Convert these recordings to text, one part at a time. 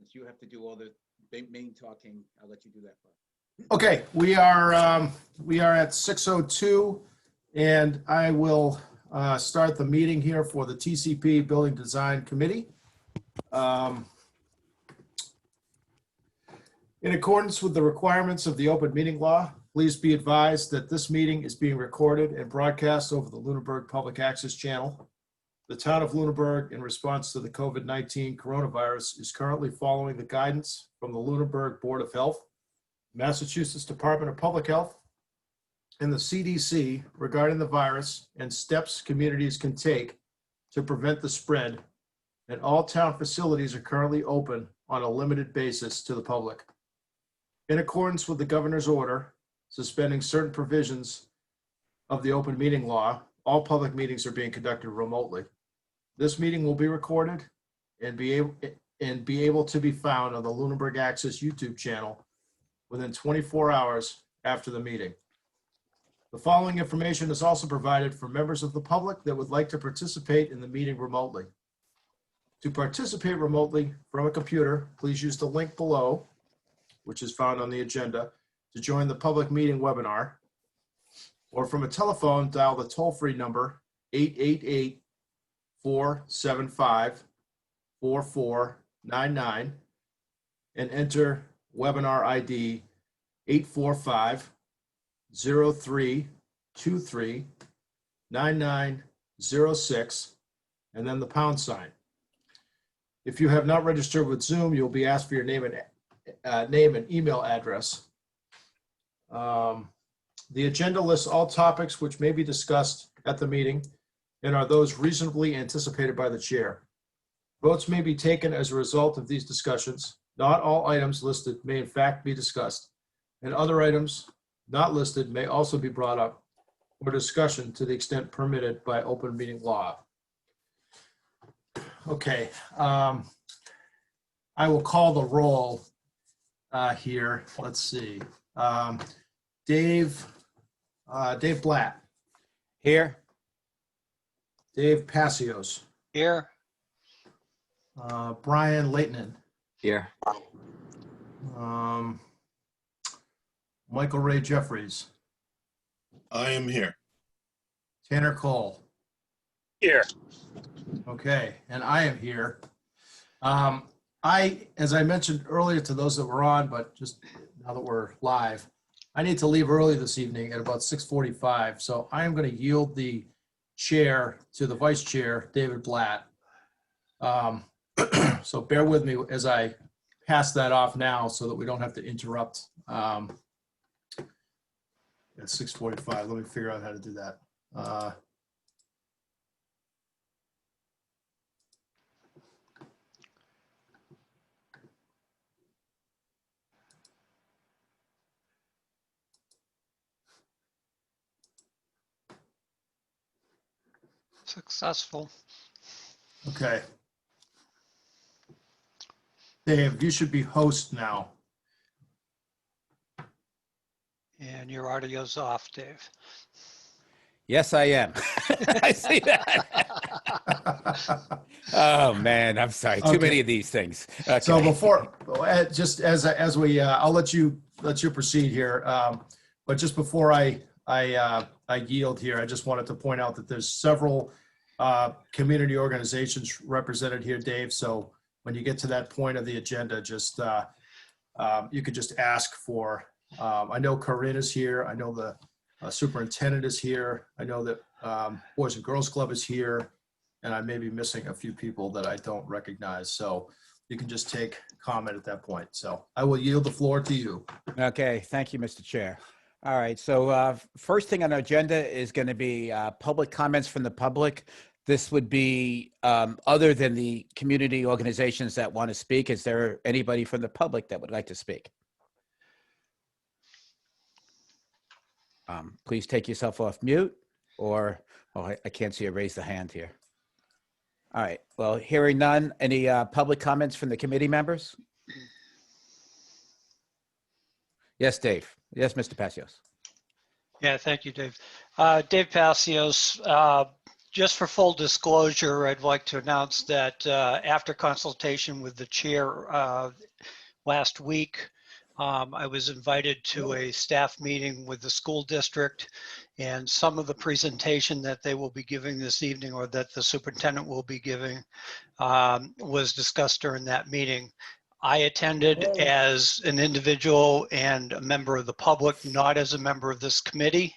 since you have to do all the main talking, I'll let you do that part. Okay, we are at 6:02, and I will start the meeting here for the TCP Building Design Committee. In accordance with the requirements of the open meeting law, please be advised that this meeting is being recorded and broadcast over the Lunenburg Public Access Channel. The town of Lunenburg, in response to the COVID-19 coronavirus, is currently following the guidance from the Lunenburg Board of Health, Massachusetts Department of Public Health, and the CDC regarding the virus and steps communities can take to prevent the spread, and all town facilities are currently open on a limited basis to the public. In accordance with the governor's order suspending certain provisions of the open meeting law, all public meetings are being conducted remotely. This meeting will be recorded and be able to be found on the Lunenburg Access YouTube channel within 24 hours after the meeting. The following information is also provided for members of the public that would like to participate in the meeting remotely. To participate remotely from a computer, please use the link below, which is found on the agenda, to join the public meeting webinar. Or from a telephone, dial the toll-free number 888-475-4499 and enter webinar ID 845-0323-9906 and then the pound sign. If you have not registered with Zoom, you'll be asked for your name and email address. The agenda lists all topics which may be discussed at the meeting and are those reasonably anticipated by the chair. Votes may be taken as a result of these discussions. Not all items listed may in fact be discussed, and other items not listed may also be brought up for discussion to the extent permitted by open meeting law. Okay, I will call the roll here. Let's see. Dave Blatt. Here. Dave Passios. Here. Brian Leighton. Here. Michael Ray Jeffries. I am here. Tanner Cole. Here. Okay, and I am here. As I mentioned earlier to those that were on, but just now that we're live, I need to leave early this evening at about 6:45. So I am going to yield the chair to the vice chair, David Blatt. So bear with me as I pass that off now so that we don't have to interrupt at 6:45. Let me figure out how to do that. Successful. Okay. Dave, you should be host now. And your audio's off, Dave. Yes, I am. I see that. Oh man, I'm sorry. Too many of these things. Okay. So before, just as we, I'll let you proceed here. But just before I yield here, I just wanted to point out that there's several community organizations represented here, Dave. So when you get to that point of the agenda, just you could just ask for. I know Corinne is here. I know the superintendent is here. I know that Boys and Girls Club is here, and I may be missing a few people that I don't recognize. So you can just take comment at that point. So I will yield the floor to you. Okay. Thank you, Mr. Chair. All right. So first thing on our agenda is going to be public comments from the public. This would be other than the community organizations that want to speak. Is there anybody from the public that would like to speak? Please take yourself off mute or, oh, I can't see a raise the hand here. All right. Well, hearing none, any public comments from the committee members? Yes, Dave. Yes, Mr. Passios. Yeah, thank you, Dave. Dave Passios, Just for full disclosure, I'd like to announce that after consultation with the chair last week, I was invited to a staff meeting with the school district, and some of the presentation that they will be giving this evening, or that the superintendent will be giving, was discussed during that meeting. I attended as an individual and a member of the public, not as a member of this committee,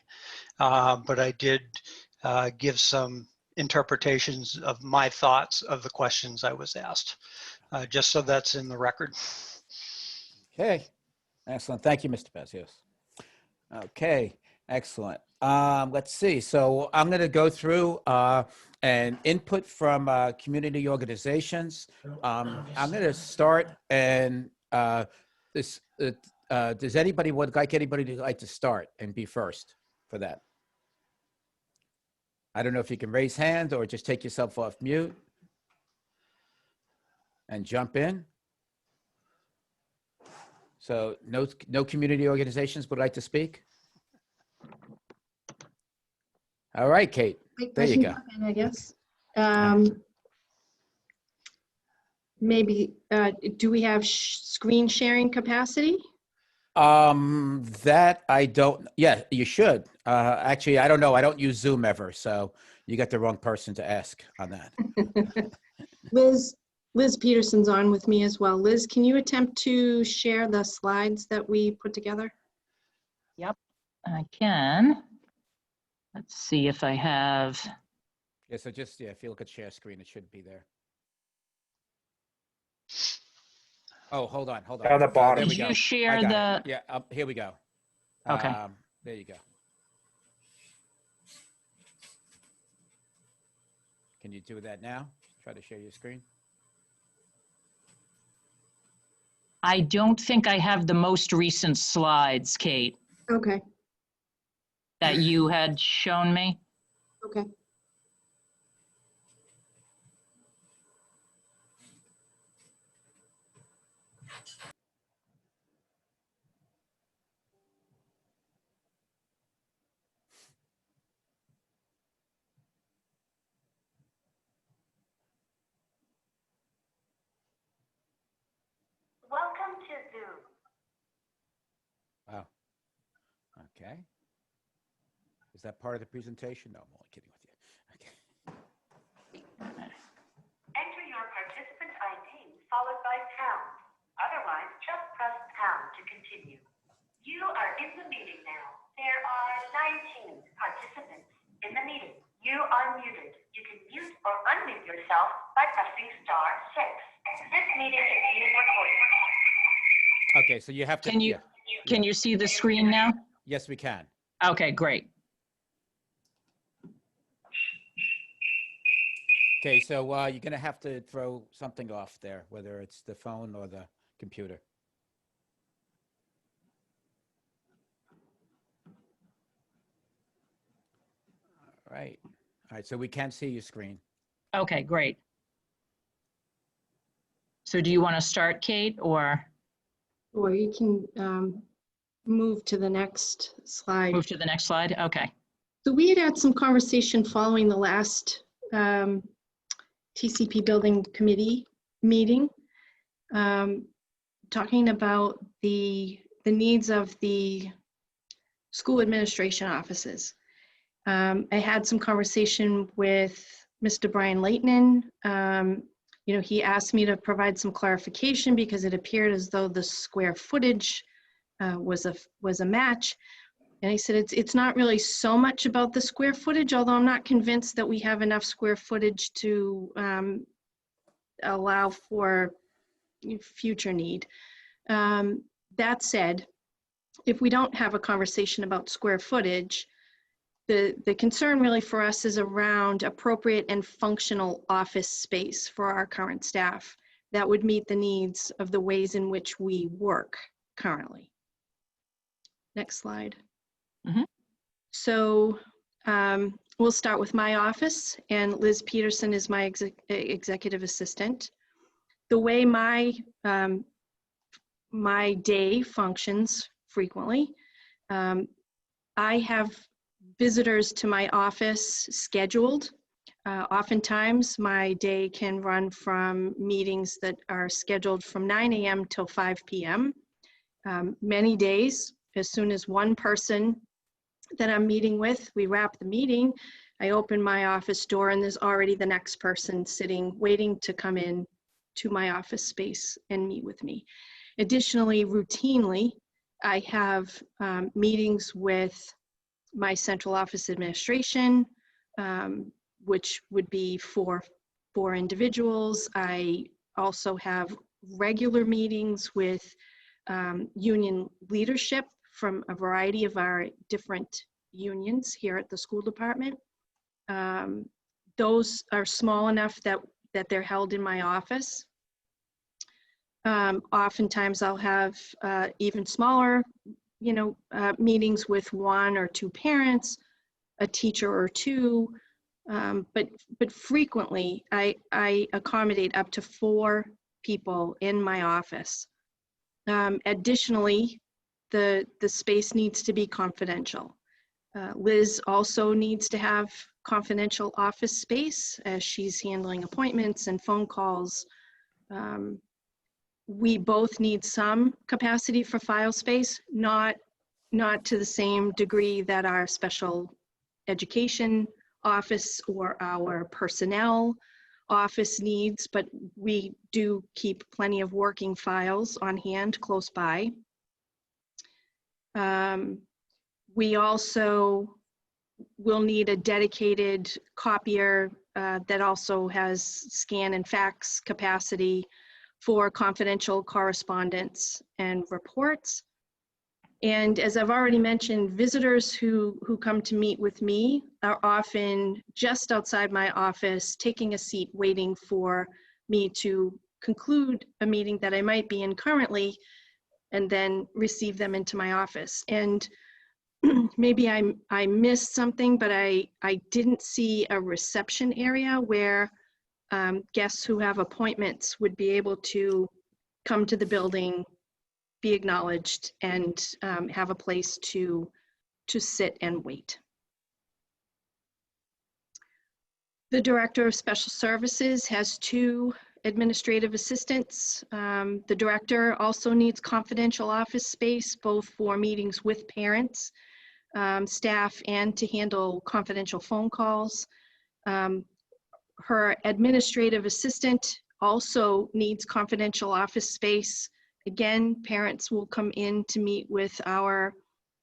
but I did give some interpretations of my thoughts of the questions I was asked, just so that's in the record. Okay, excellent. Thank you, Mr. Bez. Okay, excellent. Let's see. So I'm going to go through an input from community organizations. I'm going to start, and does anybody would like to start and be first for that? I don't know if you can raise hand or just take yourself off mute and jump in. So no community organizations would like to speak? All right, Kate, there you go. I guess. Maybe, do we have screen sharing capacity? That I don't, yeah, you should. Actually, I don't know. I don't use Zoom ever, so you got the wrong person to ask on that. Liz Peterson's on with me as well. Liz, can you attempt to share the slides that we put together? Yep, I can. Let's see if I have. Yeah, so just, yeah, if you look at share screen, it should be there. Oh, hold on. Down the bottom. There we Did go. you share I got the? it. Yeah, here we go. Okay. There you go. Can you do that now? Try to share your screen. I don't think I have the most recent slides, Kate, Okay, that you had shown me. okay. Welcome to Zoom. Wow. Okay. Is that part of the presentation? No, I'm only kidding with you. Okay. Enter your participant ID followed by pound. Otherwise, just press pound to continue. You are in the meeting now. There are 19 participants in the meeting. You are muted. You can mute or unmute yourself by pressing *6. This meeting is being recorded. Okay, so you have to. Can you see the screen now? Yes, we can. Okay, great. Okay, so you're going to have to throw something off there, whether it's the phone or the computer. All right. All right, so we can see your screen. Okay, great. So do you want to start, Kate, or Or you can move to the next slide. move to the next slide? Okay. So we had some conversation following the last TCP Building Committee meeting, talking about the needs of the school administration offices. I had some conversation with Mr. Brian Leighton. You know, he asked me to provide some clarification because it appeared as though the square footage was a match. And I said, it's not really so much about the square footage, although I'm not convinced that we have enough square footage to allow for future need. That said, if we don't have a conversation about square footage, the concern really for us is around appropriate and functional office space for our current staff that would meet the needs of the ways in which we work currently. Next slide. Mm-hmm. So we'll start with my office, and Liz Peterson is my executive assistant. The way my day functions frequently, I have visitors to my office scheduled Oftentimes, my day can run from meetings that are scheduled from 9 a.m. till 5 p.m. Many days, as soon as one person that I'm meeting with, we wrap the meeting, I open my office door and there's already the next person sitting, waiting to come in to my office space and meet with me. Additionally, routinely, I have meetings with my central office administration, which would be for individuals. I also have regular meetings with union leadership from a variety of our different unions here at the school department. Those are small enough that they're held in my office. Oftentimes I'll have even smaller, meetings with one or two parents, a teacher or two, but frequently I accommodate up to 4 people in my office. Additionally, the space needs to be confidential. Liz also needs to have confidential office space as she's handling appointments and phone calls. We both need some capacity for file space, not to the same degree that our special education office or our personnel office needs, but we do keep plenty of working files on hand close by. We also will need a dedicated copier that also has scan and fax capacity for confidential correspondence and reports. And as I've already mentioned, visitors who come to meet with me are often just outside my office, taking a seat, waiting for me to conclude a meeting that I might be in currently, and then receive them into my office. And maybe I missed something, but I didn't see a reception area where guests who have appointments would be able to come to the building, be acknowledged, and have a place to sit and wait. The Director of Special Services has 2 administrative assistants. The Director also needs confidential office space, both for meetings with parents, staff, and to handle confidential phone calls. Her administrative assistant also needs confidential office space. Again, parents will come in to meet with our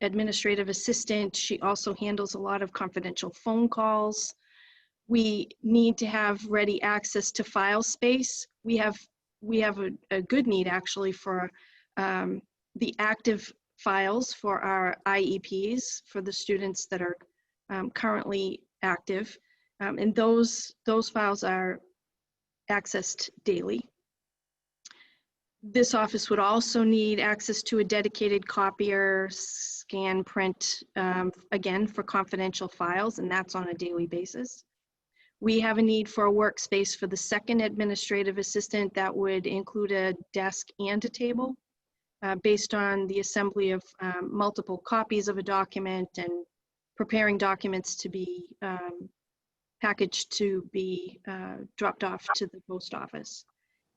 administrative assistant. She also handles a lot of confidential phone calls. We need to have ready access to file space. We have a good need actually for the active files for our IEPs for the students that are currently active. And those files are accessed daily. This office would also need access to a dedicated copier, scan, print, again, for confidential files, and that's on a daily basis. We have a need for a workspace for the second administrative assistant that would include a desk and a table based on the assembly of multiple copies of a document and preparing documents to be packaged to be dropped off to the post office.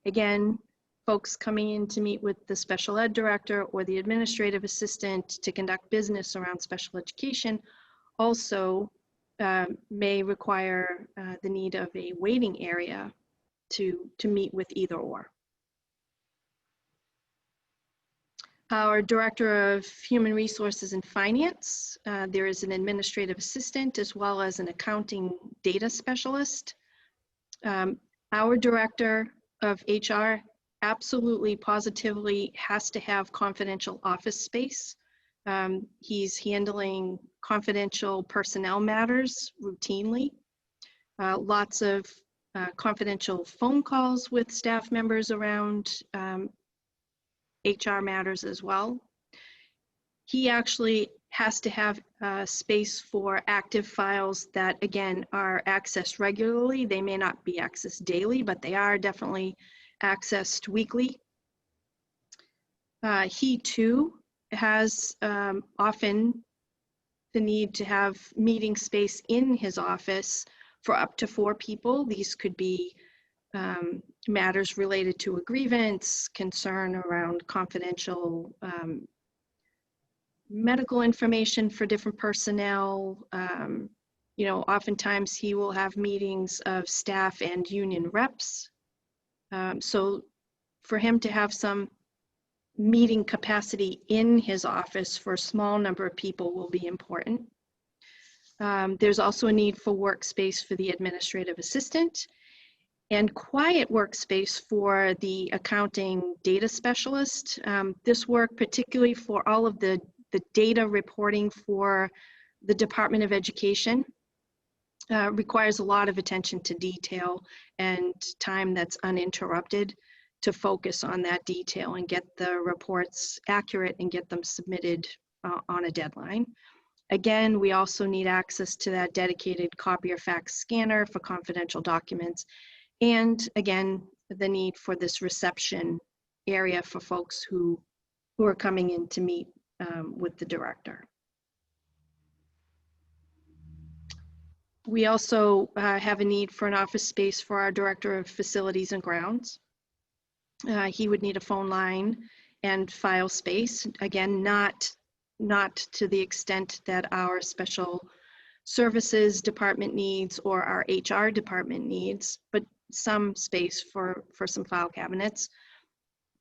Again, folks coming in to meet with the special ed director or the administrative assistant to conduct business around special education also may require the need of a waiting area to meet with either or. Our Director of Human Resources and Finance, there is an administrative assistant as well as an accounting data specialist. Our Director of HR absolutely, positively has to have confidential office space. He's handling confidential personnel matters routinely. Lots of confidential phone calls with staff members around HR matters as well. He actually has to have space for active files that, again, are accessed regularly. They may not be accessed daily, but they are definitely accessed weekly. He too has often the need to have meeting space in his office for up to 4 people. These could be matters related to a grievance, concern around confidential medical information for different personnel. You know, oftentimes he will have meetings of staff and union reps. So for him to have some meeting capacity in his office for a small number of people will be important. There's also a need for workspace for the administrative assistant and quiet workspace for the accounting data specialist. This work, particularly for all of the data reporting for the Department of Education, requires a lot of attention to detail and time that's uninterrupted to focus on that detail and get the reports accurate and get them submitted on a deadline. Again, we also need access to that dedicated copier fax scanner for confidential documents. And again, the need for this reception area for folks who are coming in to meet with the director. We also have a need for an office space for our Director of Facilities and Grounds. He would need a phone line and file space. Again, not to the extent that our special services department needs or our HR department needs, but some space for some file cabinets.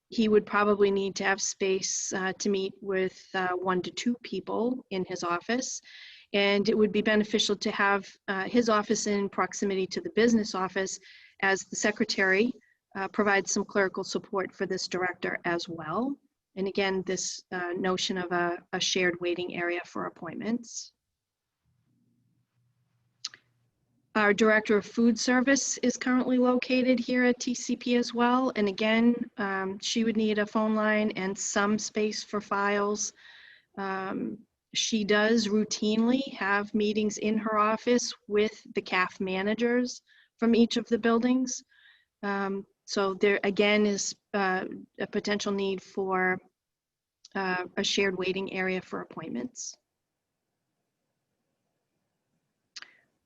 He would probably need to have space to meet with 1 to 2 people in his office. And it would be beneficial to have his office in proximity to the business office, as the secretary provides some clerical support for this director as well. And again, this notion of a shared waiting area for appointments. Our Director of Food Service is currently located here at TCP as well. And again, she would need a phone line and some space for files. She does routinely have meetings in her office with the CAF managers from each of the buildings. So there again is a potential need for a shared waiting area for appointments.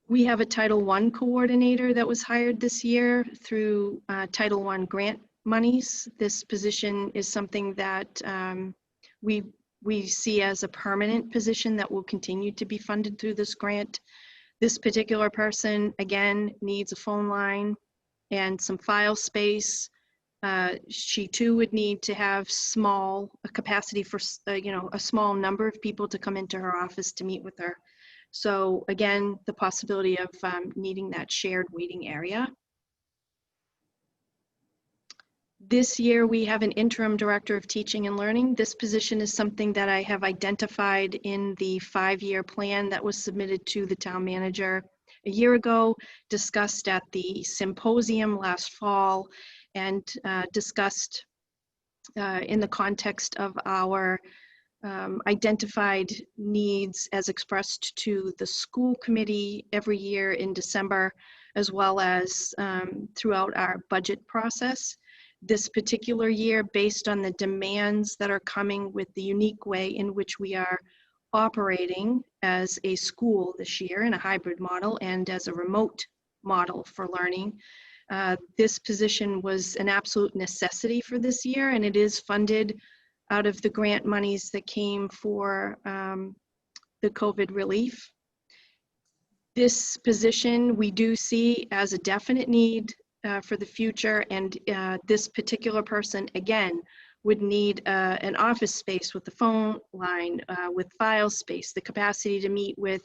We have a Title I coordinator that was hired this year through Title I grant monies. This position is something that we see as a permanent position that will continue to be funded through this grant. This particular person, again, needs a phone line and some file space. She too would need to have a capacity for a small number of people to come into her office to meet with her. So again, the possibility of needing that shared waiting area. This year, we have an interim director of teaching and learning. This position is something that I have identified in the 5-year plan that was submitted to the town manager a year ago, discussed at the symposium last fall, and discussed in the context of our identified needs as expressed to the school committee every year in December, as well as throughout our budget process. This particular year, based on the demands that are coming with the unique way in which we are operating as a school this year in a hybrid model and as a remote model for learning, this position was an absolute necessity for this year, and it is funded out of the grant monies that came for the COVID relief. This position we do see as a definite need for the future, and this particular person, again, would need an office space with the phone line, with file space, the capacity to meet with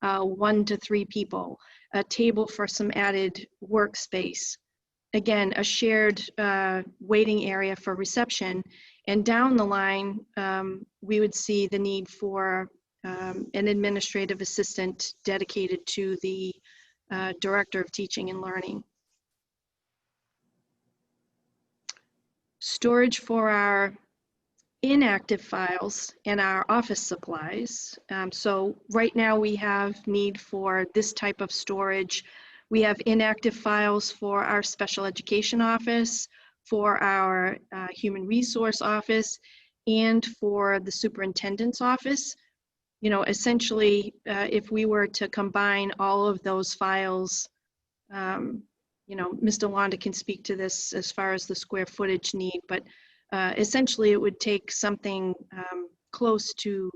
1 to 3 people, a table for some added workspace, again, a shared waiting area for reception. And down the line, we would see the need for an administrative assistant dedicated to the Director of Teaching and Learning. Storage for our inactive files and our office supplies. So right now we have need for this type of storage. We have inactive files for our special education office, for our human resource office, and for the superintendent's office. you know, essentially, if we were to combine all of those files, you know, Mr. Londa can speak to this as far as the square footage need, but essentially it would take something close to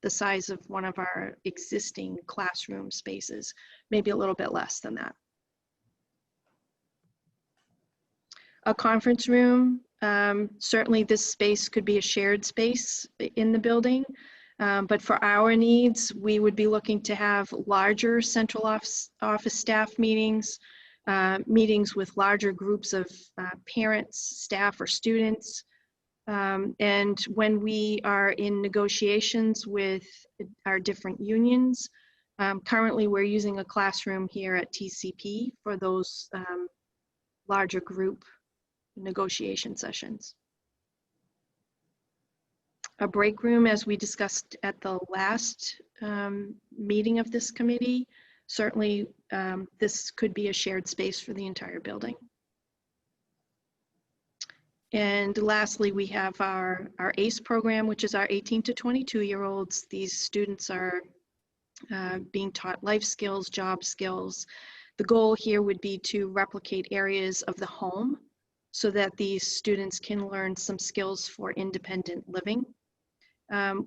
the size of one of our existing classroom spaces, maybe a little bit less than that. A conference room, certainly this space could be a shared space in the building, but for our needs, we would be looking to have larger central office staff meetings, meetings with larger groups of parents, staff, or students. And when we are in negotiations with our different unions, currently we're using a classroom here at TCP for those larger group negotiation sessions. A break room, as we discussed at the last meeting of this committee, certainly this could be a shared space for the entire building. And lastly, we have our ACE program, which is our 18 to 22-year-olds. These students are being taught life skills, job skills. The goal here would be to replicate areas of the home so that these students can learn some skills for independent living.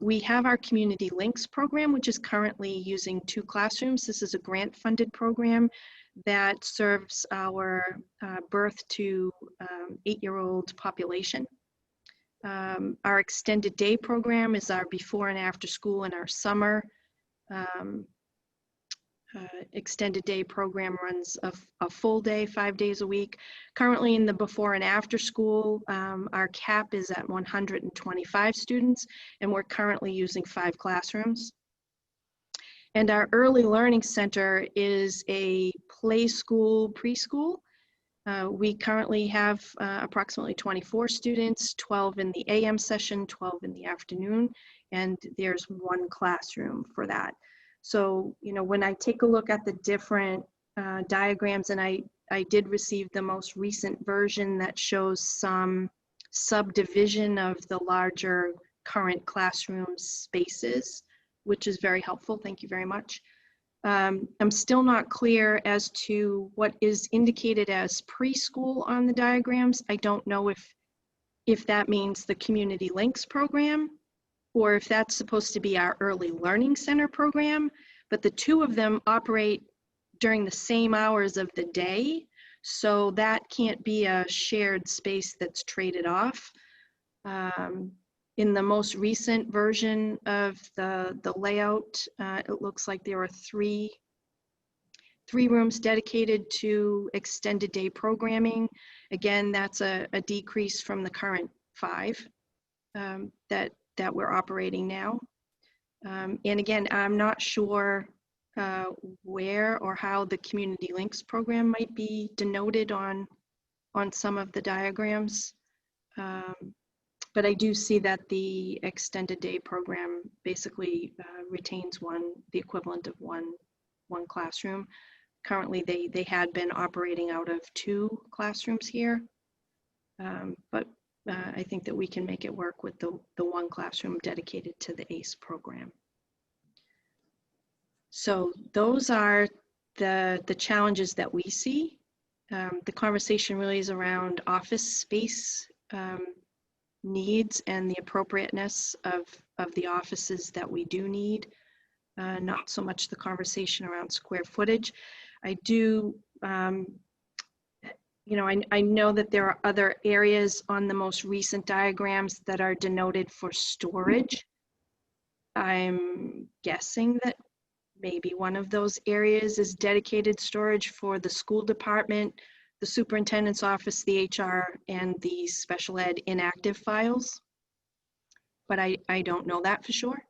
We have our Community Links program, which is currently using 2 classrooms. This is a grant-funded program that serves our birth to 8-year-old population. Our extended day program is our before and after school and our summer. Extended day program runs a full day, 5 days a week. Currently in the before and after school, our cap is at 125 students, and we're currently using 5 classrooms. And our early learning center is a play school preschool. We currently have approximately 24 students, 12 in the AM session, 12 in the afternoon, and there's 1 classroom for that. So, you know, when I take a look at the different diagrams, and I did receive the most recent version that shows some subdivision of the larger current classroom spaces, which is very helpful. Thank you very much. I'm still not clear as to what is indicated as preschool on the diagrams. I don't know if that means the Community Links program, or if that's supposed to be our Early Learning Center program, but the 2 of them operate during the same hours of the day, so that can't be a shared space that's traded off. In the most recent version of the layout, it looks like there are 3 rooms dedicated to extended day programming. Again, that's a decrease from the current 5 that we're operating now. And again, I'm not sure where or how the Community Links program might be denoted on some of the diagrams. But I do see that the extended day program basically retains the equivalent of one classroom. Currently, they had been operating out of 2 classrooms here, but I think that we can make it work with the 1 classroom dedicated to the ACE program. So those are the challenges that we see. The conversation really is around office space needs and the appropriateness of the offices that we do need, not so much the conversation around square footage. I do, you know, I know that there are other areas on the most recent diagrams that are denoted for storage. I'm guessing that maybe one of those areas is dedicated storage for the school department, the superintendent's office, the HR, and the special ed inactive files. But I don't know that for sure.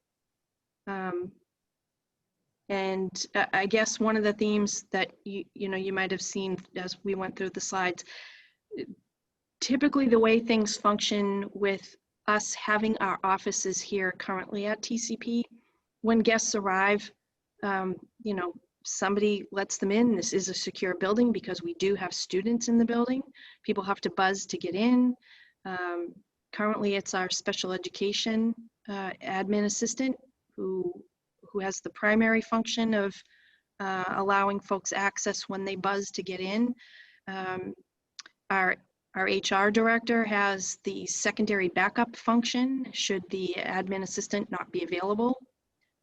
And I guess one of the themes that you might have seen as we went through the slides, typically the way things function with us having our offices here currently at TCP, when guests arrive, you know, somebody lets them in. This is a secure building because we do have students in the building. People have to buzz to get in. Currently, it's our special education admin assistant who has the primary function of allowing folks access when they buzz to get in. Our HR director has the secondary backup function should the admin assistant not be available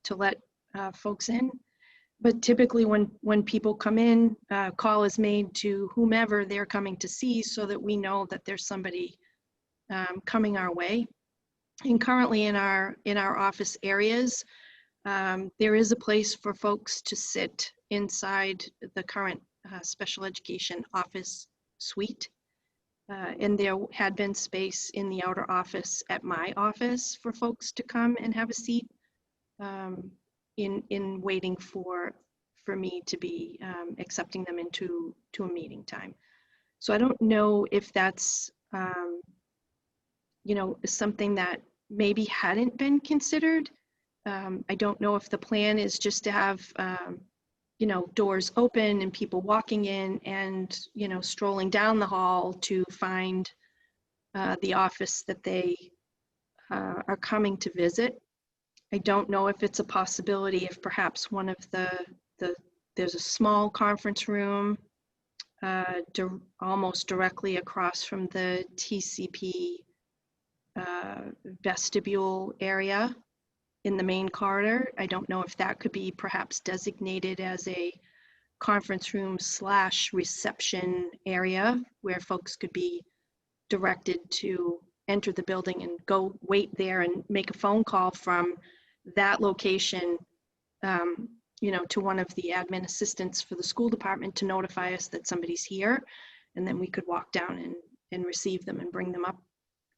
to let folks in. But typically when people come in, call is made to whomever they're coming to see so that we know that there's somebody coming our way. And currently in our office areas, there is a place for folks to sit inside the current special education office suite. And there had been space in the outer office at my office for folks to come and have a seat in waiting for me to be accepting them into a meeting time. So I don't know if that's something that maybe hadn't been considered. I don't know if the plan is just to have doors open and people walking in and strolling down the hall to find the office that they are coming to visit. I don't know if it's a possibility if perhaps one of there's a small conference room almost directly across from the TCP vestibule area in the main corridor. I don't know if that could be perhaps designated as a conference room / reception area where folks could be directed to enter the building and go wait there and make a phone call from that location to one of the admin assistants for the school department to notify us that somebody's here, and then we could walk down and receive them and bring them up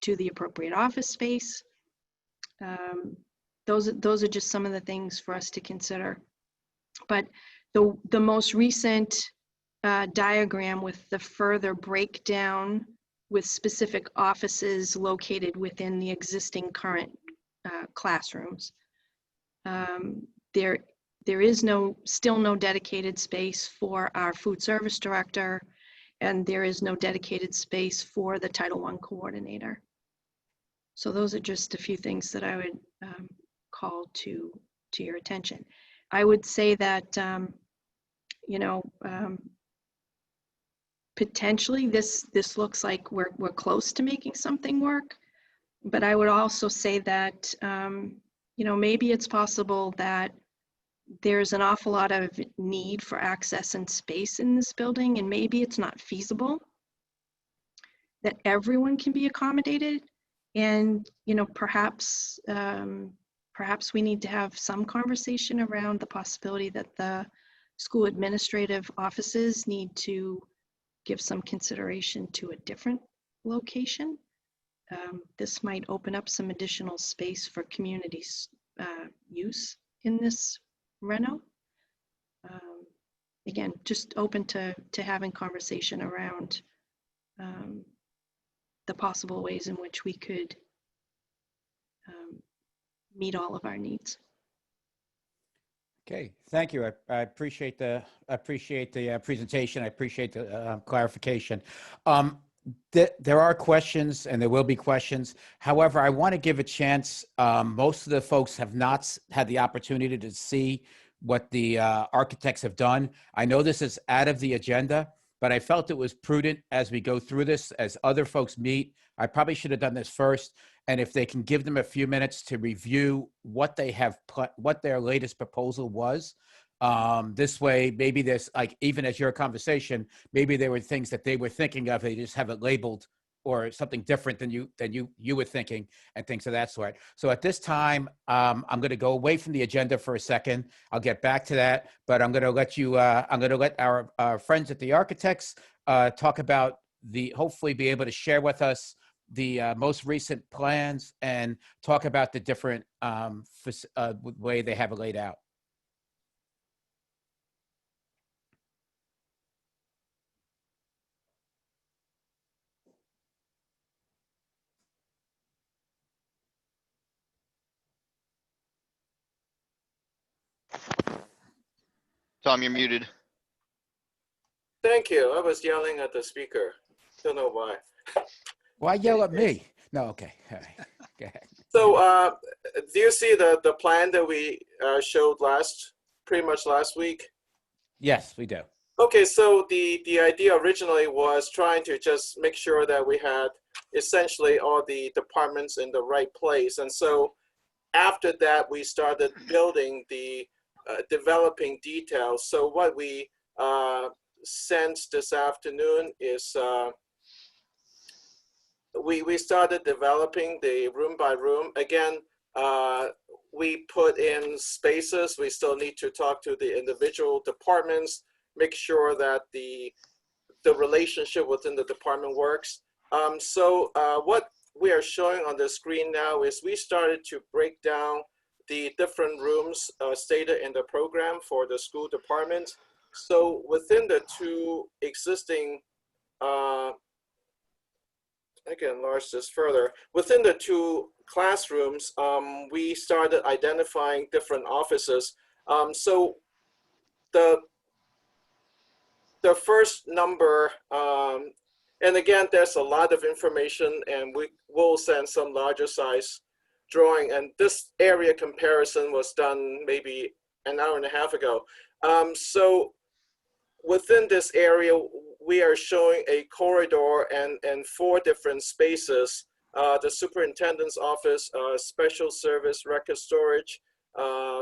to the appropriate office space. Those are just some of the things for us to consider. But the most recent diagram with the further breakdown with specific offices located within the existing current classrooms. There is still no dedicated space for our food service director, and there is no dedicated space for the Title I coordinator. So those are just a few things that I would call to your attention. I would say that potentially this looks like we're close to making something work, but I would also say that maybe it's possible that there's an awful lot of need for access and space in this building, and maybe it's not feasible that everyone can be accommodated. And perhaps we need to have some conversation around the possibility that the school administrative offices need to give some consideration to a different location. This might open up some additional space for community use in this reno. Again, just open to having conversation around the possible ways in which we could meet all of our needs. Okay, thank you. I appreciate the presentation. I appreciate the clarification. There are questions, and there will be questions. However, I want to give a chance. Most of the folks have not had the opportunity to see what the architects have done. I know this is out of the agenda, but I felt it was prudent as we go through this, as other folks meet. I probably should have done this first. And if they can give them a few minutes to review what they have what their latest proposal was. This way, maybe there's, like, even as your conversation, maybe there were things that they were thinking of, they just have it labeled or something different than you were thinking, and things of that sort. So at this time, I'm going to go away from the agenda for a second. I'll get back to that, but I'm going to let you. I'm going to let our friends at the architects talk about hopefully be able to share with us the most recent plans and talk about the different way they have it laid out. Tom, you're muted. Thank you. I was yelling at the speaker. Don't know why. Why yell at me? No, okay. All right. Go ahead. So do you see the plan that we showed pretty much last week? Yes, we do. Okay, so the idea originally was trying to just make sure that we had essentially all the departments in the right place. And so after that, we started building the developing details. So what we sent this afternoon is we started developing the room by room. Again, we put in spaces. We still need to talk to the individual departments, make sure that the relationship within the department works. So what we are showing on the screen now is we started to break down the different rooms stated in the program for the school department. So within the two existing, I can enlarge this further. Within the two classrooms, we started identifying different offices. So the first number, and again, there's a lot of information, and we will send some larger size drawing. And this area comparison was done maybe an hour and a half ago. So within this area, we are showing a corridor and 4 different spaces. The superintendent's office, special service record storage,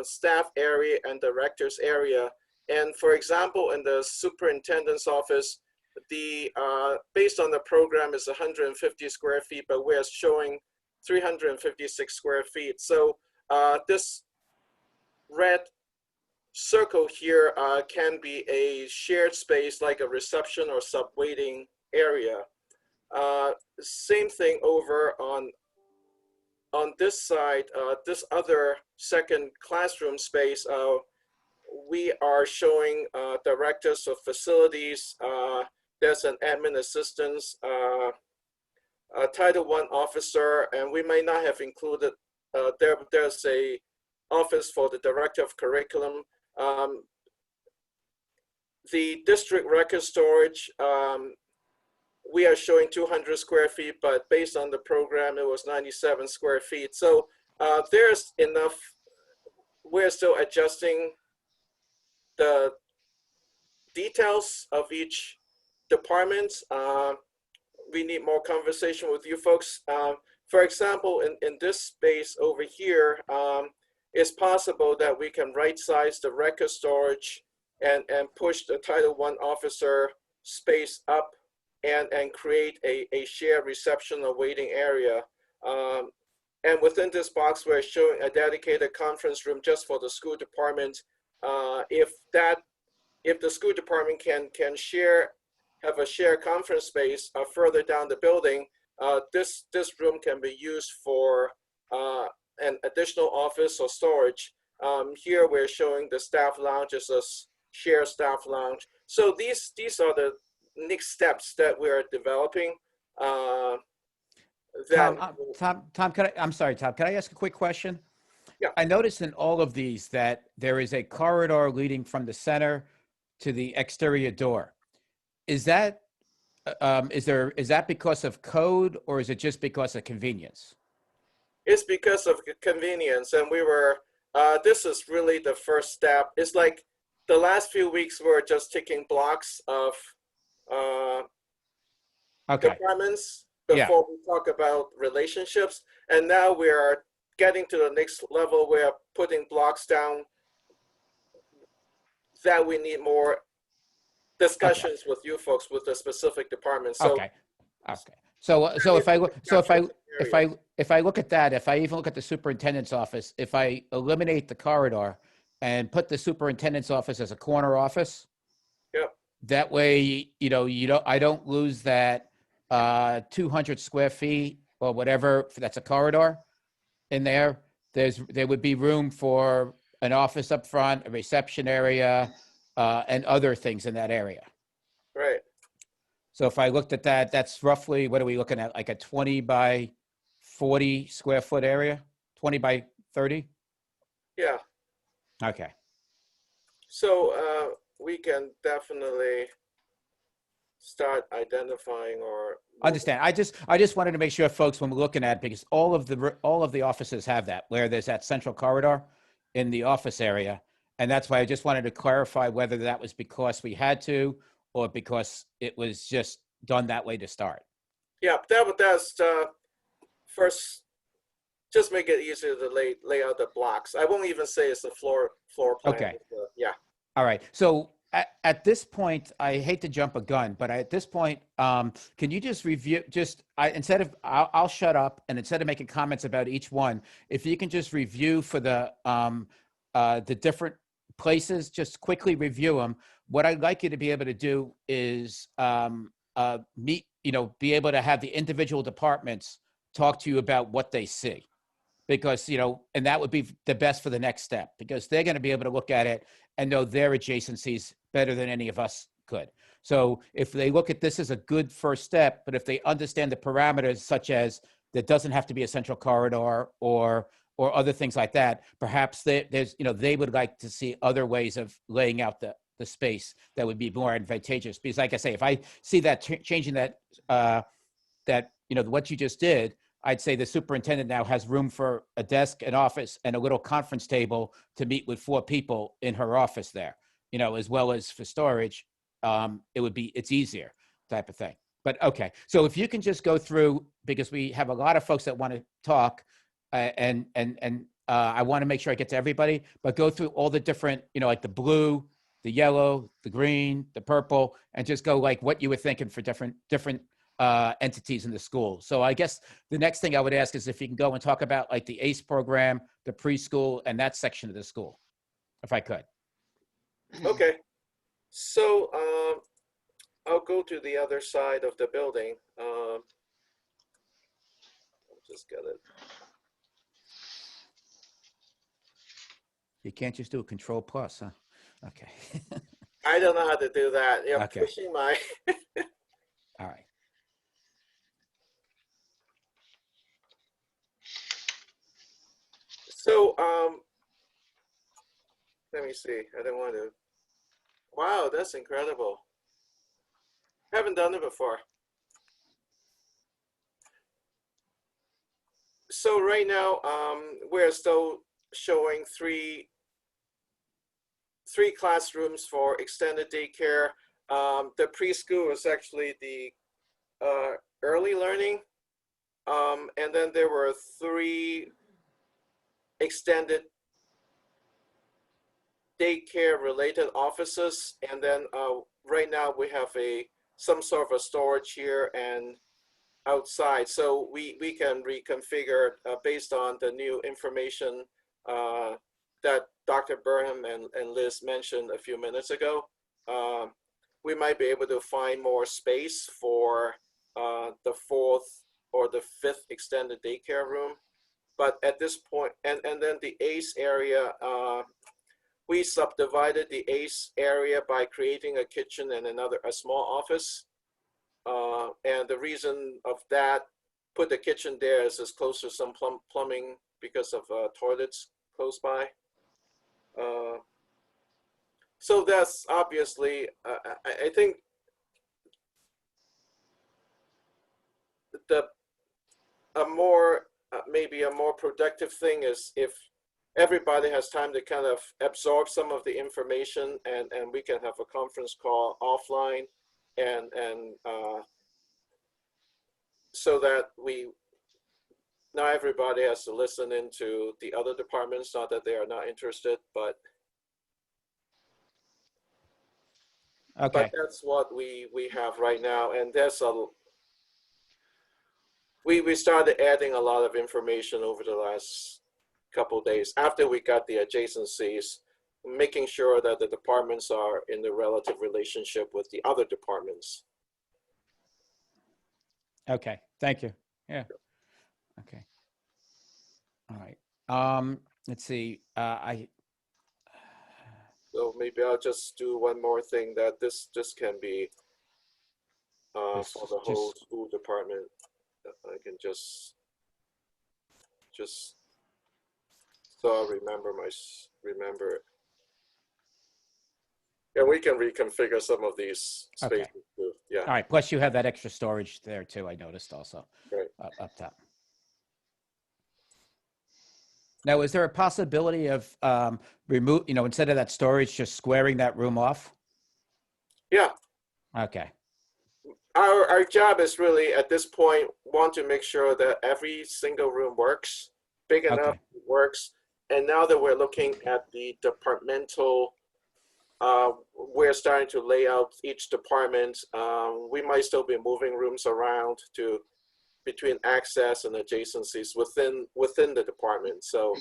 staff area, and director's area. And for example, in the superintendent's office, the based on the program is 150 square feet, but we're showing 356 square feet. So this red circle here can be a shared space like a reception or sub-waiting area. Same thing over on this side, this other second classroom space. We are showing directors of facilities. There's an admin assistant, a Title I officer, and we may not have included, there's a office for the director of curriculum. The district record storage, we are showing 200 square feet, but based on the program, it was 97 square feet. So there's enough. We're still adjusting the details of each department. We need more conversation with you folks. For example, in this space over here, it's possible that we can right size the record storage and push the Title I officer space up and create a shared reception or waiting area. And within this box, we're showing a dedicated conference room just for the school department. If the school department can have a shared conference space further down the building, this room can be used for an additional office or storage. Here we're showing the staff lounge as a shared staff lounge. So these are the next steps that we're developing. Tom, I'm sorry, Tom, can I ask a quick question? Yeah. I noticed in all of these that there is a corridor leading from the center to the exterior door. Is that is that because of code, or is it just because of convenience? It's because of convenience, and we were. This is really the first step. It's like the last few weeks we're just taking blocks of departments before we talk about relationships, and now we are getting to the next level. We are putting blocks down that we need more discussions with you folks with the specific departments. So, So if I look at that, if I even look at the superintendent's office, if I eliminate the corridor and put the superintendent's office as a corner office, that way, I don't lose that 200 square feet or whatever that's a corridor in there. There would be room for an office up front, a reception area, and other things in that area. Right. So if I looked at that, that's roughly, what are we looking at? Like a 20 by 40 square foot area, 20 by 30? Yeah. Okay. So we can definitely start identifying or? Understand. I just wanted to make sure folks, when we're looking at it, because all of the offices have that, where there's that central corridor in the office area. And that's why I just wanted to clarify whether that was because we had to, or because it was just done that way to start. Yeah, that's first, just make it easier to lay out the blocks. I won't even say it's a floor plan. Okay. Yeah. All right. So at this point, I hate to jump a gun, but at this point, can you just review, instead of, I'll shut up, and instead of making comments about each one, if you can just review for the different places, just quickly review them. What I'd like you to be able to do is be able to have the individual departments talk to you about what they see. Because, and that would be the best for the next step, because they're going to be able to look at it and know their adjacencies better than any of us could. So if they look at this as a good first step, but if they understand the parameters, such as there doesn't have to be a central corridor or other things like that, perhaps they would like to see other ways of laying out the space that would be more advantageous. Because like I say, if I see that changing that, what you just did, I'd say the superintendent now has room for a desk, an office, and a little conference table to meet with 4 people in her office there, as well as for storage. It's easier type of thing. But okay, so if you can just go through, because we have a lot of folks that want to talk, and I want to make sure I get to everybody, but go through all the different, like the blue, the yellow, the green, the purple, and just go like what you were thinking for different entities in the school. So I guess the next thing I would ask is if you can go and talk about like the ACE program, the preschool, and that section of the school, if I could. Okay. So I'll go to the other side of the building. I'll just get it. You can't just do a Control Plus, huh? Okay. I don't know how to do that. Yeah, Okay. pushing my. All right. So let me see. I don't want to. Wow, that's incredible. Haven't done it before. So right now, we're still showing three classrooms for extended daycare. The preschool is actually the early learning, and then there were 3 extended daycare related offices, and then right now we have some sort of a storage here and outside, so we can reconfigure based on the new information that Dr. Burnham and Liz mentioned a few minutes ago. We might be able to find more space for the 4th or the 5th extended daycare room. But at this point, and then the ACE area, we subdivided the ACE area by creating a kitchen and a small office. And the reason of that, put the kitchen there is as close to some plumbing because of toilets close by. So that's obviously, I think maybe a more productive thing is if everybody has time to kind of absorb some of the information, and we can have a conference call offline, and so that not everybody has to listen into the other departments, not that they are not interested, but Okay. but that's what we have right now. And there's we started adding a lot of information over the last couple of days after we got the adjacencies, making sure that the departments are in the relative relationship with the other departments. Okay. Thank you. Yeah. Okay. All right. Let's see. So maybe I'll just do one more thing, that this can be for the whole school department. I can just so I'll remember it. And we can reconfigure some of these Okay. spaces too. Yeah. All right, plus you have that extra storage there too, I noticed also. Right. Up top. Now, is there a possibility of remove, instead of that storage, just squaring that room off? Yeah. Okay, Our job is really at this point want to make sure that every single room works, big enough, Okay. works. And now that we're looking at the departmental, we're starting to lay out each department. We might still be moving rooms around to between access and adjacencies within the department. So,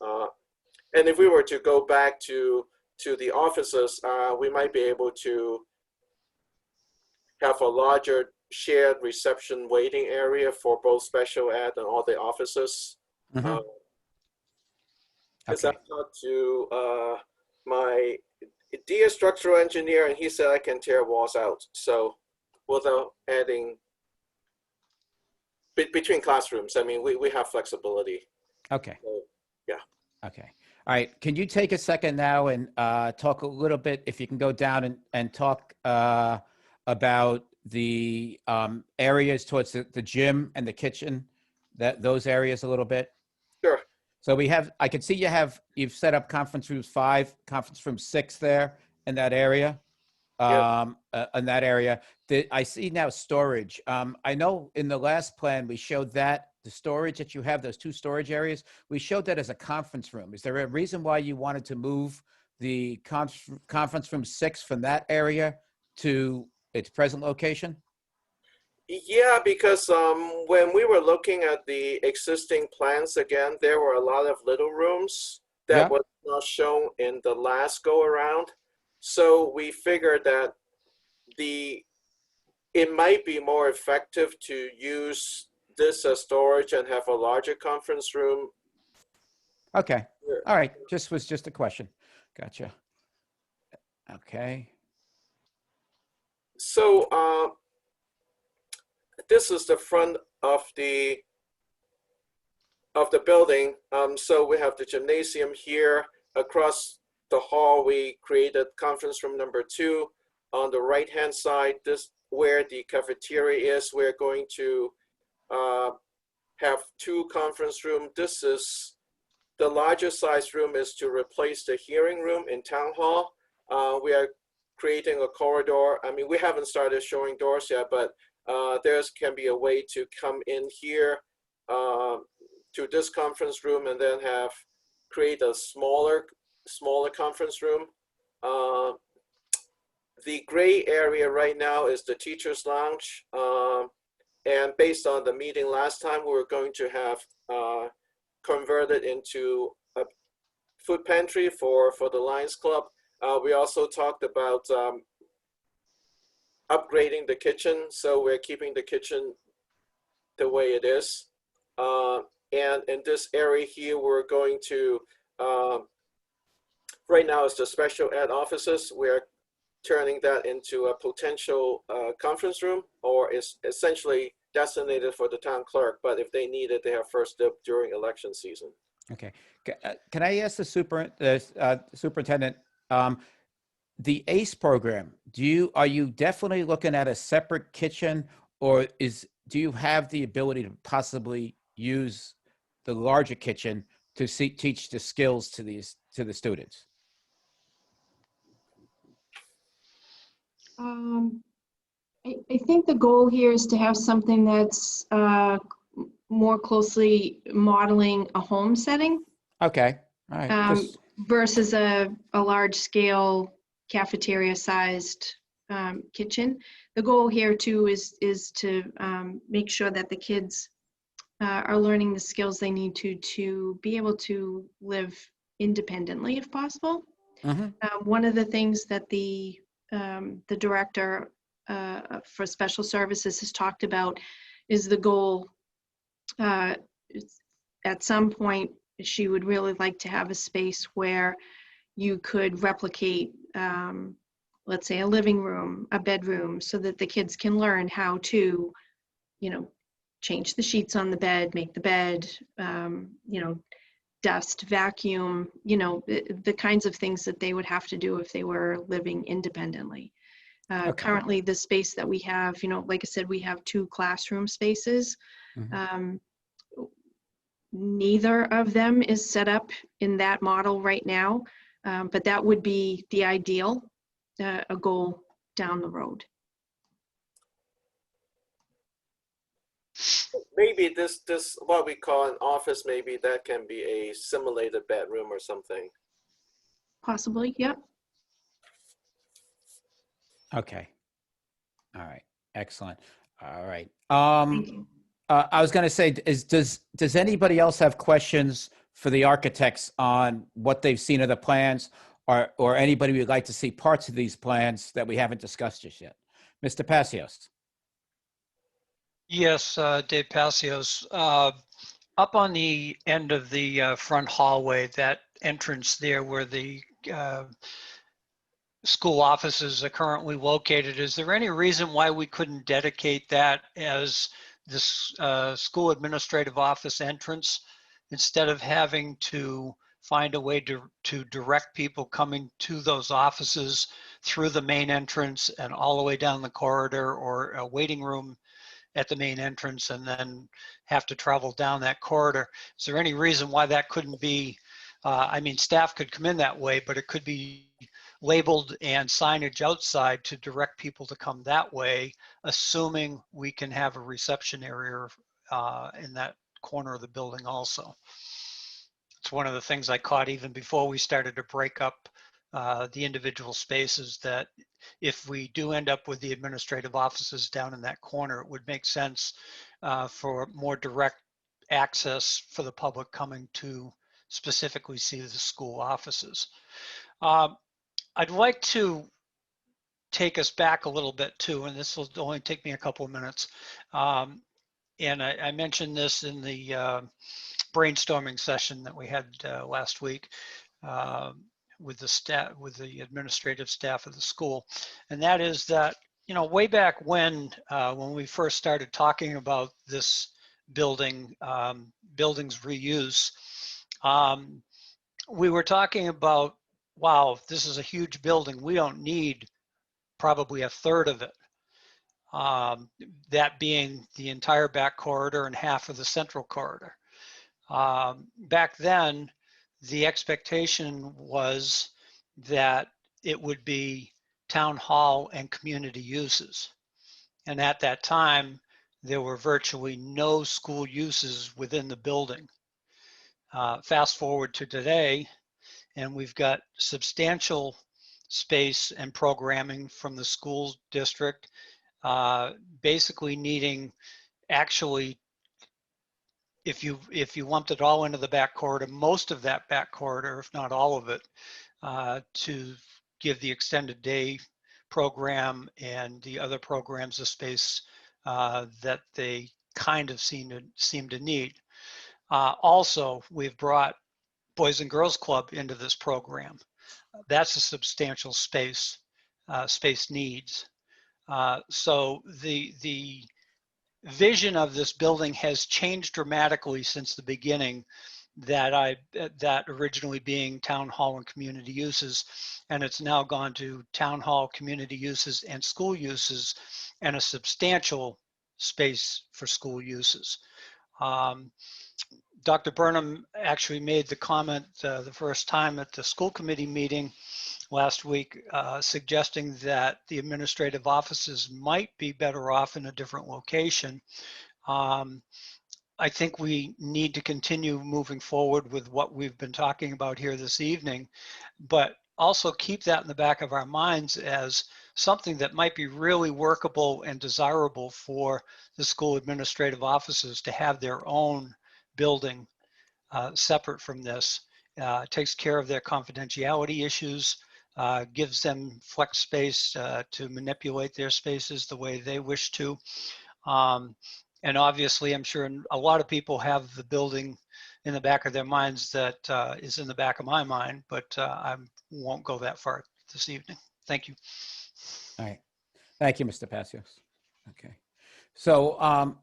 and if we were to go back to the offices, we might be able to have a larger shared reception waiting area for both special ed and all the offices. Mhm. Because Okay. I talked to my dear structural engineer, and he said I can tear walls out. So without adding between classrooms, I mean, we have flexibility. Okay. So, yeah. Okay. All right. Can you take a second now and talk a little bit, if you can go down and talk about the areas towards the gym and the kitchen, those areas a little bit? Sure. So I can see you've set up conference rooms 5, conference room 6 there in that area. In that area. I see now storage. I know in the last plan, we showed that the storage that you have, those 2 storage areas, we showed that as a conference room. Is there a reason why you wanted to move the conference room 6 from that area to its present location? Yeah, because when we were looking at the existing plans again, there were a lot of little rooms that was not shown in the last go around. So we figured that it might be more effective to use this as storage and have a larger conference room. Okay. All right. Was just a question. Gotcha. Okay. So this is the front of the building. So we have the gymnasium here. Across the hall, we created conference room number 2. On the right-hand side, this where the cafeteria is. We're going to have 2 conference rooms. This is the larger size room is to replace the hearing room in town hall. We are creating a corridor. I mean, we haven't started showing doors yet, but there can be a way to come in here to this conference room and then create a smaller conference room. The gray area right now is the teacher's lounge. And based on the meeting last time, we were going to have converted into a food pantry for the Lions Club. We also talked about upgrading the kitchen. So we're keeping the kitchen the way it is. And in this area here, we're going to, right now it's the special ed offices. We're turning that into a potential conference room, or is essentially designated for the town clerk. But if they need it, they have first dip during election season. Okay. Can I ask the superintendent, the ACE program, are you definitely looking at a separate kitchen, or do you have the ability to possibly use the larger kitchen to teach the skills to the students? I think the goal here is to have something that's more closely modeling a home setting. Okay. All right. Versus a large scale cafeteria sized kitchen. The goal here too is to make sure that the kids are learning the skills they need to be able to live independently if possible. Mm-hmm. One of the things that the director for special services has talked about is the goal. At some point, she would really like to have a space where you could replicate, let's say, a living room, a bedroom, so that the kids can learn how to, change the sheets on the bed, make the bed, dust, vacuum, the kinds of things that they would have to do if they were living independently. Okay. Currently, the space that we have, like I said, we have 2 classroom spaces. Mhm. Neither of them is set up in that model right now, but that would be the ideal, a goal down the road. Maybe this what we call an office, maybe that can be a simulated bedroom or something. Possibly, yep. Okay. All right. Excellent. All right. Thank you. I was going to say, does anybody else have questions for the architects on what they've seen of the plans, or anybody would like to see parts of these plans that we haven't discussed just yet? Mr. Passios. Yes, Dave Passios. Up on the end of the front hallway, that entrance there where the school offices are currently located, is there any reason why we couldn't dedicate that as this school administrative office entrance instead of having to find a way to direct people coming to those offices through the main entrance and all the way down the corridor, or a waiting room at the main entrance and then have to travel down that corridor? Is there any reason why that couldn't be, I mean, staff could come in that way, but it could be labeled and signage outside to direct people to come that way, assuming we can have a reception area in that corner of the building also. It's one of the things I caught even before we started to break up the individual spaces, that if we do end up with the administrative offices down in that corner, it would make sense for more direct access for the public coming to specifically see the school offices. I'd like to take us back a little bit too, and this will only take me a couple of minutes. And I mentioned this in the brainstorming session that we had last week with the staff, with the administrative staff of the school. And that is that, way back when we first started talking about this building, buildings reuse, we were talking about, wow, this is a huge building. We don't need probably a third of it. That being the entire back corridor and half of the central corridor. Back then, the expectation was that it would be town hall and community uses. And at that time, there were virtually no school uses within the building. Fast forward to today, and we've got substantial space and programming from the school district, basically needing, actually, if you lumped it all into the back corridor, most of that back corridor, if not all of it, to give the extended day program and the other programs the space that they kind of seem to need. Also, we've brought Boys and Girls Club into this program. That's a substantial space needs. So the vision of this building has changed dramatically since the beginning, that originally being town hall and community uses, and it's now gone to town hall, community uses, and school uses, and a substantial space for school uses. Dr. Burnham actually made the comment the first time at the school committee meeting last week, suggesting that the administrative offices might be better off in a different location. I think we need to continue moving forward with what we've been talking about here this evening, but also keep that in the back of our minds as something that might be really workable and desirable for the school administrative offices to have their own building separate from this. Takes care of their confidentiality issues, gives them flex space to manipulate their spaces the way they wish to. And obviously, I'm sure a lot of people have the building in the back of their minds that is in the back of my mind, but I won't go that far this evening. Thank you. All right. Thank you, Mr. Passios. Okay. So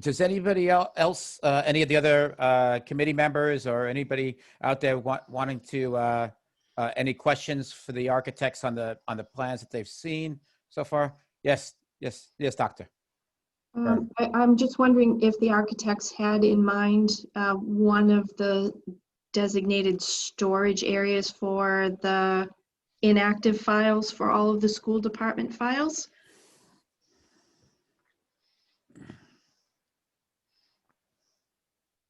does anybody else, any of the other committee members or anybody out there wanting to, any questions for the architects on the plans that they've seen so far? Yes, Doctor. I'm just wondering if the architects had in mind one of the designated storage areas for the inactive files for all of the school department files.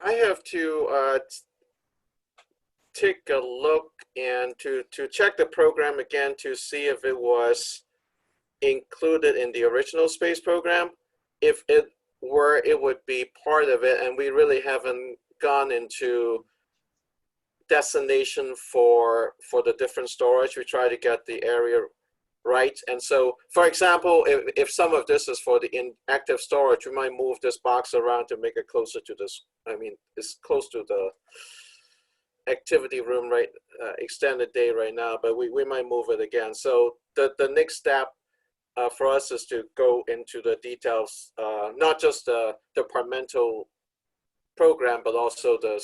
I have to take a look and to check the program again to see if it was included in the original space program. If it were, it would be part of it, and we really haven't gone into destination for the different storage. We try to get the area right. And so, for example, if some of this is for the inactive storage, we might move this box around to make it closer to this. I mean, it's close to the activity room, right? Extended day right now, but we might move it again. So the next step for us is to go into the details, not just the departmental program, but also the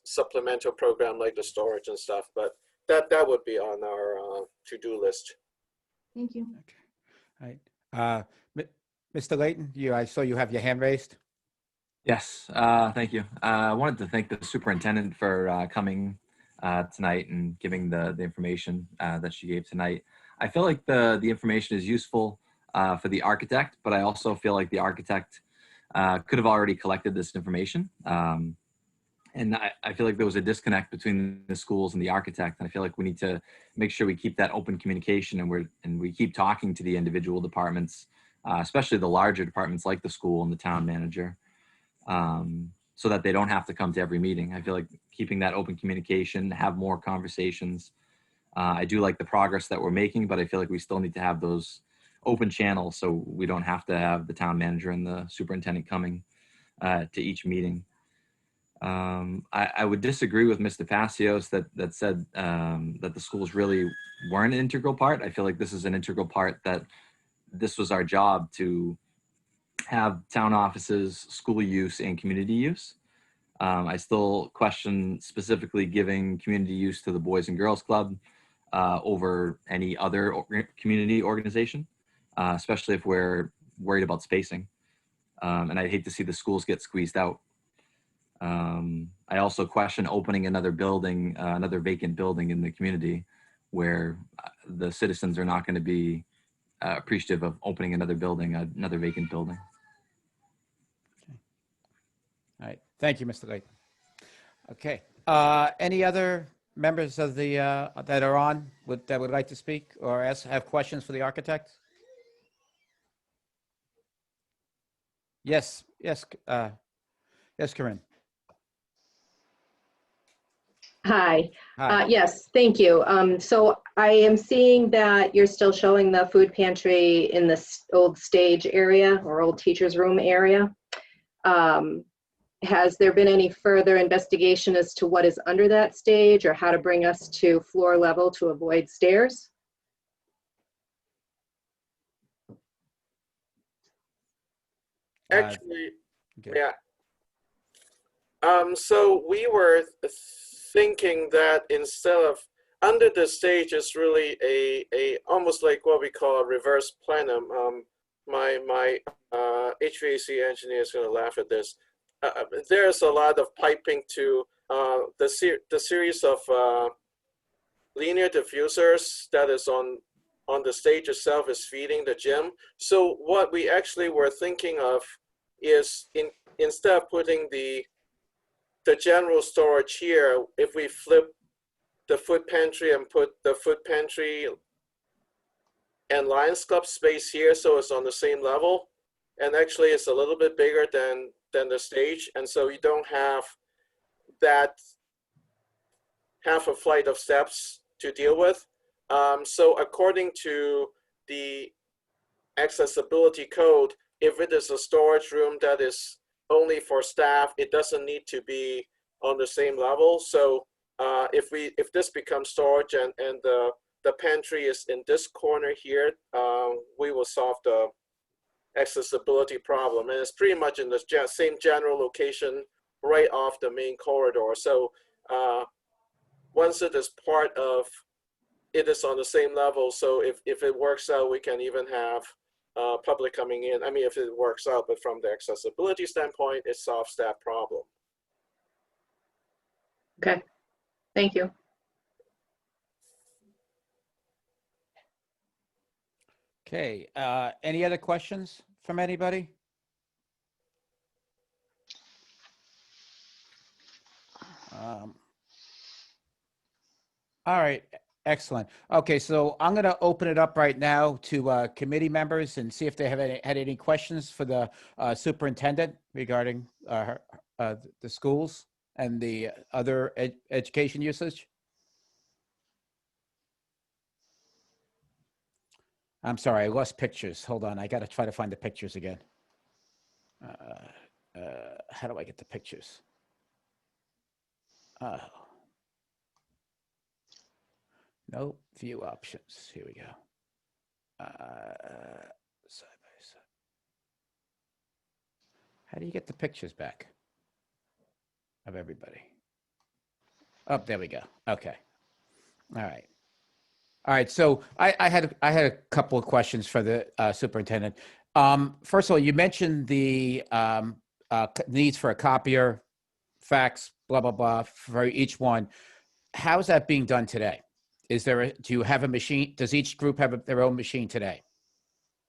supplemental program like the storage and stuff. But that would be on our to-do list. Thank you. Okay. All right. Mr. Layton, I saw you have your hand raised. Yes, thank you. I wanted to thank the superintendent for coming tonight and giving the information that she gave tonight. I feel like the information is useful for the architect, but I also feel like the architect could have already collected this information. And I feel like there was a disconnect between the schools and the architect. And I feel like we need to make sure we keep that open communication and we keep talking to the individual departments, especially the larger departments like the school and the town manager, so that they don't have to come to every meeting. I feel like keeping that open communication, have more conversations. I do like the progress that we're making, but I feel like we still need to have those open channels so we don't have to have the town manager and the superintendent coming to each meeting. I would disagree with Mr. Passios that said that the schools really weren't an integral part. I feel like this is an integral part, that this was our job to have town offices, school use, and community use. I still question specifically giving community use to the Boys and Girls Club over any other community organization, especially if we're worried about spacing. And I'd hate to see the schools get squeezed out. I also question opening another building, another vacant building in the community where the citizens are not going to be appreciative of opening another building, another vacant building. Okay. All right. Thank you, Mr. Layton. Okay. Any other members of the that are on that would like to speak or have questions for the architect? Yes. Yes, Corinne. Hi. Hi. Yes, thank you. So I am seeing that you're still showing the food pantry in the old stage area or old teacher's room area. Has there been any further investigation as to what is under that stage or how to bring us to floor level to avoid stairs? Actually, Okay. yeah. So we were thinking that instead of under the stage is really a almost like what we call a reverse plenum. My HVAC engineer is going to laugh at this. There's a lot of piping to the series of linear diffusers that is on the stage itself is feeding the gym. So what we actually were thinking of is instead of putting the general storage here, if we flip the food pantry and put the food pantry and Lions Club space here, so it's on the same level, and actually it's a little bit bigger than the stage, and so you don't have that half a flight of steps to deal with. So according to the accessibility code, if it is a storage room that is only for staff, it doesn't need to be on the same level. So if this becomes storage and the pantry is in this corner here, we will solve the accessibility problem. And it's pretty much in the same general location right off the main corridor. So once it is part of, it is on the same level. So if it works out, we can even have public coming in. I mean, if it works out, but from the accessibility standpoint, it solves that problem. Okay, thank you. Okay, any other questions from anybody? All right, excellent. Okay, so I'm going to open it up right now to committee members and see if they have had any questions for the superintendent regarding the schools and the other education usage. I'm sorry, I lost pictures. Hold on, I got to try to find the pictures again. How do I get the pictures? No, view options. Here we go. Side by side. How do you get the pictures back of everybody? Oh, there we go. Okay. All right. All right. So I had a couple of questions for the superintendent. First of all, you mentioned the needs for a copier, fax, blah, blah, blah, for each one. How is that being done today? Do you have a machine? Does each group have their own machine today?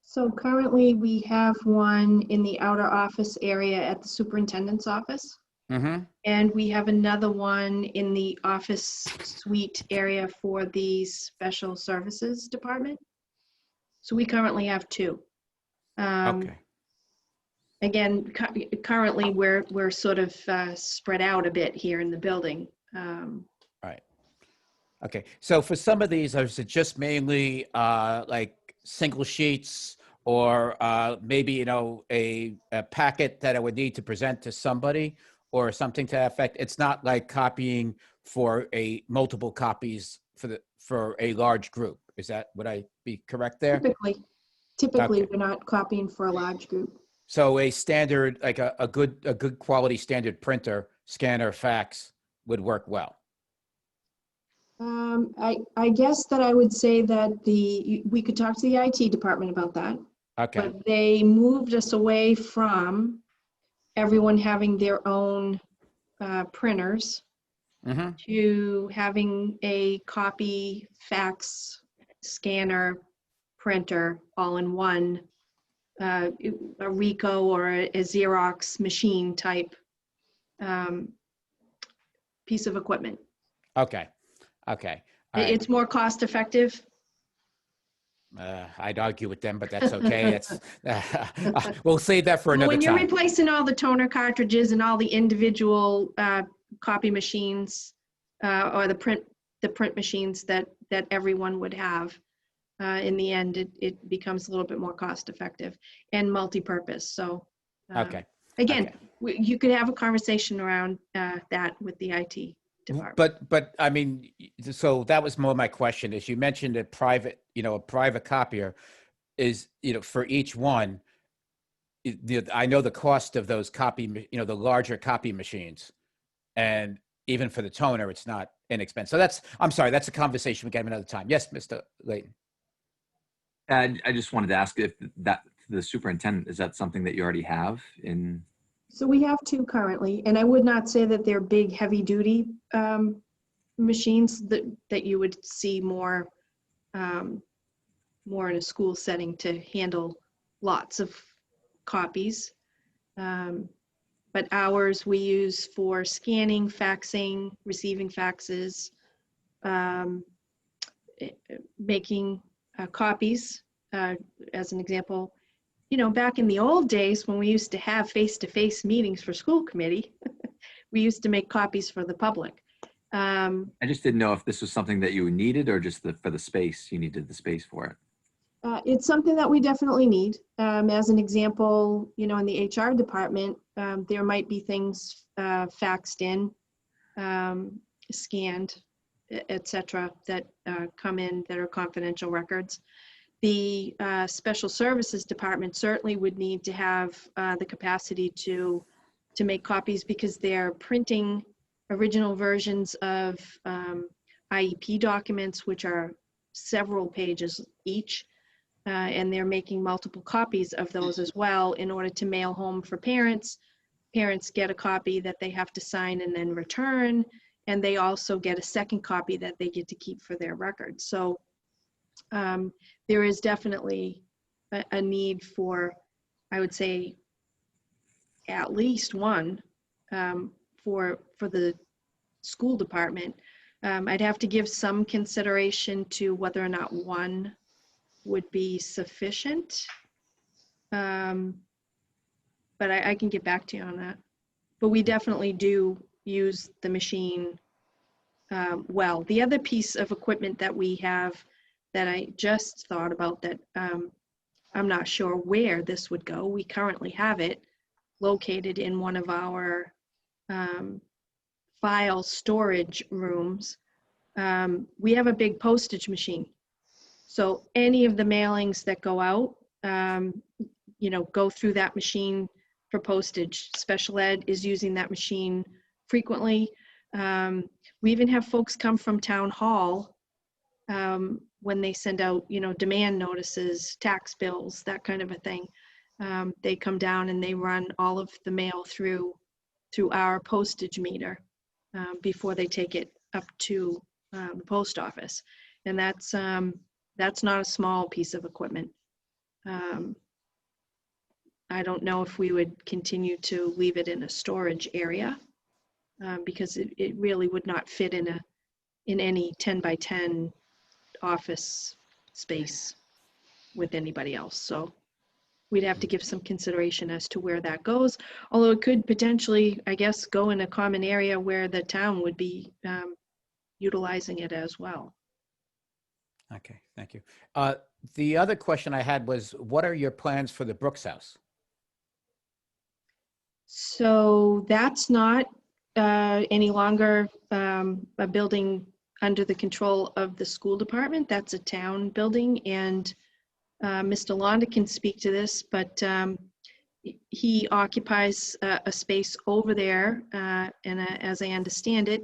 So currently we have one in the outer office area at the superintendent's office. Mm-hmm. And we have another one in the office suite area for the special services department. So we currently have two. Okay. Again, currently we're sort of spread out a bit here in the building. Right. Okay. So for some of these, is it just mainly like single sheets or maybe, you know, a packet that I would need to present to somebody or something to that effect? It's not like copying for multiple copies for a large group. Would I be correct there? Typically Okay. we're not copying for a large group. So a standard, like a good quality standard printer, scanner, fax would work well. I guess that I would say that we could talk to the IT department about that. Okay. But they moved us away from everyone having their own printers Mm-hmm. to having a copy, fax, scanner, printer all in one, a Ricoh or a Xerox machine type piece of equipment. Okay. Okay. All right. It's more cost effective. I'd argue with them, but that's okay. We'll save that for another When you're time. replacing all the toner cartridges and all the individual copy machines or the print machines that everyone would have, in the end, it becomes a little bit more cost effective and multi-purpose. So Okay. again, Okay. you could have a conversation around that with the IT department. But I mean, so that was more my question. Is you mentioned a private copier is, for each one. I know the cost of those the larger copy machines, and even for the toner, it's not inexpensive. So I'm sorry, that's a conversation we can have another time. Yes, Mr. Layton. I just wanted to ask if the superintendent, is that something that you already have in? So we have two currently, and I would not say that they're big, heavy-duty machines that you would see more in a school setting to handle lots of copies. But ours we use for scanning, faxing, receiving faxes, making copies. As an example, back in the old days when we used to have face-to-face meetings for school committee, we used to make copies for the public. I just didn't know if this was something that you needed or just for the space, you needed the space for it. It's something that we definitely need. As an example, in the HR department, there might be things faxed in, scanned, etc., that come in that are confidential records. The Special Services Department certainly would need to have the capacity to make copies because they're printing original versions of IEP documents, which are several pages each, and they're making multiple copies of those as well in order to mail home for parents. Parents get a copy that they have to sign and then return, and they also get a second copy that they get to keep for their records. So there is definitely a need for, I would say, at least one for the school department. I'd have to give some consideration to whether or not one would be sufficient. But I can get back to you on that. But we definitely do use the machine well. The other piece of equipment that we have that I just thought about that I'm not sure where this would go. We currently have it located in one of our file storage rooms. We have a big postage machine. So any of the mailings that go out, go through that machine for postage. Special ed is using that machine frequently. We even have folks come from town hall when they send out, demand notices, tax bills, that kind of a thing. They come down and they run all of the mail through our postage meter before they take it up to the post office. And that's not a small piece of equipment. I don't know if we would continue to leave it in a storage area because it really would not fit in any 10 by 10 office space with anybody else. So we'd have to give some consideration as to where that goes. Although it could potentially, I guess, go in a common area where the town would be utilizing it as well. Okay, thank you. The other question I had was, what are your plans for the Brooks House? So that's not any longer a building under the control of the school department. That's a town building, and Mr. Londa can speak to this, but he occupies a space over there, and as I understand it,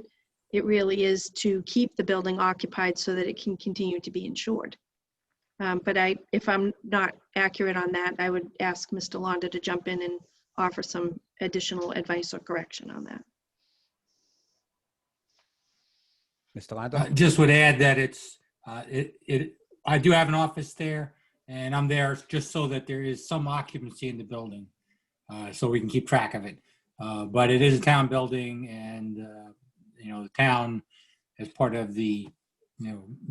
it really is to keep the building occupied so that it can continue to be insured. But if I'm not accurate on that, I would ask Mr. Londa to jump in and offer some additional advice or correction on that. Mr. Londa? Just would add that I do have an office there, and I'm there just so that there is some occupancy in the building, so we can keep track of it. But it is a town building, and the town, as part of the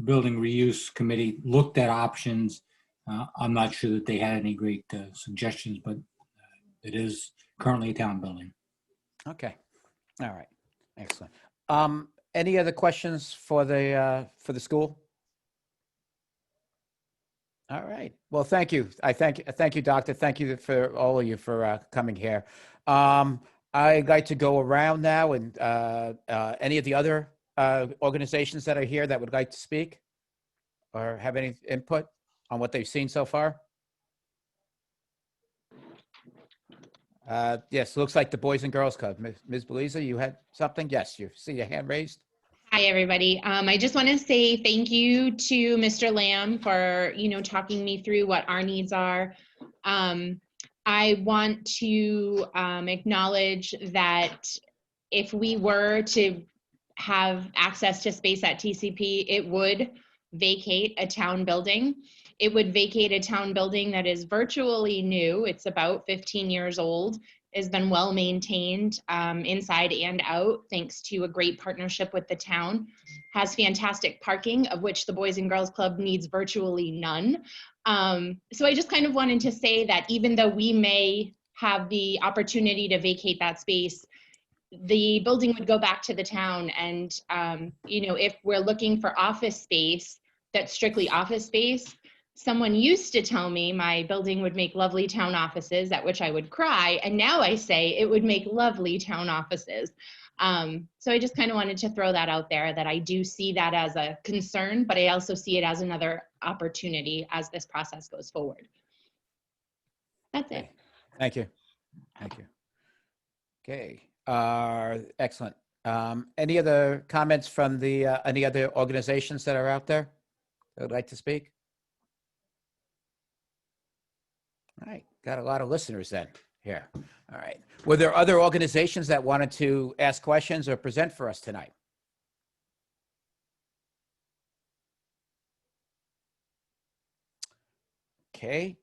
building reuse committee, looked at options. I'm not sure that they had any great suggestions, but it is currently a town building. Okay, all right, excellent. Any other questions for the school? All right. Well, thank you. I thank you, Doctor. Thank you for all of you for coming here. I'd like to go around now and any of the other organizations that are here that would like to speak or have any input on what they've seen so far. Yes, looks like the Boys and Girls Club. Ms. Beliza, you had something? Yes, you see your hand raised. Hi, everybody. I just want to say thank you to Mr. Lamb for, talking me through what our needs are. I want to acknowledge that if we were to have access to space at TCP, it would vacate a town building. It would vacate a town building that is virtually new. It's about 15 years old, has been well maintained inside and out, thanks to a great partnership with the town. Has fantastic parking, of which the Boys and Girls Club needs virtually none. So I just kind of wanted to say that even though we may have the opportunity to vacate that space, the building would go back to the town. And, if we're looking for office space, that's strictly office space. Someone used to tell me my building would make lovely town offices, at which I would cry. And now I say it would make lovely town offices. So I just kind of wanted to throw that out there, that I do see that as a concern, but I also see it as another opportunity as this process goes forward. That's it. Thank you. Thank you. Okay, excellent. Any other comments from the, any other organizations that are out there that would like to speak? All right, got a lot of listeners then here. All right. Were there other organizations that wanted to ask questions or present for us tonight? Okay.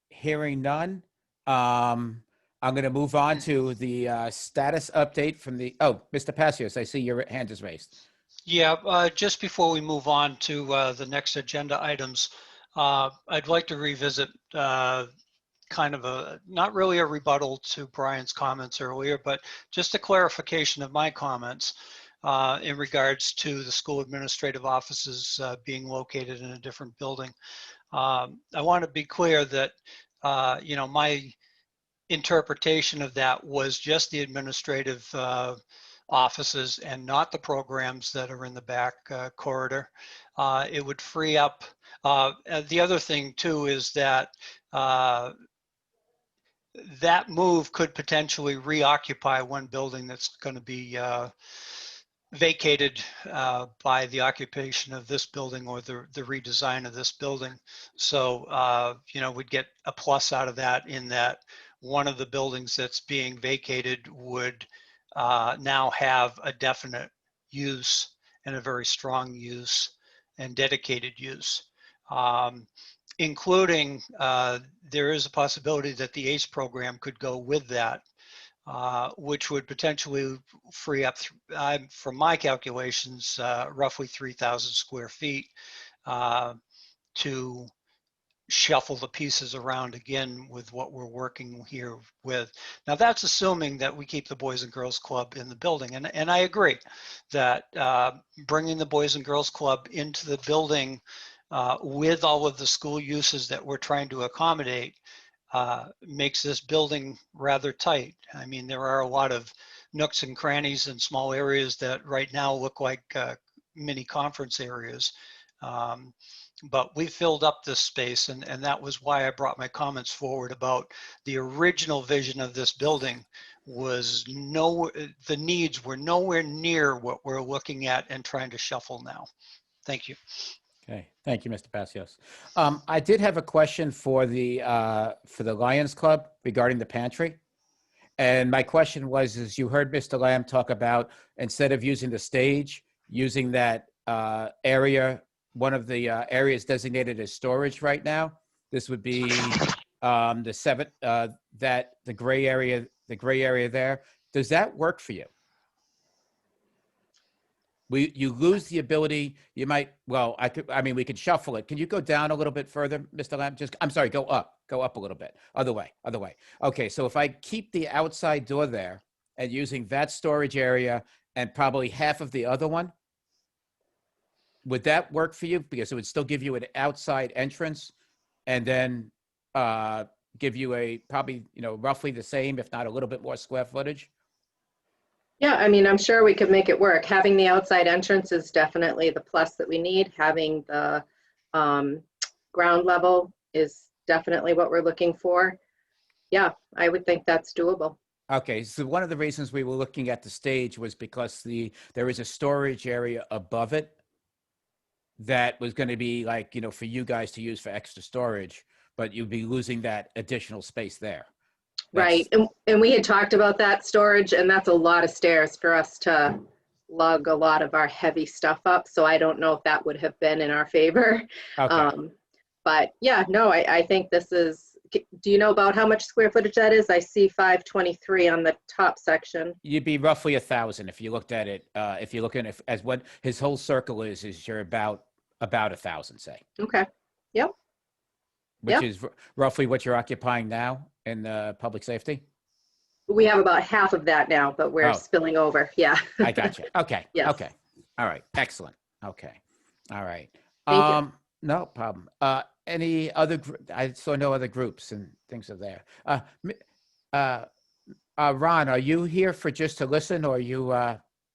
Hearing none. I'm going to move on to the status update from the, oh, Mr. Passios, I see your hand is raised. Yeah, just before we move on to the next agenda items, I'd like to revisit kind of a, not really a rebuttal to Brian's comments earlier, but just a clarification of my comments in regards to the school administrative offices being located in a different building. I want to be clear that, you know, my interpretation of that was just the administrative offices and not the programs that are in the back corridor. It would free up. The other thing too is that that move could potentially reoccupy one building that's going to be vacated by the occupation of this building or the redesign of this building. So, you know, we'd get a plus out of that, in that one of the buildings that's being vacated would now have a definite use and a very strong use and dedicated use. Including, there is a possibility that the ACE program could go with that, which would potentially free up, from my calculations, roughly 3,000 square feet to shuffle the pieces around again with what we're working here with. Now that's assuming that we keep the Boys and Girls Club in the building. And I agree that bringing the Boys and Girls Club into the building with all of the school uses that we're trying to accommodate makes this building rather tight. I mean, there are a lot of nooks and crannies and small areas that right now look like mini conference areas. But we filled up this space, and that was why I brought my comments forward about the original vision of this building was the needs were nowhere near what we're looking at and trying to shuffle now. Thank you. Okay, thank you, Mr. Passios. I did have a question for the Lions Club regarding the pantry. And my question was, is you heard Mr. Lamb talk about, instead of using the stage, using that area, one of the areas designated as storage right now. This would be the gray area there. Does that work for you? You lose the ability, you might, well, we could shuffle it. Can you go down a little bit further, Mr. Lamb? I'm sorry, go up a little bit. Other way. Okay, so if I keep the outside door there and using that storage area and probably half of the other one, would that work for you? Because it would still give you an outside entrance and then give you a probably, roughly the same, if not a little bit more square footage. Yeah, I mean, I'm sure we could make it work. Having the outside entrance is definitely the plus that we need. Having the ground level is definitely what we're looking for. Yeah, I would think that's doable. Okay, so one of the reasons we were looking at the stage was because there is a storage area above it that was going to be like, for you guys to use for extra storage, but you'd be losing that additional space there. Right, and we had talked about that storage, and that's a lot of stairs for us to lug a lot of our heavy stuff up. So I don't know if that would have been in our favor. Okay. But yeah, no, I think this is, do you know about how much square footage that is? I see 523 on the top section. You'd be roughly 1,000 if you looked at it. If you look at it as what his whole circle is you're about 1,000, say. Okay. Yep. Which is roughly what you're occupying now in public safety? We have about half of that now, but we're spilling over. Yeah. I got you. Okay. Yes. Okay. All right. Excellent. Okay. All right. Thank you. No problem. Any other, I saw no other groups and things are there. Ron, are you here for just to listen, or are you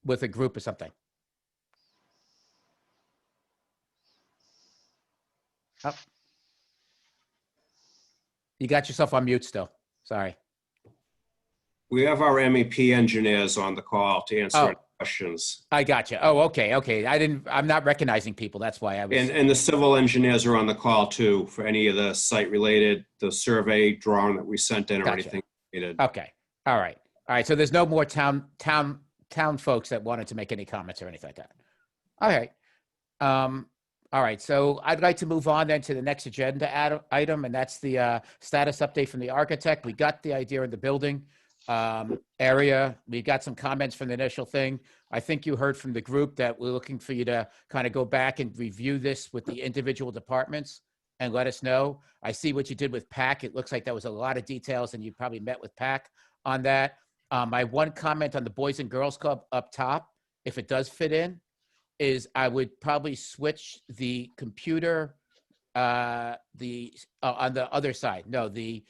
with a group or something? Oh. You got yourself on mute still. Sorry. We have our MEP engineers on the call to answer Oh. any questions. I got you. Oh, okay, okay. I'm not recognizing people. That's why I was. And the civil engineers are on the call too for any of the site related, the survey drawing that we sent in or Gotcha. anything related. Okay. All right. All right. So there's no more town folks that wanted to make any comments or anything like that. All right. All right. So I'd like to move on then to the next agenda item, and that's the status update from the architect. We got the idea of the building area. We got some comments from the initial thing. I think you heard from the group that we're looking for you to kind of go back and review this with the individual departments and let us know. I see what you did with PAC. It looks like that was a lot of details, and you probably met with PAC on that. My one comment on the Boys and Girls Club up top, if it does fit in, is I would probably switch the computer, on the other side. No, the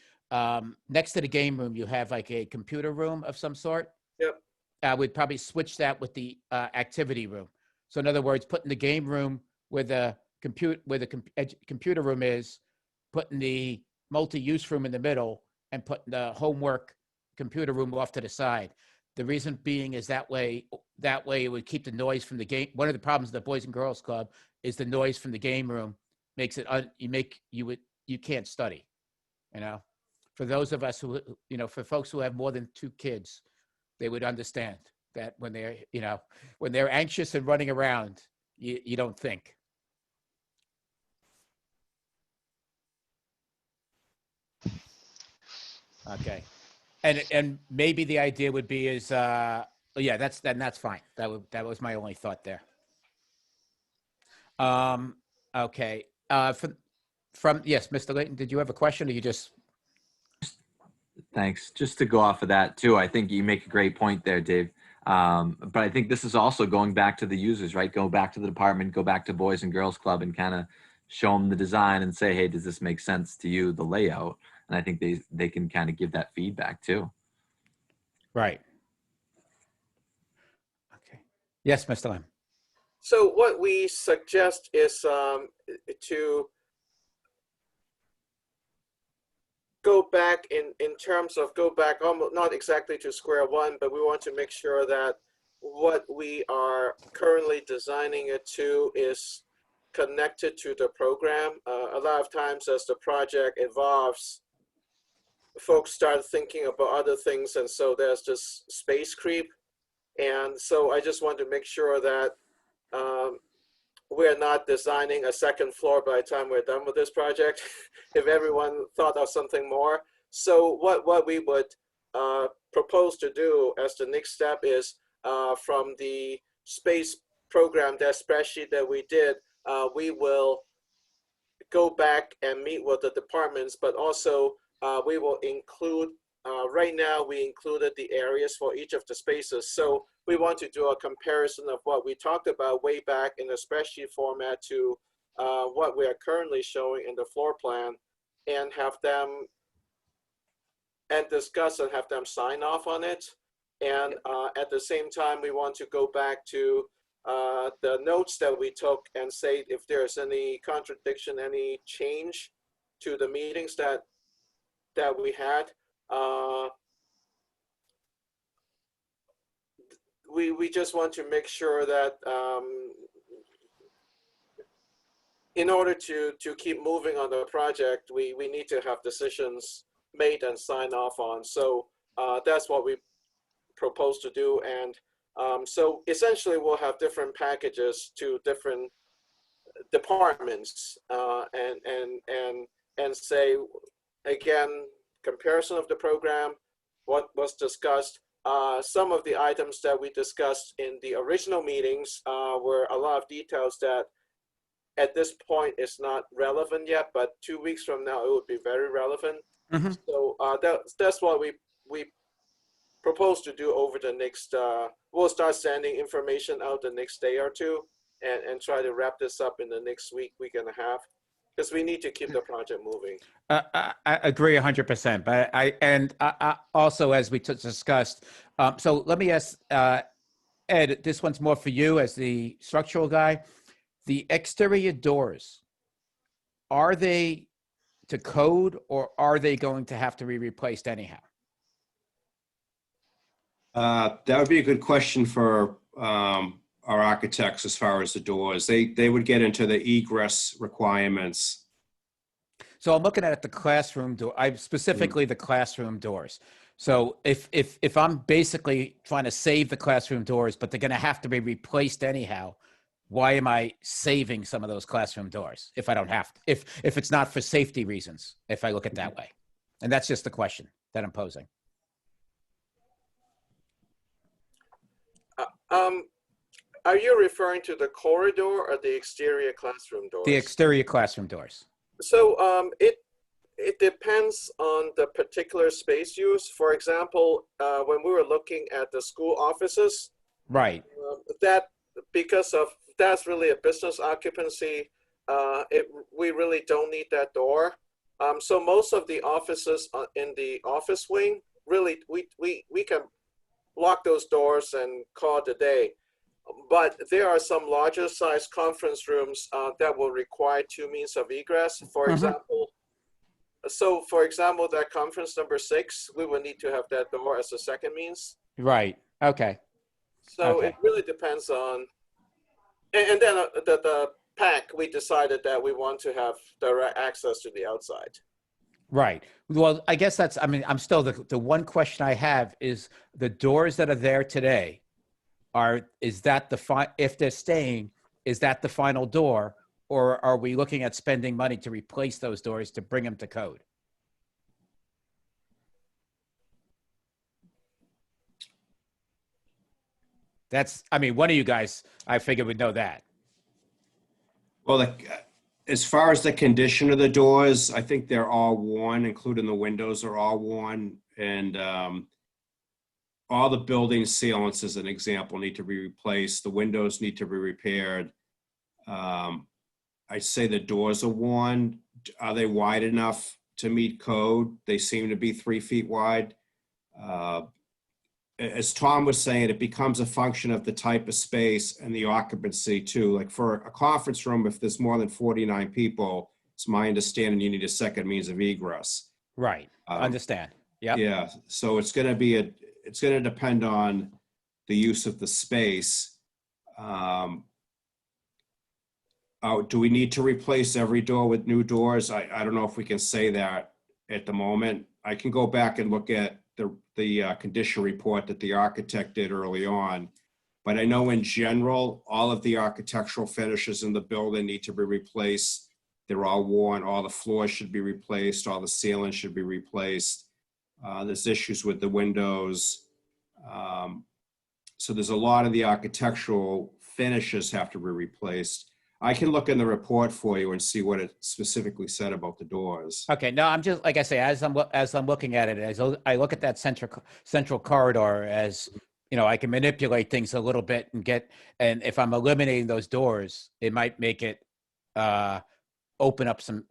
next to the game room, you have like a computer room of some sort. Yep. I would probably switch that with the activity room. So in other words, putting the game room where the computer room is, putting the multi-use room in the middle, and putting the homework computer room off to the side. The reason being is that way it would keep the noise from the game. One of the problems of the Boys and Girls Club is the noise from the game room makes it you can't study, you know. For those of us who, you know, for folks who have more than 2 kids, they would understand that when they're anxious and running around, you don't think. Okay. And maybe the idea would be is, yeah, that's fine. That was my only thought there. Okay. From yes, Mr. Layton, did you have a question, or you just? Thanks. Just to go off of that too, I think you make a great point there, Dave. But I think this is also going back to the users, right? Go back to the department, go back to Boys and Girls Club, and kind of show them the design and say, hey, does this make sense to you, the layout? And I think they can kind of give that feedback too. Right. Okay. Yes, Mr. Lam. So what we suggest is to go back in terms of almost not exactly to square one, but we want to make sure that what we are currently designing it to is connected to the program. A lot of times as the project evolves, folks start thinking about other things, and so there's just space creep. And so I just want to make sure that we're not designing a second floor by the time we're done with this project, if everyone thought of something more. So what we would propose to do as the next step is from the space program, that spreadsheet that we did, we will go back and meet with the departments, but also we will include, right now we included the areas for each of the spaces. So we want to do a comparison of what we talked about way back in the spreadsheet format to what we are currently showing in the floor plan, and have them and discuss and have them sign off on it. And at the same time, we want to go back to the notes that we took and say if there's any contradiction, any change to the meetings that we had. We just want to make sure that in order to keep moving on the project, we need to have decisions made and signed off on. So that's what we propose to do. And so essentially we'll have different packages to different departments and say, again, comparison of the program, what was discussed. Some of the items that we discussed in the original meetings were a lot of details that at this point is not relevant yet, but 2 weeks from now it would be very relevant. Mm-hmm. So that's what we propose to do over the next, we'll start sending information out the next day or two and try to wrap this up in the next week and a half. because we need to keep the project moving. I agree 100%, but I also, as we discussed, so let me ask, Ed, this one's more for you as the structural guy. The exterior doors, are they to code or are they going to have to be replaced anyhow? That would be a good question for our architects as far as the doors. They would get into the egress requirements. So I'm looking at the classroom door, specifically the classroom doors. So if I'm basically trying to save the classroom doors, but they're going to have to be replaced anyhow, why am I saving some of those classroom doors if I don't have to? If it's not for safety reasons, if I look at it that way, and that's just the question that I'm posing. Are you referring to the corridor or the exterior classroom doors? The exterior classroom doors. So it depends on the particular space use. For example, when we were looking at the school offices, Right. That because of that's really a business occupancy, we really don't need that door. So most of the offices in the office wing, really, we can lock those doors and call it a day. But there are some larger size conference rooms that will require two means of egress. For example, that conference number 6, we will need to have that door as a second means. Right. Okay. So it really depends on, and then the pack, we decided that we want to have direct access to the outside. Right. Well, I guess that's, I mean, I'm still, the one question I have is the doors that are there today is that if they're staying, is that the final door, or are we looking at spending money to replace those doors to bring them to code? That's, I mean, one of you guys, I figured would know that. Well, as far as the condition of the doors, I think they're all worn, including the windows are all worn. And all the building sealants, as an example, need to be replaced. The windows need to be repaired. I say the doors are worn. Are they wide enough to meet code? They seem to be 3 feet wide. As Tom was saying, it becomes a function of the type of space and the occupancy too. Like for a conference room, if there's more than 49 people, it's my understanding you need a second means of egress. Right. Understand. Yeah. Yeah. So it's going to depend on the use of the space. Do we need to replace every door with new doors? I don't know if we can say that at the moment. I can go back and look at the condition report that the architect did early on. But I know in general, all of the architectural finishes in the building need to be replaced. They're all worn. All the floors should be replaced. All the ceilings should be replaced. There's issues with the windows. So there's a lot of the architectural finishes have to be replaced. I can look in the report for you and see what it specifically said about the doors. Okay. No, I'm just, like I say, as I'm looking at it, as I look at that central corridor, as you know, I can manipulate things a little bit and if I'm eliminating those doors, it might make it open up some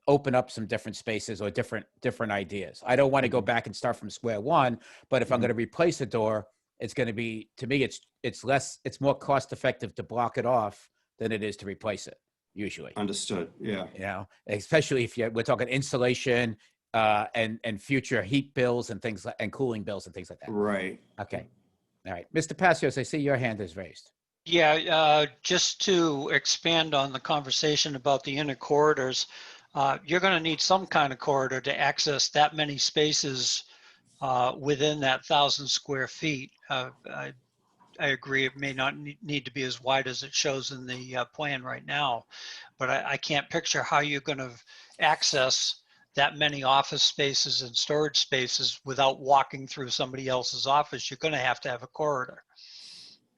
different spaces or different ideas. I don't want to go back and start from square one, but if I'm going to replace a door, it's going to be, to me, it's more cost effective to block it off than it is to replace it, usually. Understood. Yeah. You know, especially if we're talking insulation and future heat bills and things and cooling bills and things like that. Right. Okay. All right. Mr. Passios, I see your hand is raised. Yeah, just to expand on the conversation about the inner corridors, you're going to need some kind of corridor to access that many spaces within that 1,000 square feet. I agree, it may not need to be as wide as it shows in the plan right now, but I can't picture how you're going to access that many office spaces and storage spaces without walking through somebody else's office. You're going to have a corridor.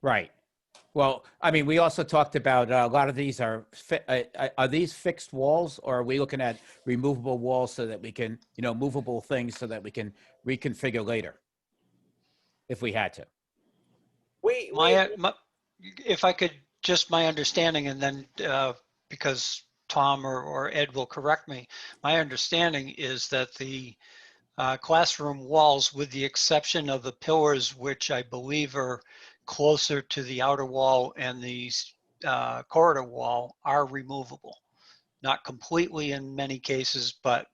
Right. Well, I mean, we also talked about a lot of these are these fixed walls, or are we looking at removable walls so that we can, movable things so that we can reconfigure later if we had to? If I could, just my understanding, and then because Tom or Ed will correct me. My understanding is that the classroom walls, with the exception of the pillars, which I believe are closer to the outer wall and the corridor wall, are removable. Not completely in many cases, but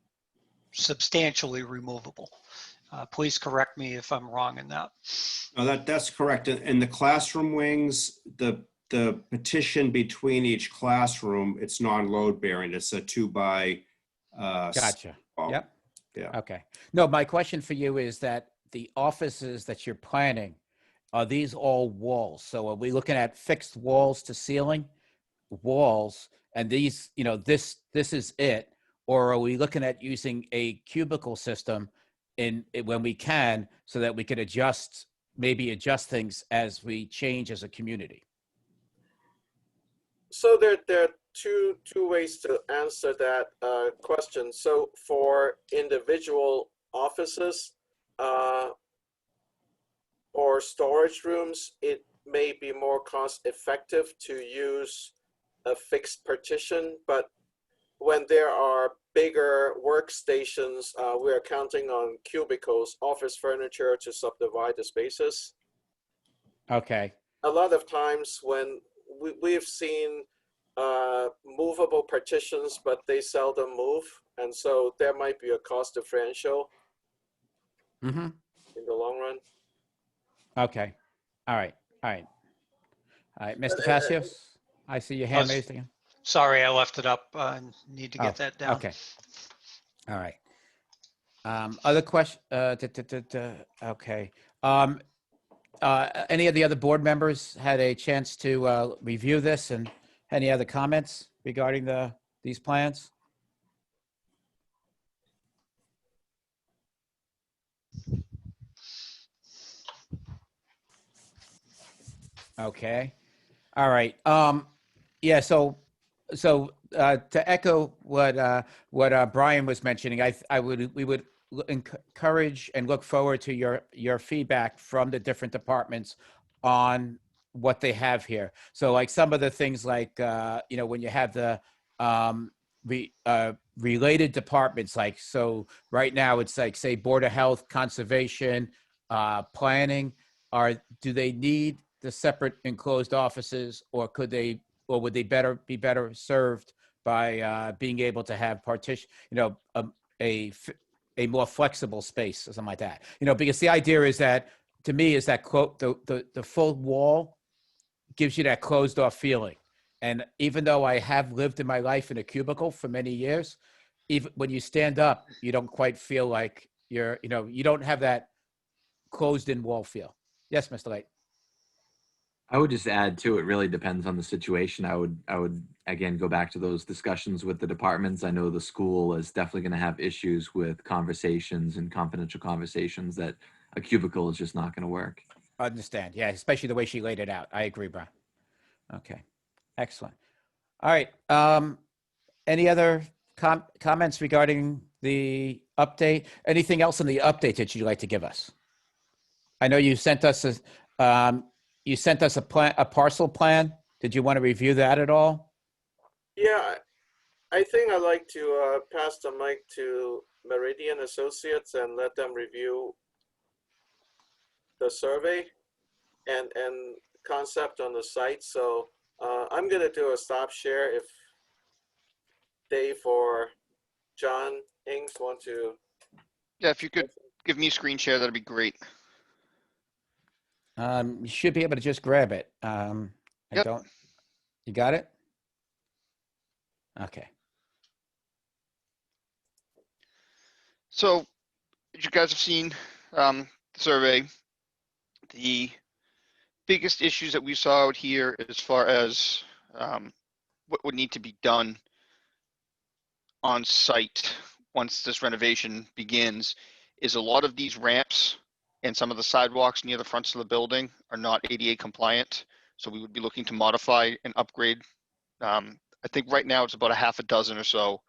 substantially removable. Please correct me if I'm wrong in that. No, that's correct. In the classroom wings, the partition between each classroom, it's non-load bearing. It's a 2x. Gotcha. Yep. Yeah. Okay. No, my question for you is that the offices that you're planning, are these all walls? So are we looking at fixed walls to ceiling walls, and these, this is it? Or are we looking at using a cubicle system when we can, so that we could maybe adjust things as we change as a community? So there are two ways to answer that question. So for individual offices or storage rooms, it may be more cost effective to use a fixed partition, but when there are bigger workstations, we are counting on cubicles, office furniture to subdivide the spaces. Okay. A lot of times when we've seen movable partitions, but they seldom move. And so there might be a cost differential in the long run. Okay. All right. Mr. Facios, I see your hand raised again. Sorry, I left it up. I need to get that down. Okay. All right. Other question? Okay. Any of the other board members had a chance to review this, and any other comments regarding these plans? Okay. All right. Yeah. So to echo what Brian was mentioning, we would encourage and look forward to your feedback from the different departments on what they have here. So like some of the things like when you have the related departments, like, so right now it's like, say, Board of Health, Conservation, Planning, do they need the separate enclosed offices, or would they be better served by being able to have partition, a more flexible space or something like that? Because the idea is that, to me, is that the full wall gives you that closed off feeling. And even though I have lived in my life in a cubicle for many years, even when you stand up, you don't quite feel like you don't have that closed in wall feel. Yes, Mr. Light. I would just add too, it really depends on the situation. I would again go back to those discussions with the departments. I know the school is definitely going to have issues with conversations and confidential conversations that a cubicle is just not going to work. Understand. Yeah, especially the way she laid it out. I agree, Brian. Okay, excellent. All right. Any other comments regarding the update? Anything else in the update that you'd like to give us? I know you sent us a parcel plan. Did you want to review that at all? Yeah, I think I'd like to pass the mic to Meridian Associates and let them review the survey and concept on the site. So I'm going to do a stop share if Dave or John Ings want to. Yeah, if you could give me a screen share, that'd be great. You should be able to just grab it. Yep. You got it? Okay. So, as you guys have seen the survey, the biggest issues that we saw out here as far as what would need to be done on site once this renovation begins is a lot of these ramps and some of the sidewalks near the fronts of the building are not ADA compliant. So we would be looking to modify and upgrade. I think right now it's about a half a dozen or so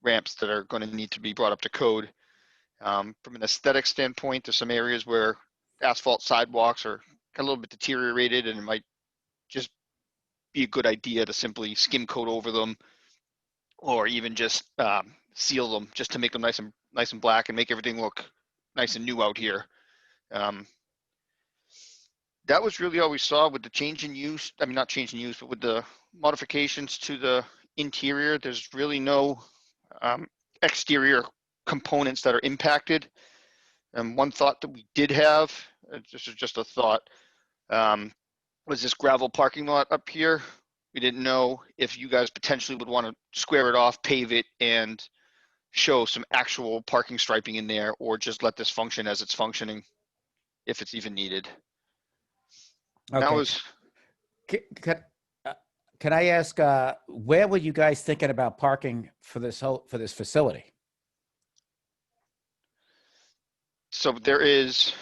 ramps that are going to need to be brought up to code. From an aesthetic standpoint, there's some areas where asphalt sidewalks are a little bit deteriorated, and it might just be a good idea to simply skim coat over them or even just seal them just to make them nice and black and make everything look nice and new out here. That was really all we saw with the change in use. I mean, not change in use, but with the modifications to the interior. There's really no exterior components that are impacted. And one thought that we did have, this is just a thought, was this gravel parking lot up here. We didn't know if you guys potentially would want to square it off, pave it, and show some actual parking striping in there, or just let this function as it's functioning, if it's even needed. Okay. That was, Can I ask, where were you guys thinking about parking for this facility? so there is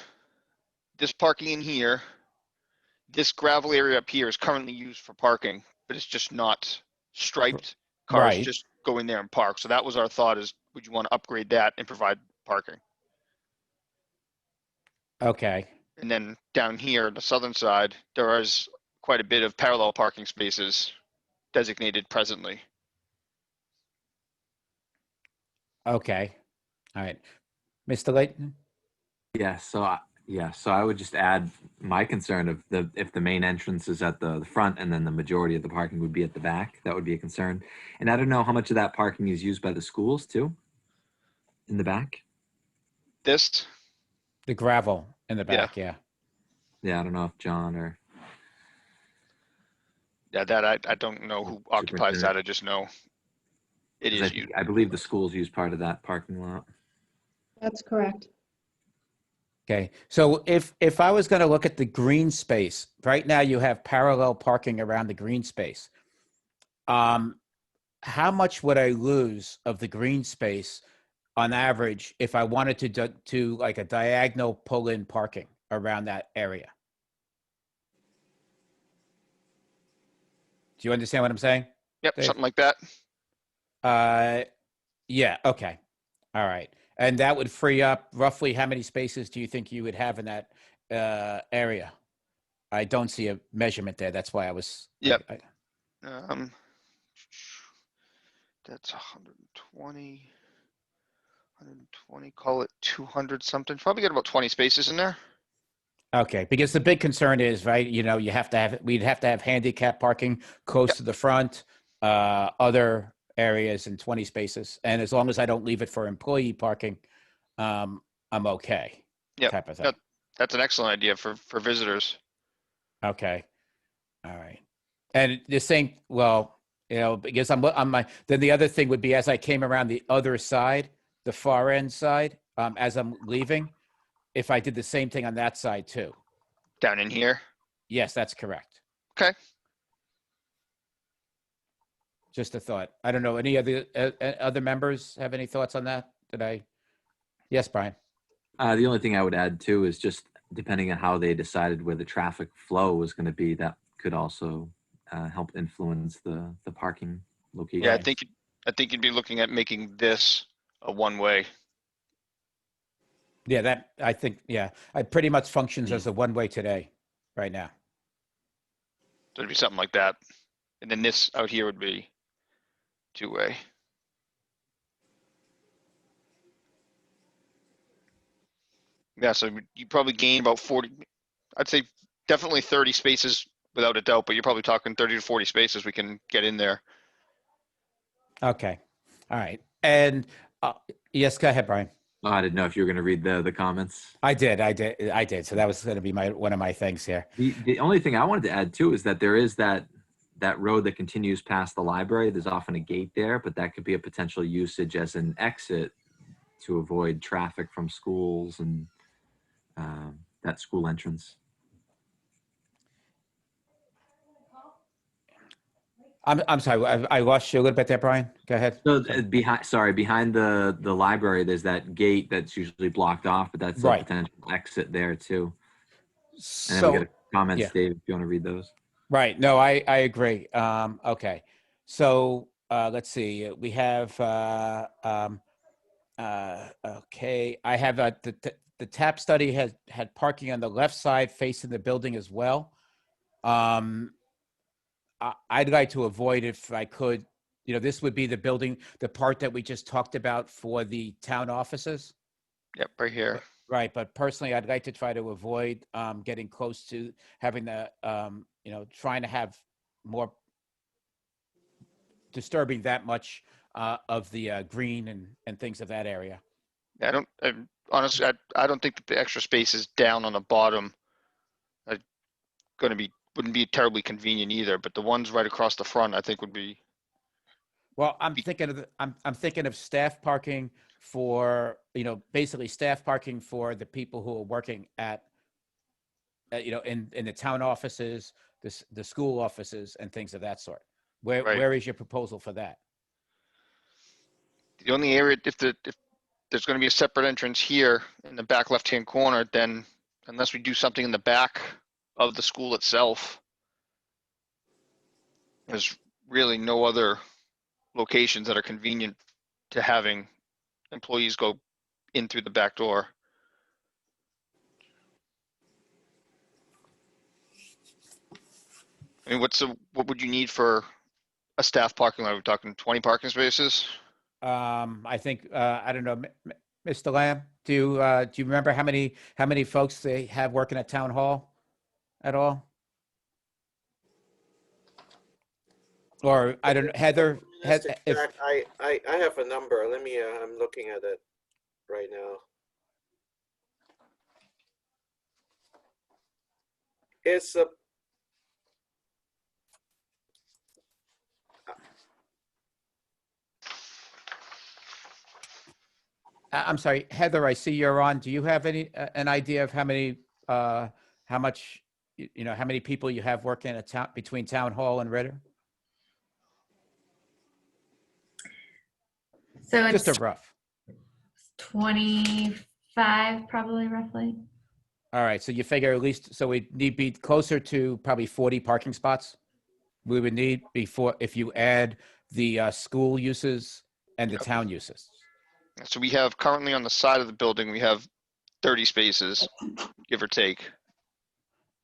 this parking in here. This gravel area up here is currently used for parking, but it's just not striped. Cars Right. just go in there and park. So that was our thought, is would you want to upgrade that and provide parking? Okay. And then down here, the southern side, there is quite a bit of parallel parking spaces designated presently. Okay. All right. Mr. Layton? Yeah, so I would just add my concern of if the main entrance is at the front and then the majority of the parking would be at the back, that would be a concern. And I don't know how much of that parking is used by the schools too, in the back. This? The gravel in the back, yeah. Yeah, I don't know if John or. Yeah, that I don't know who occupies that. I just know it is used. I believe the schools use part of that parking lot. That's correct. Okay. So if I was going to look at the green space, right now you have parallel parking around the green space. How much would I lose of the green space on average if I wanted to do like a diagonal pull-in parking around that area? Do you understand what I'm saying? Yep, Dave? something like that. Yeah. Okay. All right. And that would free up roughly how many spaces do you think you would have in that area? I don't see a measurement there. That's why I was. Yep. That's 120, call it 200 something. Probably got about 20 spaces in there. Okay, because the big concern is, right, we'd have to have handicap parking close to the front, other areas and 20 spaces. And as long as I don't leave it for employee parking, I'm okay. Yeah, Type of thing. that's an excellent idea for visitors. Okay. All right. And the same, well, because then the other thing would be, as I came around the other side, the far end side, as I'm leaving, if I did the same thing on that side too. Down in here? Yes, that's correct. Okay. Just a thought. I don't know. Any other members have any thoughts on that? Yes, Brian. The only thing I would add too is just depending on how they decided where the traffic flow was going to be, that could also help influence the parking location. Yeah, I think you'd be looking at making this a one-way. Yeah, it pretty much functions as a one-way today, right now. So it'd be something like that. And then this out here would be two-way. Yeah, so you probably gain about 40, I'd say definitely 30 spaces without a doubt, but you're probably talking 30 to 40 spaces we can get in there. Okay. All right. And yes, go ahead, Brian. Oh, I didn't know if you were going to read the comments. I did. So that was going to be one of my things here. The only thing I wanted to add too is that there is that road that continues past the library. There's often a gate there, but that could be a potential usage as an exit to avoid traffic from schools and that school entrance. I'm sorry. I lost you a little bit there, Brian. Go ahead. So behind the library, there's that gate that's usually blocked off, but that's right. a potential exit there too. And then So, we get comments, yeah. Dave, if you want to read those. Right. No, I agree. Okay. So let's see. We have okay. I have the TAP study had parking on the left side facing the building as well. I'd like to avoid, if I could, this would be the building, the part that we just talked about for the town offices. Yep, right here. Right, but personally, I'd like to try to avoid getting close to having the, trying to have more disturbing that much of the green and things of that area. Honestly, I don't think that the extra space is down on the bottom wouldn't be terribly convenient either, but the ones right across the front, I think would be. Well, I'm thinking of staff parking for, basically staff parking for the people who are working at in the town offices, the school offices and things of that sort. Where is your proposal for that? The only area, if there's going to be a separate entrance here in the back left-hand corner, then unless we do something in the back of the school itself, there's really no other locations that are convenient to having employees go in through the back door. I mean, what would you need for a staff parking lot? Are we talking 20 parking spaces? I think, I don't know, Mr. Lamb, do you remember how many folks they have working at town hall at all? Or I don't know, Heather, In fact, I have a number. Let me, I'm looking at it right now. It's a I'm sorry, Heather, I see you're on. Do you have an idea of how many, how much, how many people you have working at between town hall and Ritter? So it's Just a rough. 25, probably roughly. All right, so you figure at least, so we need be closer to probably 40 parking spots. We would need before, if you add the school uses and the town uses. So we have currently on the side of the building, we have 30 spaces, give or take.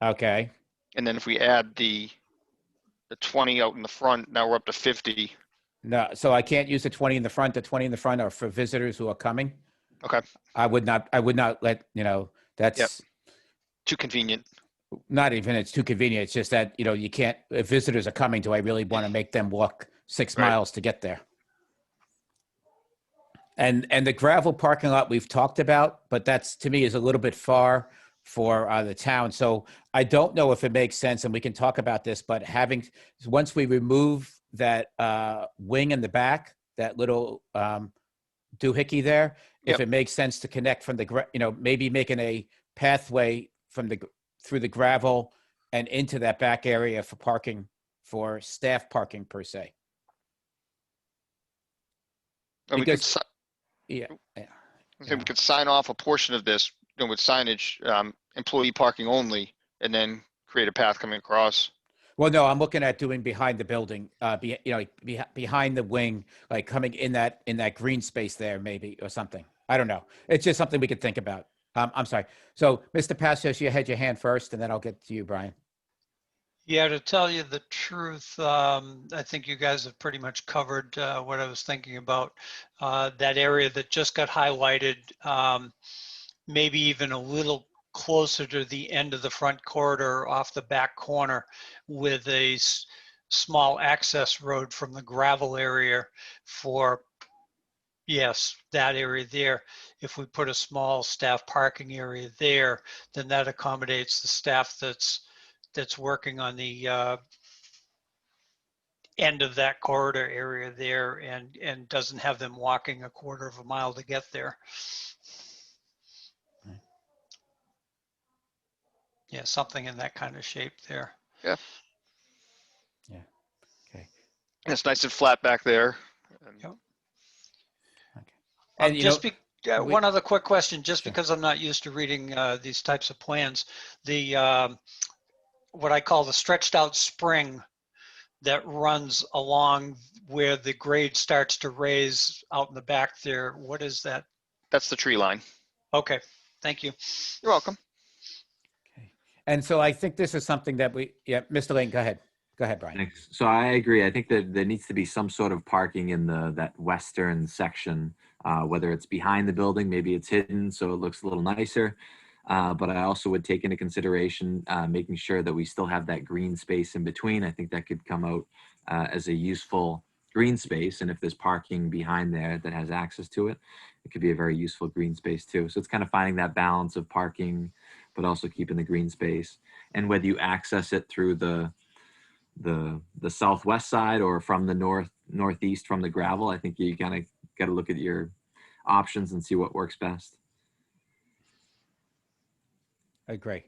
Okay. And then if we add the 20 out in the front, now we're up to 50. No, so I can't use the 20 in the front. The 20 in the front are for visitors who are coming. Okay. I would not let, that's too convenient. Not even it's too convenient. It's just that, you can't, if visitors are coming, do I really want to make them walk 6 miles to get there? And the gravel parking lot we've talked about, but that's to me is a little bit far for the town. So I don't know if it makes sense, and we can talk about this, but once we remove that wing in the back, that little doohickey there, if it makes sense to connect from maybe making a pathway through the gravel and into that back area for parking, for staff parking per se. And we could, we could sign off a portion of this with signage, employee parking only, and then create a path coming across. Well, no, I'm looking at doing behind the building, behind the wing, like coming in that green space there, maybe, or something. I don't know. It's just something we could think about. I'm sorry. So, Mr. Passios, you had your hand first, and then I'll get to you, Brian. Yeah, to tell you the truth, I think you guys have pretty much covered what I was thinking about. That area that just got highlighted, maybe even a little closer to the end of the front corridor off the back corner with a small access road from the gravel area for, yes, that area there. If we put a small staff parking area there, then that accommodates the staff that's working on the end of that corridor area there and doesn't have them walking a quarter of a mile to get there. Yeah, something in that kind of shape there. Yeah. Yeah. Okay. And it's nice and flat back there. Yep. And one other quick question, just because I'm not used to reading these types of plans, the what I call the stretched out spring that runs along where the grade starts to raise out in the back there, what is that? That's the tree line. Okay, thank you. You're welcome. And so I think this is something that Mr. Lane, go ahead. Go ahead, Brian. Thanks. So I agree. I think that there needs to be some sort of parking in that western section, whether it's behind the building, maybe it's hidden so it looks a little nicer. But I also would take into consideration making sure that we still have that green space in between. I think that could come out as a useful green space. And if there's parking behind there that has access to it, it could be a very useful green space too. So it's kind of finding that balance of parking, but also keeping the green space. And whether you access it through the southwest side or from the northeast from the gravel, I think you kind of got to look at your options and see what works best. Agree.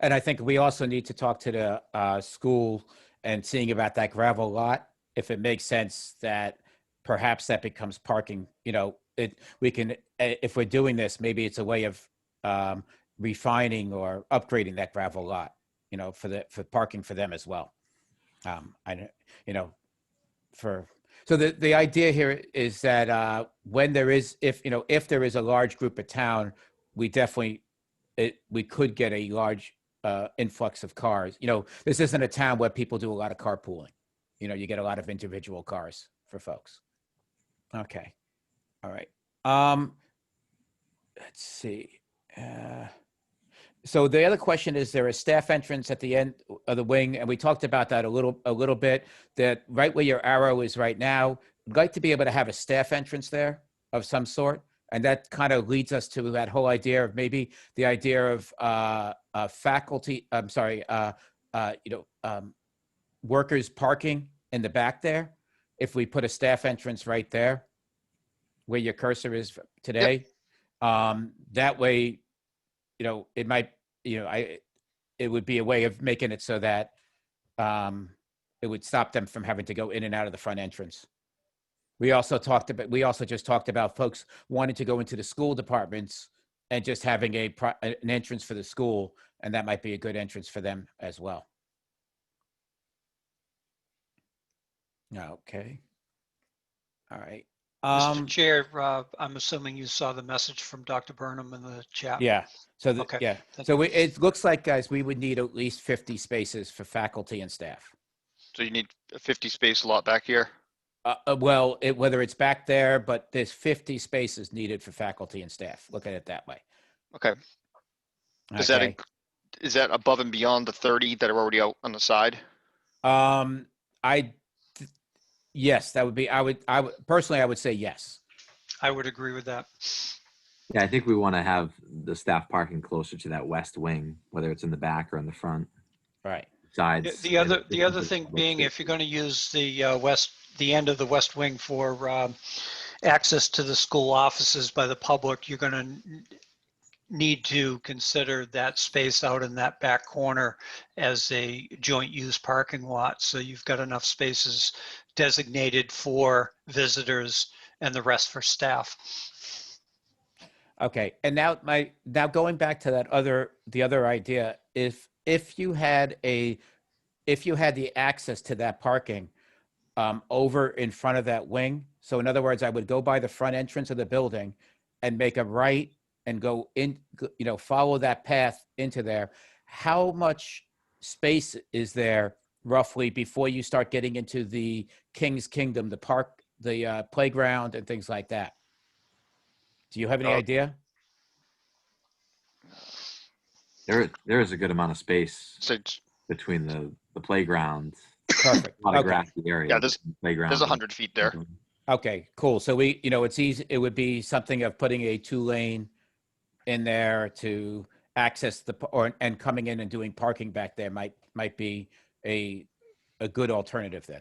And I think we also need to talk to the school and seeing about that gravel lot, if it makes sense that perhaps that becomes parking. We can, if we're doing this, maybe it's a way of refining or upgrading that gravel lot, for parking for them as well. So the idea here is that when there is, if there is a large group of town, we definitely, we could get a large influx of cars. This isn't a town where people do a lot of carpooling. You get a lot of individual cars for folks. Okay. All right. Let's see. So the other question is, there a staff entrance at the end of the wing? And we talked about that a little bit, that right where your arrow is right now, I'd like to be able to have a staff entrance there of some sort. And that kind of leads us to that whole idea of maybe the idea of faculty, workers parking in the back there. If we put a staff entrance right there where your cursor is today, that way, it might, it would be a way of making it so that it would stop them from having to go in and out of the front entrance. We also just talked about folks wanting to go into the school departments and just having an entrance for the school, and that might be a good entrance for them as well. Okay. All right. Mr. Chair, I'm assuming you saw the message from Dr. Burnham in the chat. Yeah. So Okay. yeah. So it looks like, guys, we would need at least 50 spaces for faculty and staff. So you need a 50 space lot back here? Well, whether it's back there, but there's 50 spaces needed for faculty and staff. Look at it that way. Okay. Okay. Is that above and beyond the 30 that are already out on the side? Yes, that would be, I would personally, I would say yes. I would agree with that. Yeah, I think we want to have the staff parking closer to that west wing, whether it's in the back or in the front. Right. Sides. The other thing being, if you're going to use the end of the west wing for access to the school offices by the public, you're going to need to consider that space out in that back corner as a joint use parking lot. So you've got enough spaces designated for visitors and the rest for staff. Okay. And now going back to the other idea, if you had the access to that parking over in front of that wing. So in other words, I would go by the front entrance of the building and make a right and go in, follow that path into there. How much space is there roughly before you start getting into the King's Kingdom, the park, the playground and things like that? Do you have any idea? There is a good amount of space between the playground. Perfect. A lot of grassy area. Yeah, there's 100 feet there. Okay, cool. So it's easy. It would be something of putting a 2-lane in there to access and coming in and doing parking back there might be a good alternative then.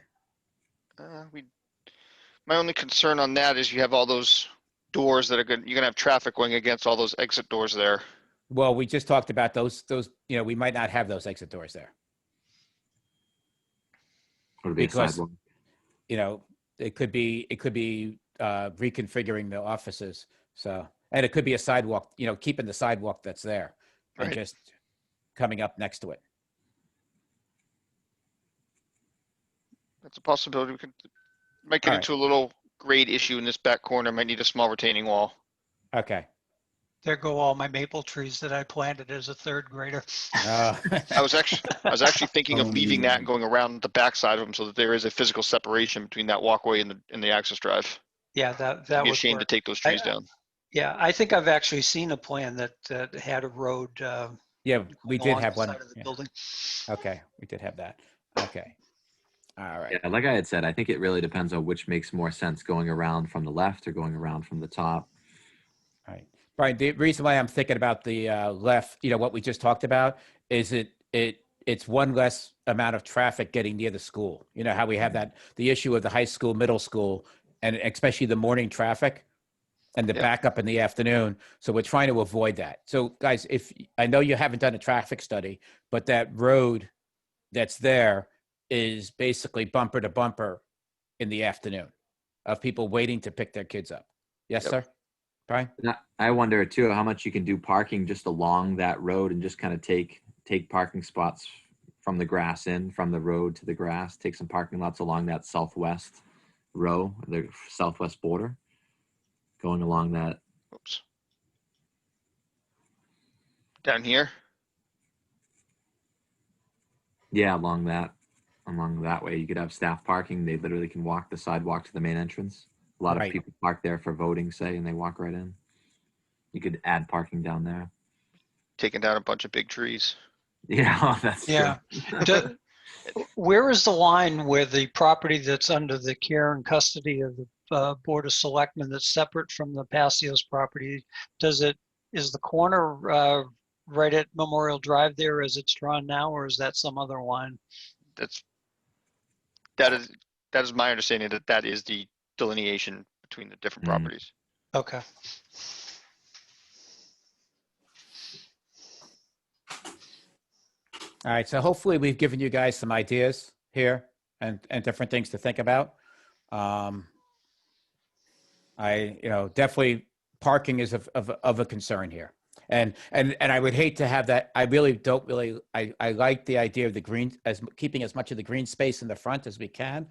My only concern on that is you have all those doors that are good. You're gonna have traffic going against all those exit doors there. Well, we just talked about those, we might not have those exit doors there. Because, it could be reconfiguring the offices. So, and it could be a sidewalk, keeping the sidewalk that's there and just coming up next to it. That's a possibility. We might get into a little grade issue in this back corner. Might need a small retaining wall. Okay. There go all my maple trees that I planted as a third grader. I was actually thinking of leaving that and going around the backside of them so that there is a physical separation between that walkway and the access drive. Yeah, that It'd be a would shame to work. take those trees down. Yeah, I think I've actually seen a plan that had a road Yeah, we did along have the one. side of the Yeah. building. Okay, we did have that. Okay. All right. Yeah, like I had said, I think it really depends on which makes more sense, going around from the left or going around from the top. All right. Brian, the reason why I'm thinking about the left, what we just talked about, is it's one less amount of traffic getting near the school. You know how we have the issue of the high school, middle school, and especially the morning traffic and the backup in the afternoon. So we're trying to avoid that. So guys, if I know you haven't done a traffic study, but that road that's there is basically bumper to bumper in the afternoon of people waiting to pick their kids up. Yes, sir. Brian? I wonder too how much you can do parking just along that road and just kind of take parking spots from the grass from the road to the grass, take some parking lots along that southwest row, the southwest border, going along that. Oops. Down here? Yeah, along that way. You could have staff parking. They literally can walk the sidewalk to the main entrance. A lot of people park there for voting, say, and they walk right in. You could add parking down there. Taking down a bunch of big trees. Yeah, that's true. Where is the line where the property that's under the care and custody of the Board of Selectmen that's separate from the Passios property? Is the corner right at Memorial Drive there as it's drawn now, or is that some other line? That is my understanding that is the delineation between the different properties. Okay. All right, so hopefully we've given you guys some ideas here and different things to think about. Definitely parking is of a concern here. And I would hate to have that. I like the idea of the green, keeping as much of the green space in the front as we can.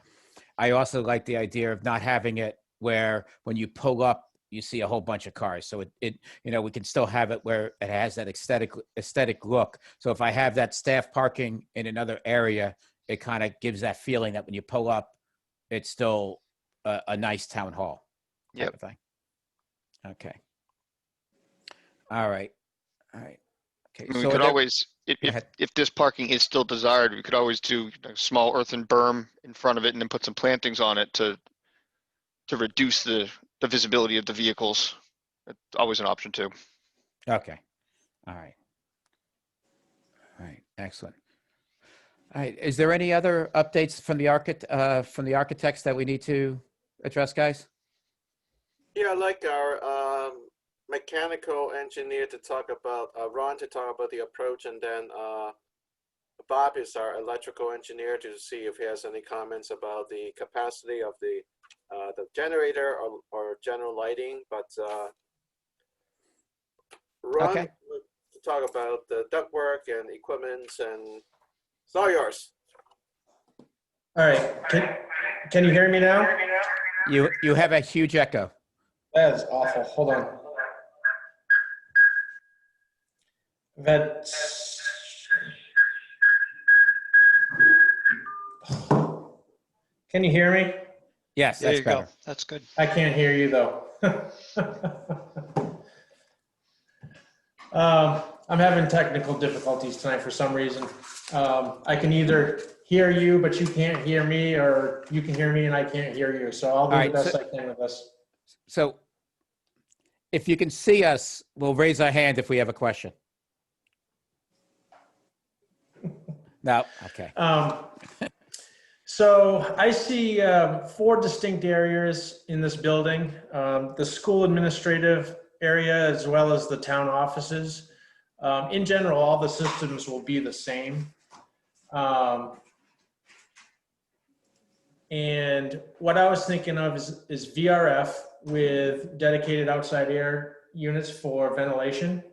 I also like the idea of not having it where when you pull up, you see a whole bunch of cars. So we can still have it where it has that aesthetic look. So if I have that staff parking in another area, it kind of gives that feeling that when you pull up, it's still a nice town hall type of thing. Okay. All right. Okay. I mean, we could always, if this parking is still desired, we could always do a small earthen berm in front of it and then put some plantings on it to reduce the visibility of the vehicles. It's always an option too. Okay. All right. All right. Excellent. All right. Is there any other updates from the architects that we need to address, guys? Yeah, I'd like our mechanical engineer to talk about, Ron to talk about the approach, and then Bob is our electrical engineer to see if he has any comments about the capacity of the generator or general lighting. But Ron to talk about the ductwork and equipment, and it's all yours. All right, can you hear me now? You have a huge echo. That is awful. Hold on. Can you hear me? Yes, There that's you better. go. That's good. I can't hear you though. I'm having technical difficulties tonight for some reason. I can either hear you, but you can't hear me, or you can hear me and I can't hear you. So I'll do the best I can with this. So if you can see us, we'll raise our hand if we have a question. No, okay. So I see 4 distinct areas in this building, the school administrative area as well as the town offices. In general, all the systems will be the same. And what I was thinking of is VRF with dedicated outside air units for ventilation.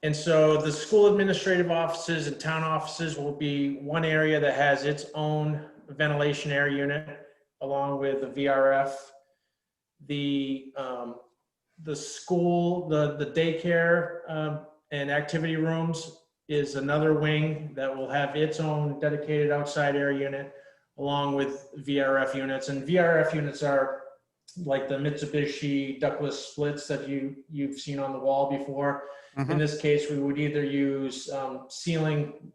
And so the school administrative offices and town offices will be one area that has its own ventilation air unit along with the VRF. The the school, the daycare and activity rooms is another wing that will have its own dedicated outside air unit along with VRF units. And VRF units are like the Mitsubishi ductless splits that you've seen on the wall before. In this case, we would either use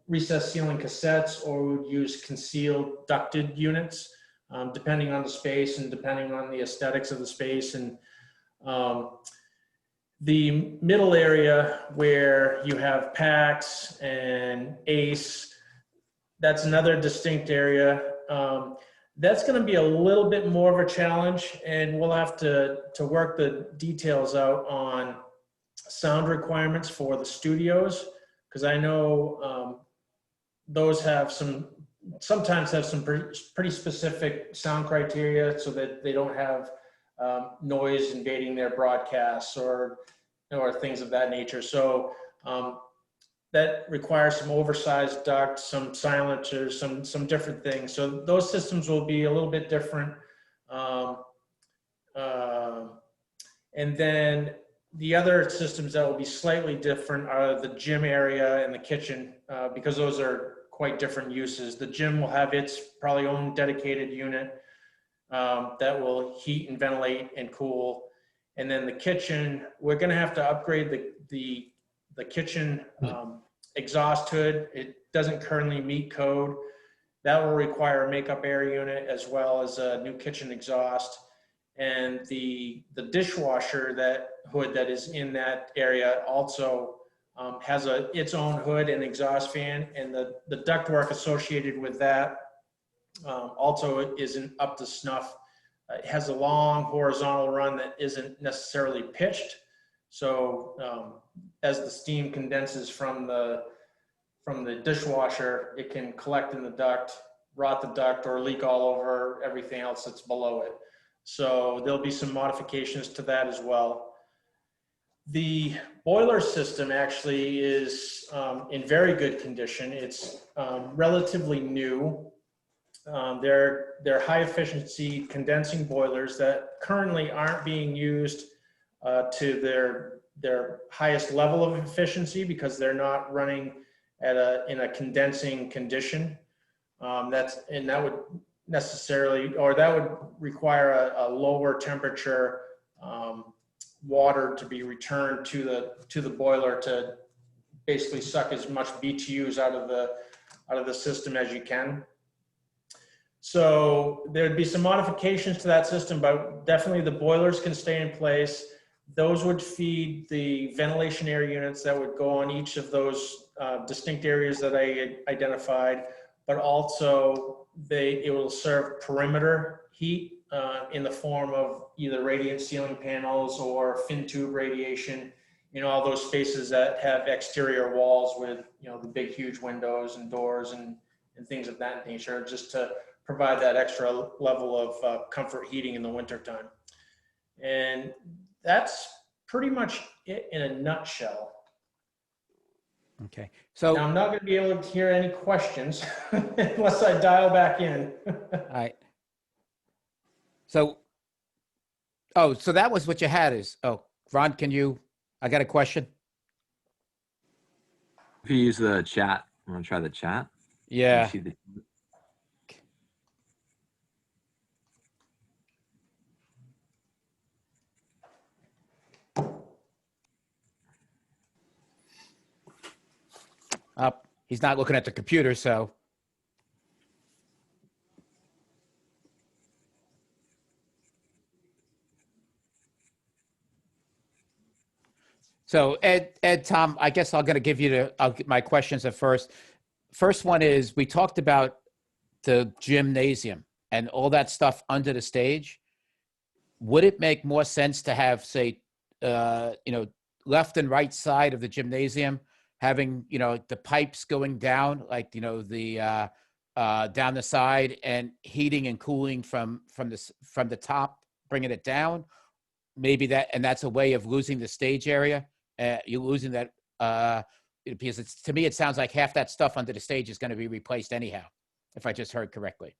recessed ceiling cassettes, or we would use concealed ducted units, depending on the space and depending on the aesthetics of the space. And the middle area where you have PAX and ACE, that's another distinct area. That's going to be a little bit more of a challenge, and we'll have to work the details out on sound requirements for the studios, because I know those have sometimes have some pretty specific sound criteria so that they don't have noise invading their broadcasts or things of that nature. So that requires some oversized ducts, some silencers, some different things. So those systems will be a little bit different. And then the other systems that will be slightly different are the gym area and the kitchen, because those are quite different uses. The gym will have its probably own dedicated unit that will heat and ventilate and cool. And then the kitchen, we're going to have to upgrade the kitchen exhaust hood. It doesn't currently meet code. That will require a makeup air unit as well as a new kitchen exhaust. And the dishwasher hood that is in that area also has its own hood and exhaust fan, and the ductwork associated with that also isn't up to snuff. It has a long horizontal run that isn't necessarily pitched. So as the steam condenses from the dishwasher, it can collect in the duct, rot the duct, or leak all over everything else that's below it. So there'll be some modifications to that as well. The boiler system actually is in very good condition. It's relatively new. They're high efficiency condensing boilers that currently aren't being used to their highest level of efficiency because they're not running in a condensing condition. That would require a lower temperature water to be returned to the boiler to basically suck as much BTUs out of the system as you can. So there'd be some modifications to that system, but definitely the boilers can stay in place. Those would feed the ventilation air units that would go on each of those distinct areas that I identified, but also it will serve perimeter heat in the form of either radiant ceiling panels or fin tube radiation in all those spaces that have exterior walls with, the big, huge windows and doors and things of that nature, just to provide that extra level of comfort heating in the wintertime. And that's pretty much it in a nutshell. Okay. So now I'm not going to be able to hear any questions unless I dial back in. All right. So that was what you had Ron, I got a question. If you use the chat, I'm going to try the chat. Yeah. He's not looking at the computer, so. So Ed, Tom, I guess I'm going to give you I'll get my questions at first. First one is, we talked about the gymnasium and all that stuff under the stage. Would it make more sense to have, say, left and right side of the gymnasium having, the pipes going down, like, the down the side, and heating and cooling from the top, bringing it down? Maybe that's a way of losing the stage area. You're losing that because to me, it sounds like half that stuff under the stage is going to be replaced anyhow, if I just heard correctly.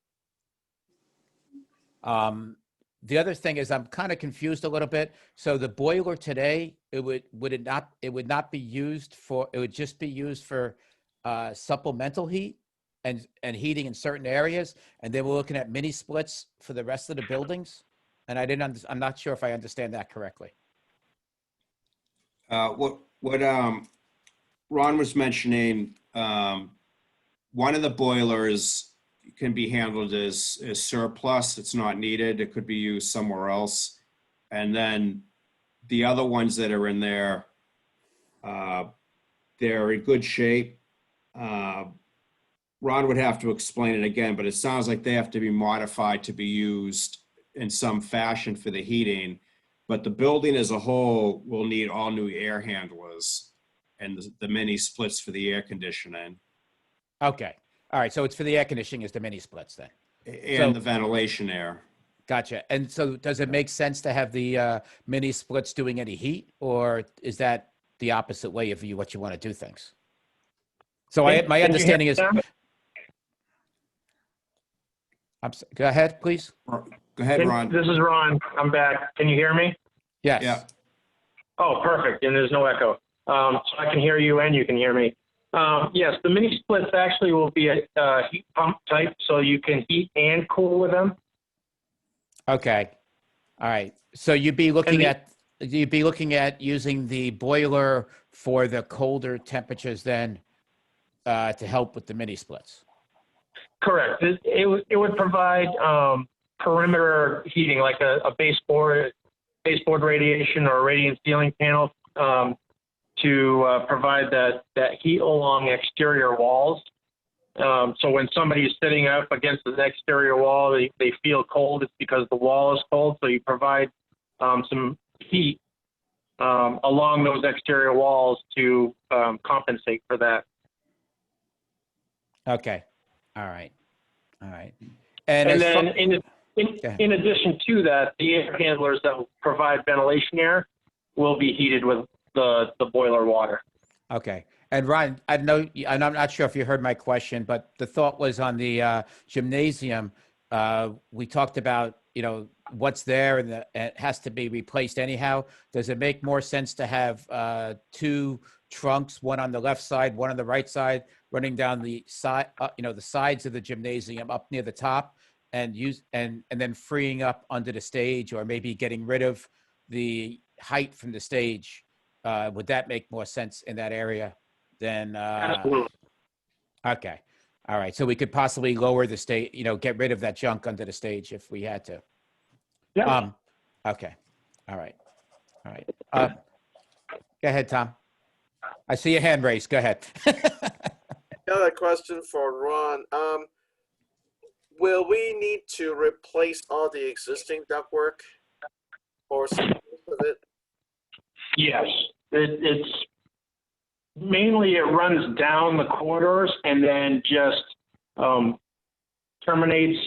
the other thing is I'm kind of confused a little bit. So the boiler today, it would not be used for, it would just be used for supplemental heat and heating in certain areas. And then we're looking at mini splits for the rest of the buildings. And I'm not sure if I understand that correctly. What Ron was mentioning, one of the boilers can be handled as surplus. It's not needed. It could be used somewhere else. And then the other ones that are in there, they're in good shape. Ron would have to explain it again, but it sounds like they have to be modified to be used in some fashion for the heating. But the building as a whole will need all new air handlers and the mini splits for the air conditioning. Okay. All right. So it's for the air conditioning is the mini splits then. And the ventilation air. Gotcha. And so does it make sense to have the mini splits doing any heat, or is that the opposite way of what you want to do things? So my understanding is, go ahead, please. Go ahead, Ron. This is Ron. I'm back. Can you hear me? Yes. Yeah. Oh, perfect. And there's no echo. So I can hear you and you can hear me. Yes, the mini splits actually will be a heat pump type, so you can heat and cool with them. Okay. All right. So you'd be looking at using the boiler for the colder temperatures then to help with the mini splits. Correct. It would provide perimeter heating, like a baseboard radiation or a radiant ceiling panel to provide that heat along exterior walls. So when somebody's sitting up against the exterior wall, they feel cold. It's because the wall is cold. So you provide some heat along those exterior walls to compensate for that. Okay. All right. All right. And then in addition to that, the air handlers that will provide ventilation air will be heated with the boiler water. Okay. And Ryan, I know, and I'm not sure if you heard my question, but the thought was on the gymnasium. We talked about, what's there and it has to be replaced anyhow. Does it make more sense to have two trunks, one on the left side, one on the right side, running down the side, the sides of the gymnasium up near the top, and then freeing up under the stage, or maybe getting rid of the height from the stage? Would that make more sense in that area than? Absolutely. Okay. All right. So we could possibly lower the stage, get rid of that junk under the stage if we had to. Yeah. Okay. All right. All right. Go ahead, Tom. I see your hand raised. Go ahead. Got a question for Ron. Will we need to replace all the existing ductwork or some of it? Yes, it's mainly it runs down the corridors and then just terminates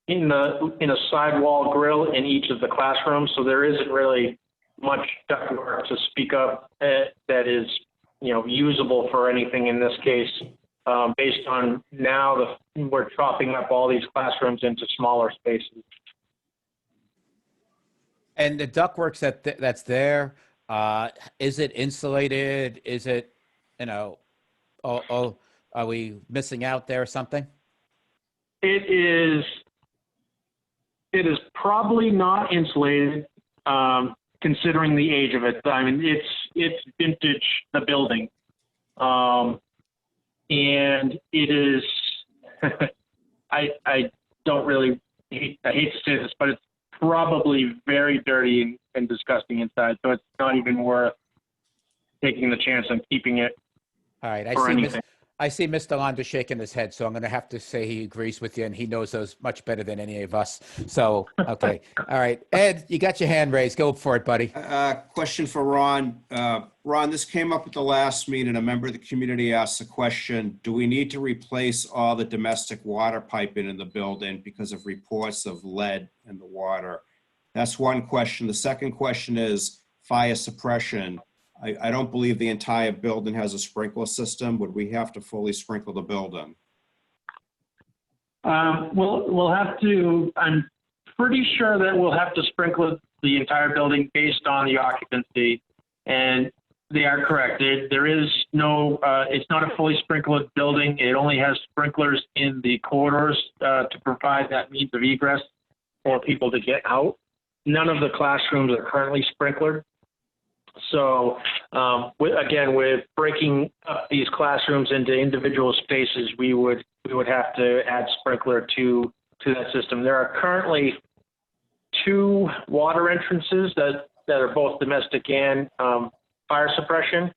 in a sidewall grill in each of the classrooms. So there isn't really much ductwork to speak of that is usable for anything in this case. Based on now we're chopping up all these classrooms into smaller spaces. And the ductwork that's there, is it insulated? Is it, are we missing out there or something? It is probably not insulated, considering the age of it. I mean, it's vintage, the building. And it is, I don't really, I hate to say this, but it's probably very dirty and disgusting inside. So it's not even worth taking the chance on keeping it. All right. I see Mr. Londa shaking his head, so I'm going to have to say he agrees with you, and he knows those much better than any of us. So, okay. All right. Ed, you got your hand raised. Go for it, buddy. Question for Ron. Ron, this came up at the last meeting. A member of the community asked the question, do we need to replace all the domestic water piping in the building because of reports of lead in the water? That's one question. The second question is fire suppression. I don't believe the entire building has a sprinkler system. Would we have to fully sprinkle the building? We'll have to, I'm pretty sure that we'll have to sprinkle the entire building based on the occupancy. And they are correct. There is no, it's not a fully sprinkled building. It only has sprinklers in the corridors to provide that means of egress for people to get out. None of the classrooms are currently sprinklered. So again, with breaking up these classrooms into individual spaces, we would have to add sprinkler to that system. There are currently 2 water entrances that are both domestic and fire suppression,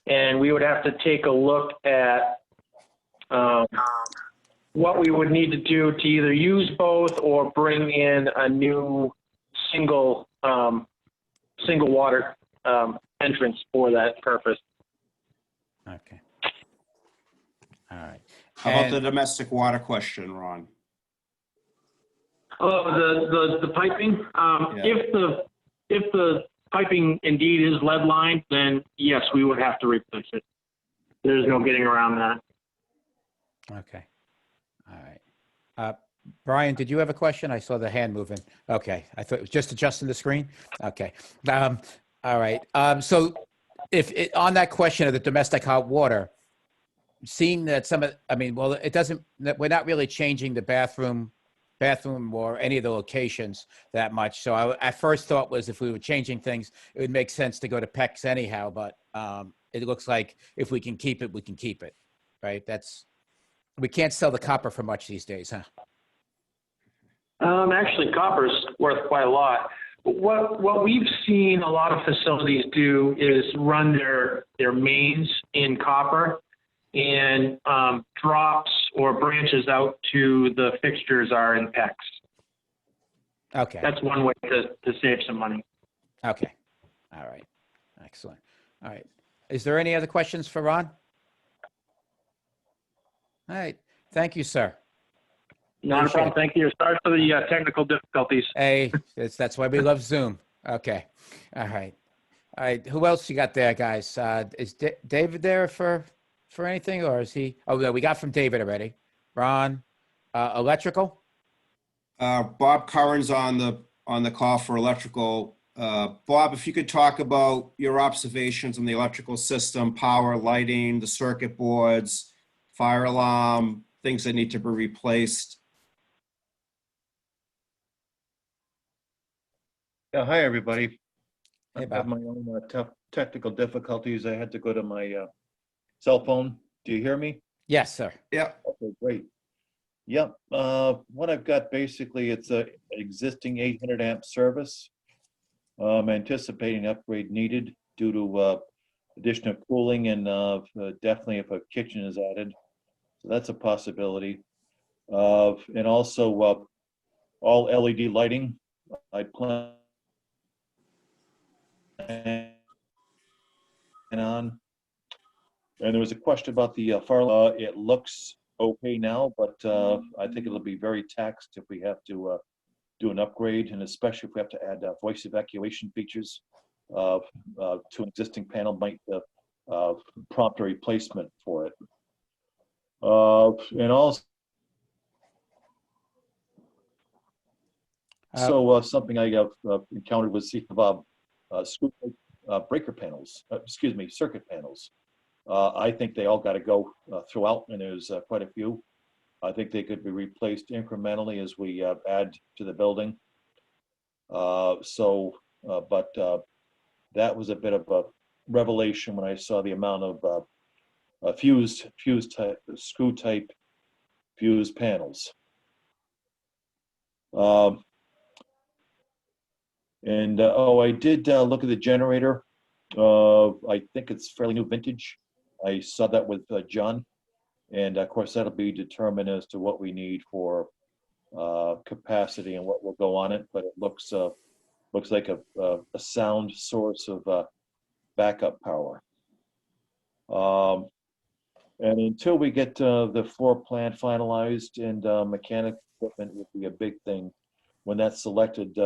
and we would have to take a look at what we would need to do to either use both or bring in a new single water entrance for that purpose. Okay. All right. How about the domestic water question, Ron? Oh, the piping. If the piping indeed is lead lined, then yes, we would have to replace it. There's no getting around that. Okay. All right. Brian, did you have a question? I saw the hand moving. Okay. I thought it was just adjusting the screen. Okay. All right. So on that question of the domestic hot water, seeing that it doesn't, we're not really changing the bathroom or any of the locations that much. So I first thought was if we were changing things, it would make sense to go to PEX anyhow, but it looks like if we can keep it, we can keep it, right? We can't sell the copper for much these days, huh? Actually, copper's worth quite a lot. What we've seen a lot of facilities do is run their mains in copper, and drops or branches out to the fixtures are in PEX. Okay. That's one way to save some money. Okay. All right. Excellent. All right. Is there any other questions for Ron? All right. Thank you, sir. Not a problem. Thank you. Sorry for the technical difficulties. Hey, that's why we love Zoom. Okay. All right. All right. Who else you got there, guys? Is David there for anything, or is he? Oh, no, we got from David already. Ron, electrical? Bob Curran's on the call for electrical. Bob, if you could talk about your observations on the electrical system, power, lighting, the circuit boards, fire alarm, things that need to be replaced. Yeah, hi, everybody. Hey, I have my own tough technical difficulties. I had to go to my cell phone. Do you hear me? Yes, sir. Yeah. Okay, great. Yep. What I've got basically, it's a existing 800 amp service. I'm anticipating upgrade needed due to additional cooling and definitely if a kitchen is added. So that's a possibility. And also all LED lighting. I plan on. And there was a question about the fire alarm. It looks okay now, but I think it'll be very taxed if we have to do an upgrade, and especially if we have to add voice evacuation features to an existing panel might prompt a replacement for it. And also, something I have encountered was screw breaker panels, circuit panels. I think they all got to go throughout, and there's quite a few. I think they could be replaced incrementally as we add to the building. But that was a bit of a revelation when I saw the amount of screw type fuse panels. I did look at the generator. I think it's fairly new vintage. I saw that with John, and of course that'll be determined as to what we need for capacity and what will go on it. But it looks like a sound source of backup power. And until we get the floor plan finalized and mechanic equipment would be a big thing. When that's selected,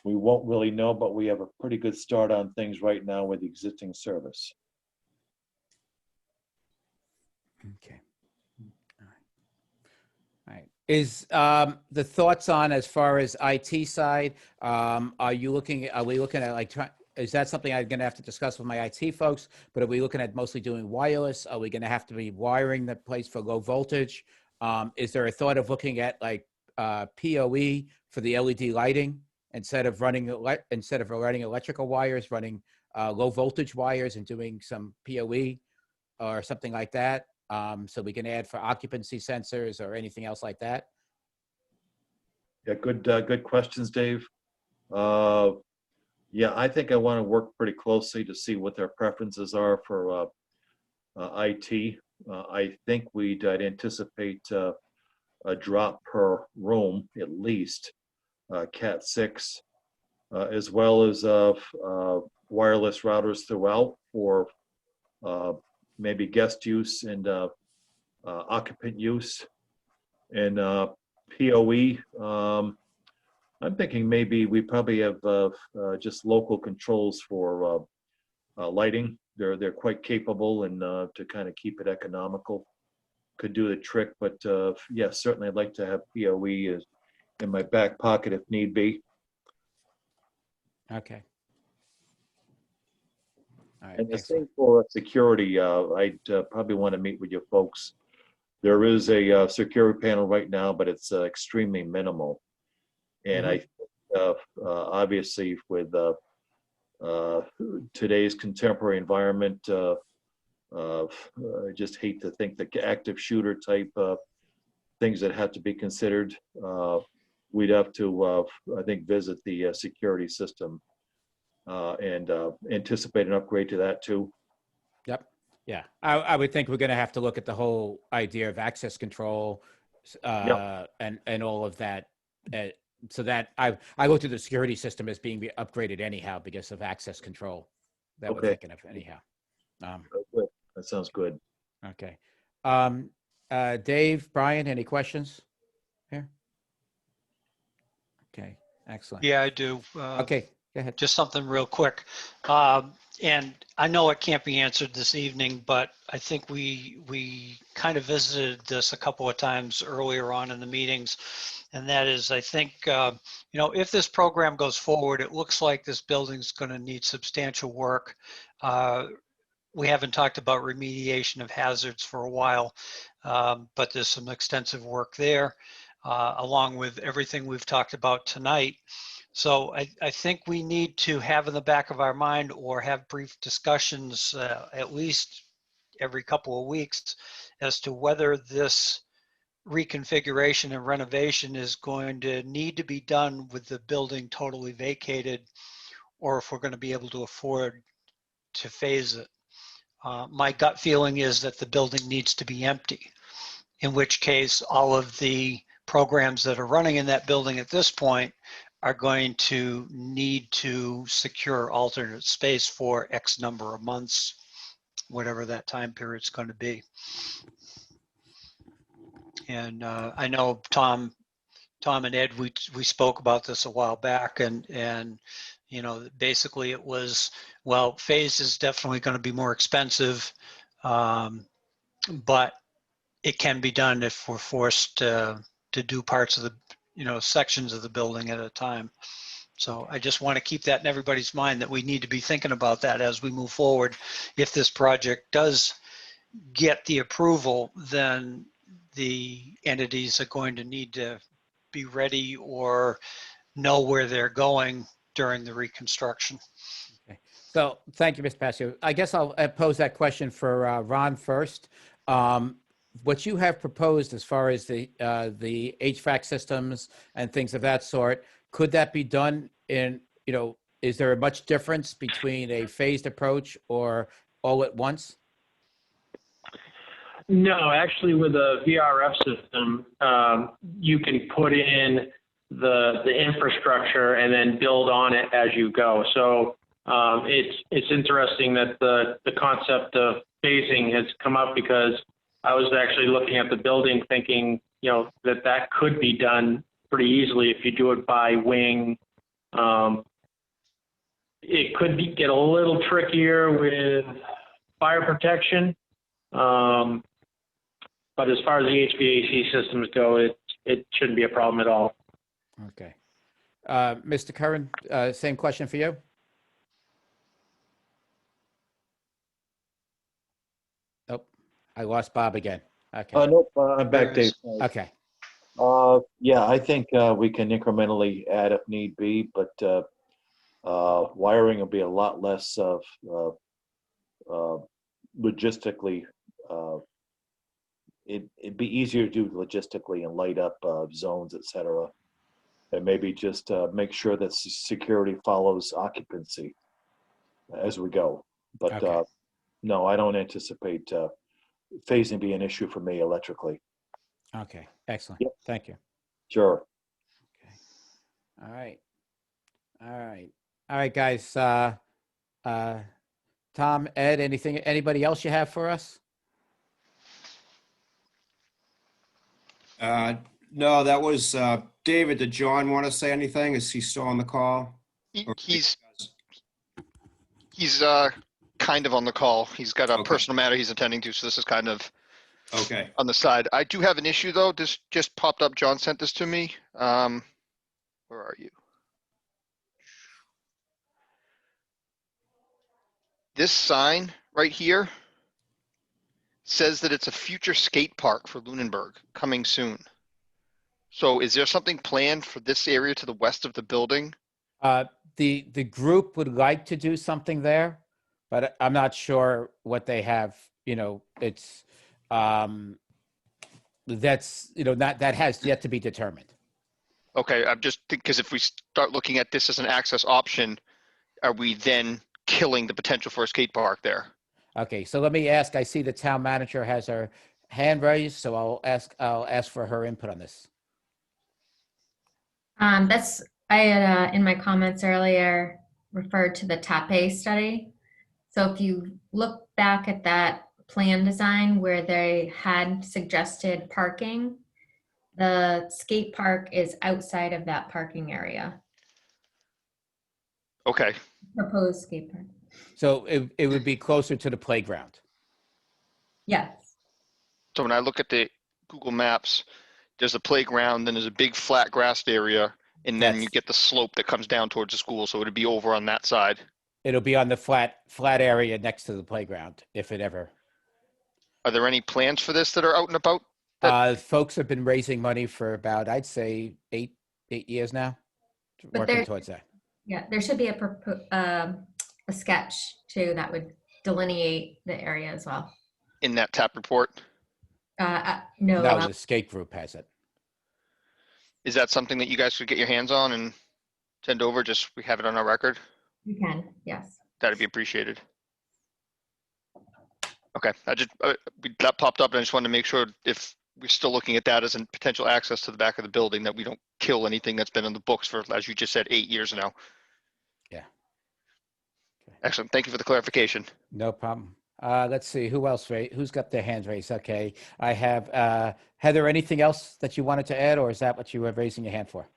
we won't really know, but we have a pretty good start on things right now with the existing service. Okay. All right. Is the thoughts on as far as IT side? Are we looking at like is that something I'm going to have to discuss with my IT folks? But are we looking at mostly doing wireless? Are we going to have to be wiring the place for low voltage? Is there a thought of looking at like PoE for the LED lighting instead of running electrical wires, running low voltage wires and doing some PoE or something like that? So we can add for occupancy sensors or anything else like that? Yeah, good questions, Dave. Yeah, I think I want to work pretty closely to see what their preferences are for IT. I think I'd anticipate a drop per room at least, Cat 6, as well as wireless routers throughout for maybe guest use and occupant use. And PoE, I'm thinking maybe we probably have just local controls for lighting. They're quite capable, and to kind of keep it economical could do the trick. But yeah, certainly I'd like to have PoE as in my back pocket if need be. Okay. All right, And the excellent. same for security. I'd probably want to meet with you folks. There is a security panel right now, but it's extremely minimal. And I think, obviously, with today's contemporary environment, I just hate to think the active shooter type things that have to be considered. We'd have to, I think, visit the security system and anticipate an upgrade to that too. Yep. Yeah. I would think we're going to have to look at the whole idea of access control and all of that. So that I looked at the security system as being upgraded anyhow because of access control that we're thinking of anyhow. That sounds good. Okay. Dave, Brian, any questions here? Okay, excellent. Yeah, I do. Okay, go ahead. Just something real quick. And I know it can't be answered this evening, but I think we kind of visited this a couple of times earlier on in the meetings. And that is, I think, if this program goes forward, it looks like this building's going to need substantial work. We haven't talked about remediation of hazards for a while, but there's some extensive work there, along with everything we've talked about tonight. So I think we need to have in the back of our mind or have brief discussions at least every couple of weeks as to whether this reconfiguration and renovation is going to need to be done with the building totally vacated, or if we're going to be able to afford to phase it. My gut feeling is that the building needs to be empty, in which case all of the programs that are running in that building at this point are going to need to secure alternate space for X number of months, whatever that time period is going to be. And I know Tom and Ed, we spoke about this a while back, and basically it was, well, phase is definitely going to be more expensive, but it can be done if we're forced to do parts of the, sections of the building at a time. So I just want to keep that in everybody's mind that we need to be thinking about that as we move forward. If this project does get the approval, then the entities are going to need to be ready or know where they're going during the reconstruction. Okay. So thank you, Mr. Passio. I guess I'll pose that question for Ron first. What you have proposed as far as the HVAC systems and things of that sort, could that be done in, is there a much difference between a phased approach or all at once? No, actually, with a VRF system, you can put in the infrastructure and then build on it as you go. So it's interesting that the concept of phasing has come up, because I was actually looking at the building thinking, that could be done pretty easily if you do it by wing. It could get a little trickier with fire protection. But as far as the HVAC systems go, it shouldn't be a problem at all. Okay. Mr. Curran, same question for you? Oh, I lost Bob again. Okay. Nope, I'm back, There he Dave. is. Okay. Yeah, I think we can incrementally add if need be, but wiring will be a lot less of logistically. It'd be easier to do logistically and light up zones, et cetera. And maybe just make sure that security follows occupancy as we go. But Okay. no, I don't anticipate phasing be an issue for me electrically. Okay. Excellent. Yep. Thank you. Sure. All right. All right. All right, guys. Tom, Ed, anybody else you have for us? No, that was David. Did John want to say anything? Is he still on the call? He's kind of on the call. He's got a personal matter he's attending to, so this is kind of okay on the side. I do have an issue though. This just popped up. John sent this to me. Where are you? This sign right here says that it's a future skate park for Lunenburg coming soon. So is there something planned for this area to the west of the building? The group would like to do something there, but I'm not sure what they have. You know, it's that's not that has yet to be determined. Okay, I'm just because if we start looking at this as an access option, are we then killing the potential for a skate park there? Okay, so let me ask. I see the town manager has her hand raised, so I'll ask for her input on this. I had in my comments earlier referred to the TAPE study. So if you look back at that plan design where they had suggested parking, the skate park is outside of that parking area. Okay. Proposed skate park. So it would be closer to the playground. Yes. So when I look at the Google Maps, there's a playground, then there's a big flat grassed area, and then you get the slope that comes down towards the school. So it'd be over on that side. It'll be on the flat area next to the playground, if it ever. Are there any plans for this that are out and about? Folks have been raising money for about, I'd say, eight years now, But working there- towards that. Yeah, there should be a sketch too that would delineate the area as well. In that TAP report? No. No, the skate group has it. Is that something that you guys could get your hands on and send over? Just we have it on our record? You can, yes. That'd be appreciated. Okay, that popped up and I just wanted to make sure if we're still looking at that as a potential access to the back of the building, that we don't kill anything that's been in the books for, as you just said, 8 years now. Yeah. Excellent. Thank you for the clarification. No problem. Let's see, who's got their hands raised? Okay, I have, Heather, anything else that you wanted to add, or is that what you were raising your hand for?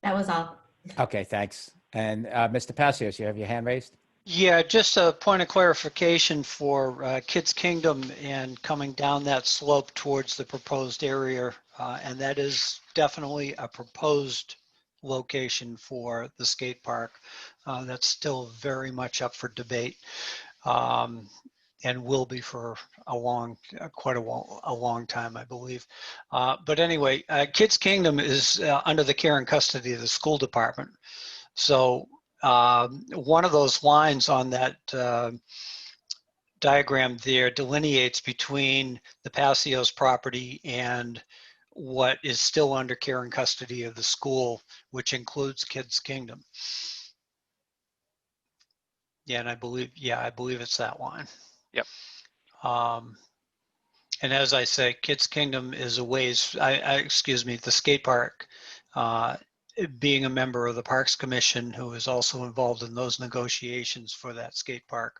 That was all. Okay, thanks. And Mr. Passios, you have your hand raised? Yeah, just a point of clarification for Kids Kingdom and coming down that slope towards the proposed area. And that is definitely a proposed location for the skate park. That's still very much up for debate and will be for quite a long time, I believe. But anyway, Kids Kingdom is under the care and custody of the school department. So one of those lines on that diagram there delineates between the Passios property and what is still under care and custody of the school, which includes Kids Kingdom. Yeah, and I believe it's that line. Yep. And as I say, Kids Kingdom is a ways, excuse me, the skate park, being a member of the Parks Commission, who is also involved in those negotiations for that skate park,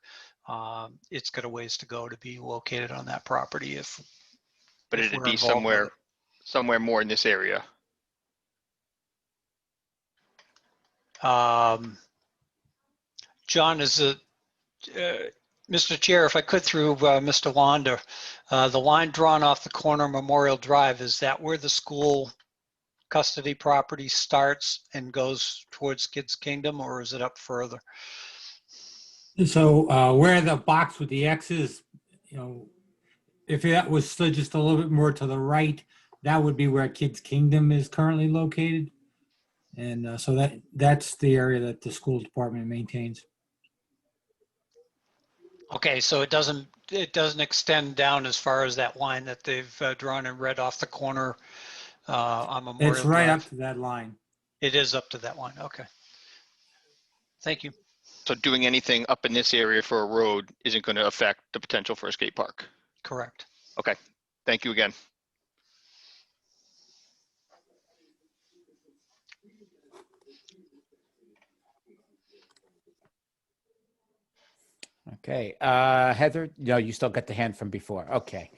it's got a ways to go to be located on that property But if it'd we're be involved with somewhere more in this area. John, Mr. Chair, if I could through Mr. Wanda, the line drawn off the corner of Memorial Drive, is that where the school custody property starts and goes towards Kids Kingdom, or is it up further? So where the box with the X's, if that was slid just a little bit more to the right, that would be where Kids Kingdom is currently located. And so that's the area that the school department maintains. Okay, so it doesn't extend down as far as that line that they've drawn in red off the corner on Memorial It's right Drive? up to that line. It is up to that line. Okay. Thank you. So doing anything up in this area for a road isn't going to affect the potential for a skate park. Correct. Okay. Thank you again. Okay, Heather, no, you still got the hand from before. Okay,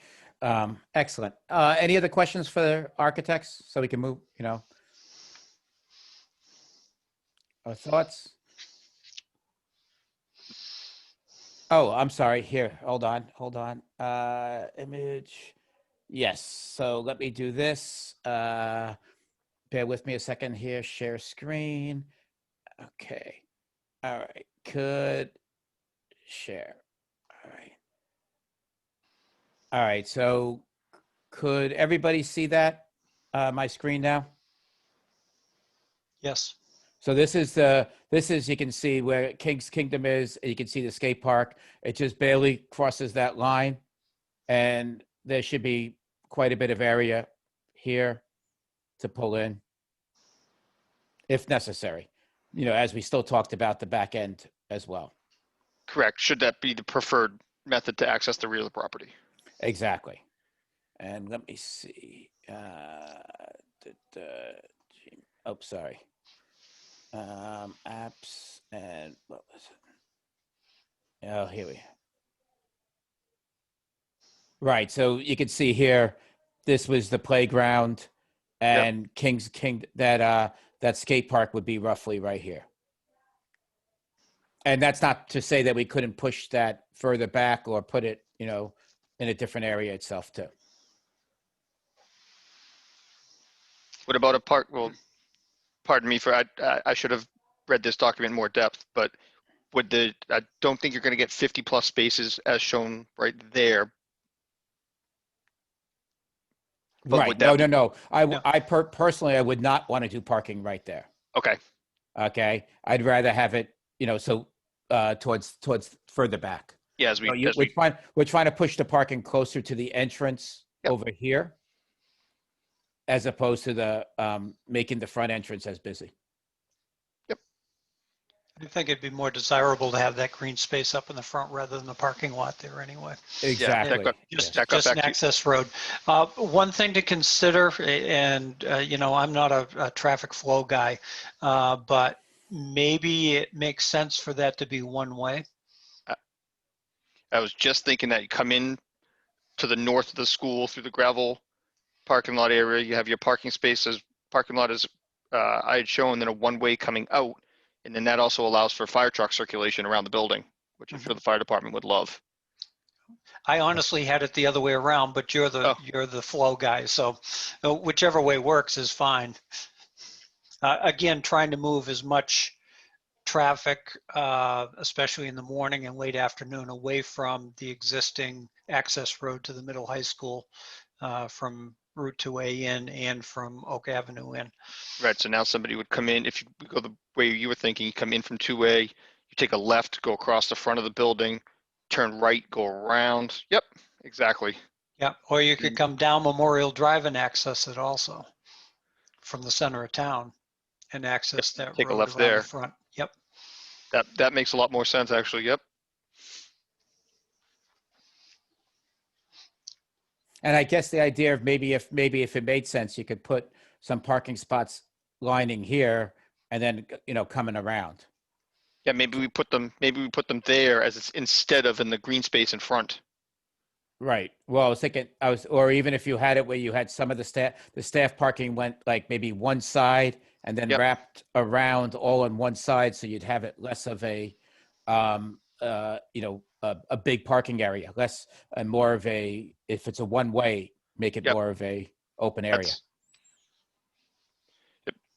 excellent. Any other questions for the architects so we can move, or thoughts? Oh, I'm sorry. Here, hold on. Image. Yes, so let me do this. Bear with me a second here. Share screen. Okay. All right. Could share. All right. So could everybody see that, my screen now? Yes. So this is, you can see where King's Kingdom is. You can see the skate park. It just barely crosses that line. And there should be quite a bit of area here to pull in if necessary, as we still talked about the back end as well. Correct. Should that be the preferred method to access the real property? Exactly. And let me see. Oh, sorry. Apps and what was it? Oh, here we. Right. So you can see here, this was the playground, and that skate park would be roughly right here. And that's not to say that we couldn't push that further back or put it, in a different area itself too. What about a park? Well, pardon me for, I should have read this document in more depth, but I don't think you're going to get 50 plus spaces as shown right there. But Right. would that No. Personally, I would not want to do parking right there. Okay. Okay. I'd rather have it, towards further back. Yeah, we're trying to push the parking closer to the entrance over here, as opposed to the making the front entrance as busy. I think it'd be more desirable to have that green space up in the front rather than the parking lot there anyway. Exactly. Just an access road. One thing to consider, and I'm not a traffic flow guy, but maybe it makes sense for that to be one way. I was just thinking that you come in to the north of the school through the gravel parking lot area. You have your parking spaces, parking lot is I had shown, then a one-way coming out. And then that also allows for fire truck circulation around the building, which I'm sure the fire department would love. I honestly had it the other way around, but you're the flow guy, so whichever way works is fine. Again, trying to move as much traffic, especially in the morning and late afternoon, away from the existing access road to the middle high school from Route 2A in and from Oak Avenue in. Right, so now somebody would come in, if you go the way you were thinking, you come in from 2A, you take a left, go across the front of the building, turn right, go around. Yep, exactly. Yep, or you could come down Memorial Drive and access it also from the center of town and access that take a road left around there. the front. Yep. That makes a lot more sense, actually. Yep. And I guess the idea of maybe if it made sense, you could put some parking spots lining here and then, coming around. Yeah, maybe we put them there as it's instead of in the green space in front. Right. Well, I was thinking, or even if you had it where you had some of the staff parking went like maybe one side and then wrapped around all on one side, so you'd have it less of a, a big parking area, less and more of a, if it's a one-way, make it Yep. more of a open area.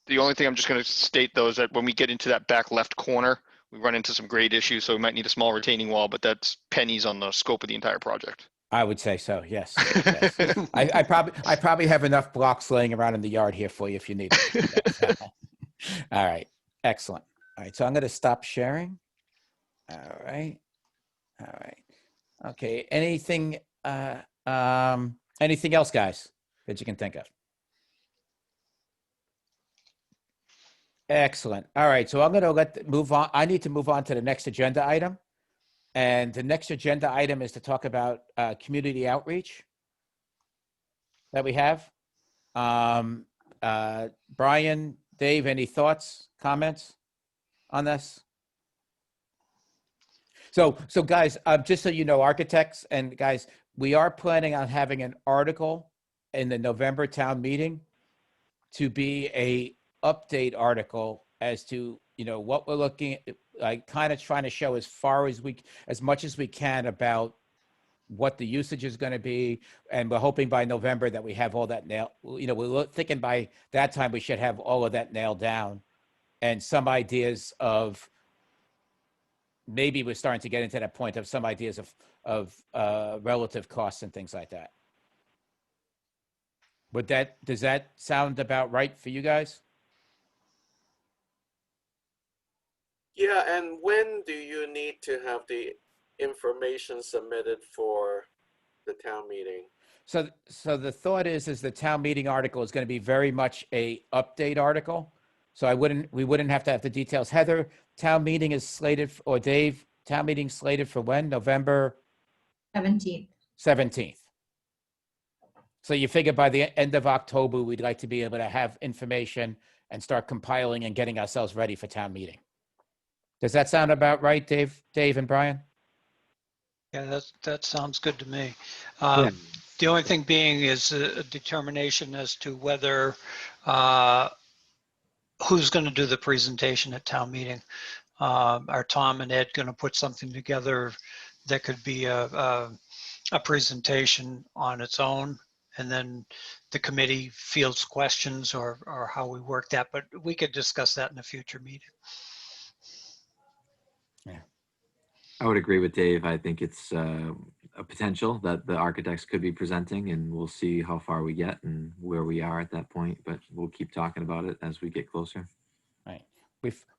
The only thing I'm just going to state though is that when we get into that back left corner, we run into some grade issues, so we might need a small retaining wall, but that's pennies on the scope of the entire project. I would say so, yes. Yes. I probably have enough blocks laying around in the yard here for you if you need it. Yes. All right, excellent. All right, so I'm going to stop sharing. All right. Okay, anything else, guys, that you can think of? Excellent. All right, so I'm going to move on. I need to move on to the next agenda item. And the next agenda item is to talk about community outreach that we have. Brian, Dave, any thoughts, comments on this? So guys, just so you know, architects and guys, we are planning on having an article in the November town meeting to be a update article as to, you know, what we're looking at, like kind of trying to show as much as we can about what the usage is going to be. And we're hoping by November that we have all that nailed, you know, we're thinking by that time we should have all of that nailed down and some ideas of, maybe we're starting to get into that point of some ideas of relative costs and things like that. Does that sound about right for you guys? Yeah, and when do you need to have the information submitted for the town meeting? So the thought is the town meeting article is going to be very much a update article. So we wouldn't have to have the details. Heather, town meeting is slated, or Dave, town meeting slated for when? November 17th. So you figure by the end of October, we'd like to be able to have information and start compiling and getting ourselves ready for town meeting. Does that sound about right, Dave and Brian? Yeah, that sounds good to me. Yeah. The only thing being is a determination as to whether who's going to do the presentation at town meeting. Are Tom and Ed going to put something together that could be a presentation on its own, and then the committee fields questions, or how we work that? But we could discuss that in a future meeting. I would agree with Dave. I think it's a potential that the architects could be presenting, and we'll see how far we get and where we are at that point, but we'll keep talking about it as we get closer. Right.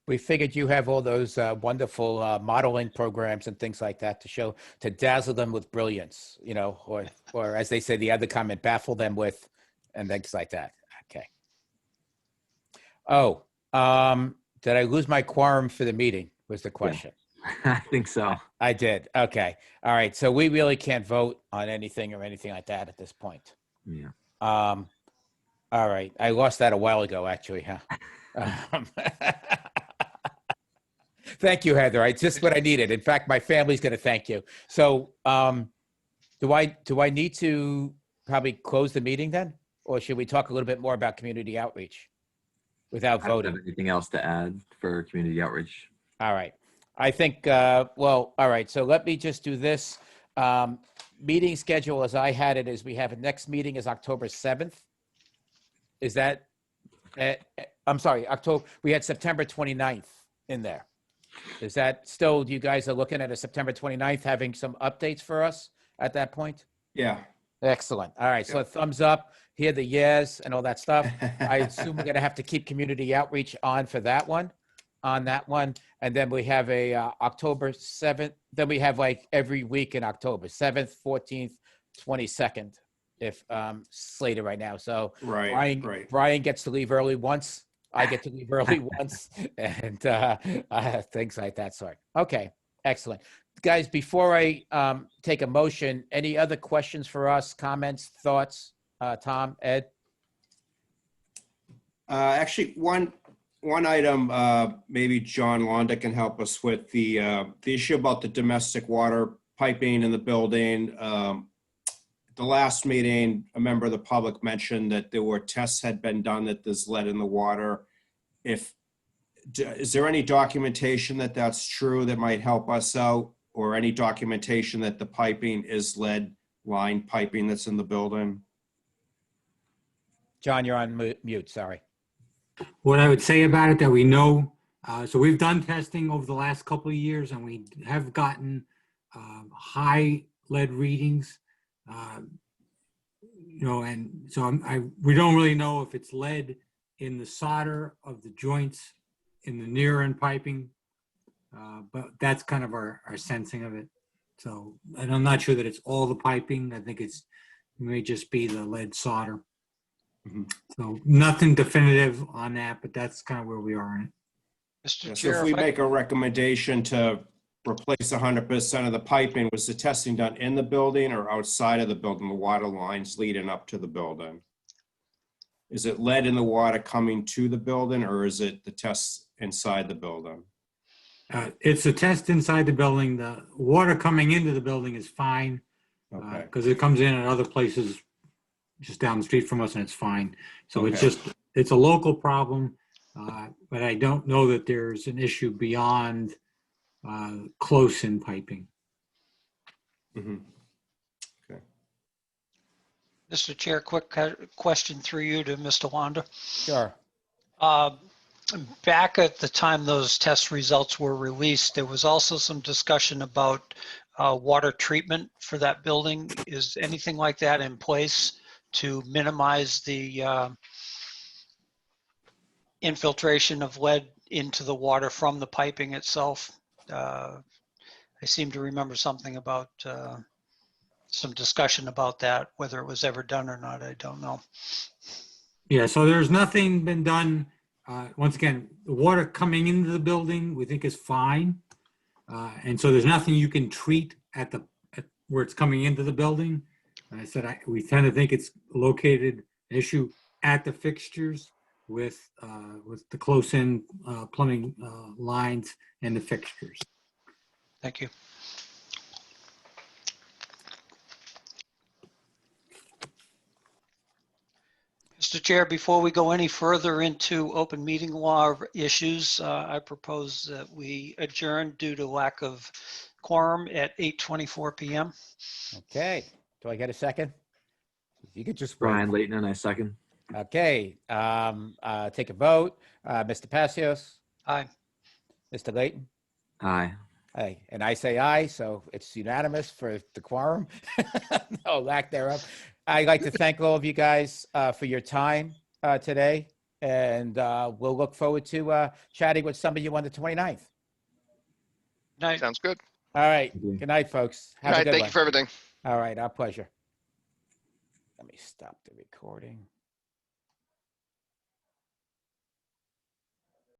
We figured you have all those wonderful modeling programs and things like that to dazzle them with brilliance, you know, or as they say, the other comment, baffle them with, and things like that. Okay. Oh, did I lose my quorum for the meeting was the question. Yeah. I think so. I did. Okay. All right. So we really can't vote on anything or anything like that at this point. Yeah. All right. I lost that a while ago, actually, huh? Thank you, Heather. It's just what I needed. In fact, my family's going to thank you. So do I need to probably close the meeting then? Or should we talk a little bit more about community outreach without voting? I don't have anything else to add for community outreach. All right. I think, well, all right. So let me just do this. Meeting schedule as I had it is we have a next meeting is October 7th. Is that, I'm sorry, October, we had September 29th in there. Is that still, you guys are looking at a September 29th, having some updates for us at that point? Yeah. Excellent. All right. So a thumbs up, hear the yes and all that stuff. I assume we're going to have to keep community outreach on for that one. And then we have a October 7th. Then we have like every week in October, 7th, 14th, 22nd, if slated right now. So Brian gets to leave early once. I get to leave early once, and things like that sort. Okay, excellent. Guys, before I take a motion, any other questions for us, comments, thoughts? Tom, Ed? Actually, one item, maybe John Londa can help us with the issue about the domestic water piping in the building. The last meeting, a member of the public mentioned that there were tests had been done that there's lead in the water. Is there any documentation that that's true that might help us out? or any documentation that the piping is lead line piping that's in the building? John, you're on mute, sorry. What I would say about it that we know, so we've done testing over the last couple of years and we have gotten high lead readings. And so we don't really know if it's lead in the solder of the joints in the near end piping, but that's kind of our sensing of it. So, and I'm not sure that it's all the piping. I think it may just be the lead solder. So nothing definitive on that, but that's kind of where we are in it. Mr. So Chair, if we if I- make a recommendation to replace 100% of the piping, was the testing done in the building or outside of the building, the water lines leading up to the building? Is it lead in the water coming to the building, or is it the tests inside the building? It's a test inside the building. The water coming into the building is fine Okay. because it comes in at other places just down the street from us and it's fine. So Okay. it's a local problem, but I don't know that there's an issue beyond close-in piping. Mr. Chair, quick question through you to Mr. Wanda. Sure. Back at the time those test results were released, there was also some discussion about water treatment for that building. Is anything like that in place to minimize the infiltration of lead into the water from the piping itself? I seem to remember something about some discussion about that. Whether it was ever done or not, I don't know. Yeah, so there's nothing been done. Once again, the water coming into the building we think is fine. And so there's nothing you can treat at where it's coming into the building. And I said, we tend to think it's located issue at the fixtures with the close-in plumbing lines and the fixtures. Thank you. Mr. Chair, before we go any further into open meeting law issues, I propose that we adjourn due to lack of quorum at 8:24 p.m. Okay, do I get a second? You could just wait. Brian Leighton, and I second. Okay, take a vote. Mr. Passios? Aye. Mr. Leighton? Aye. Aye, and I say aye, so it's unanimous for the quorum. No lack thereof. I'd like to thank all of you guys for your time today, and we'll look forward to chatting with some of you on the 29th. Night. Sounds good. All right, good night, folks. Have All a right, good thank one. you for everything. All right, our pleasure. Let me stop the recording.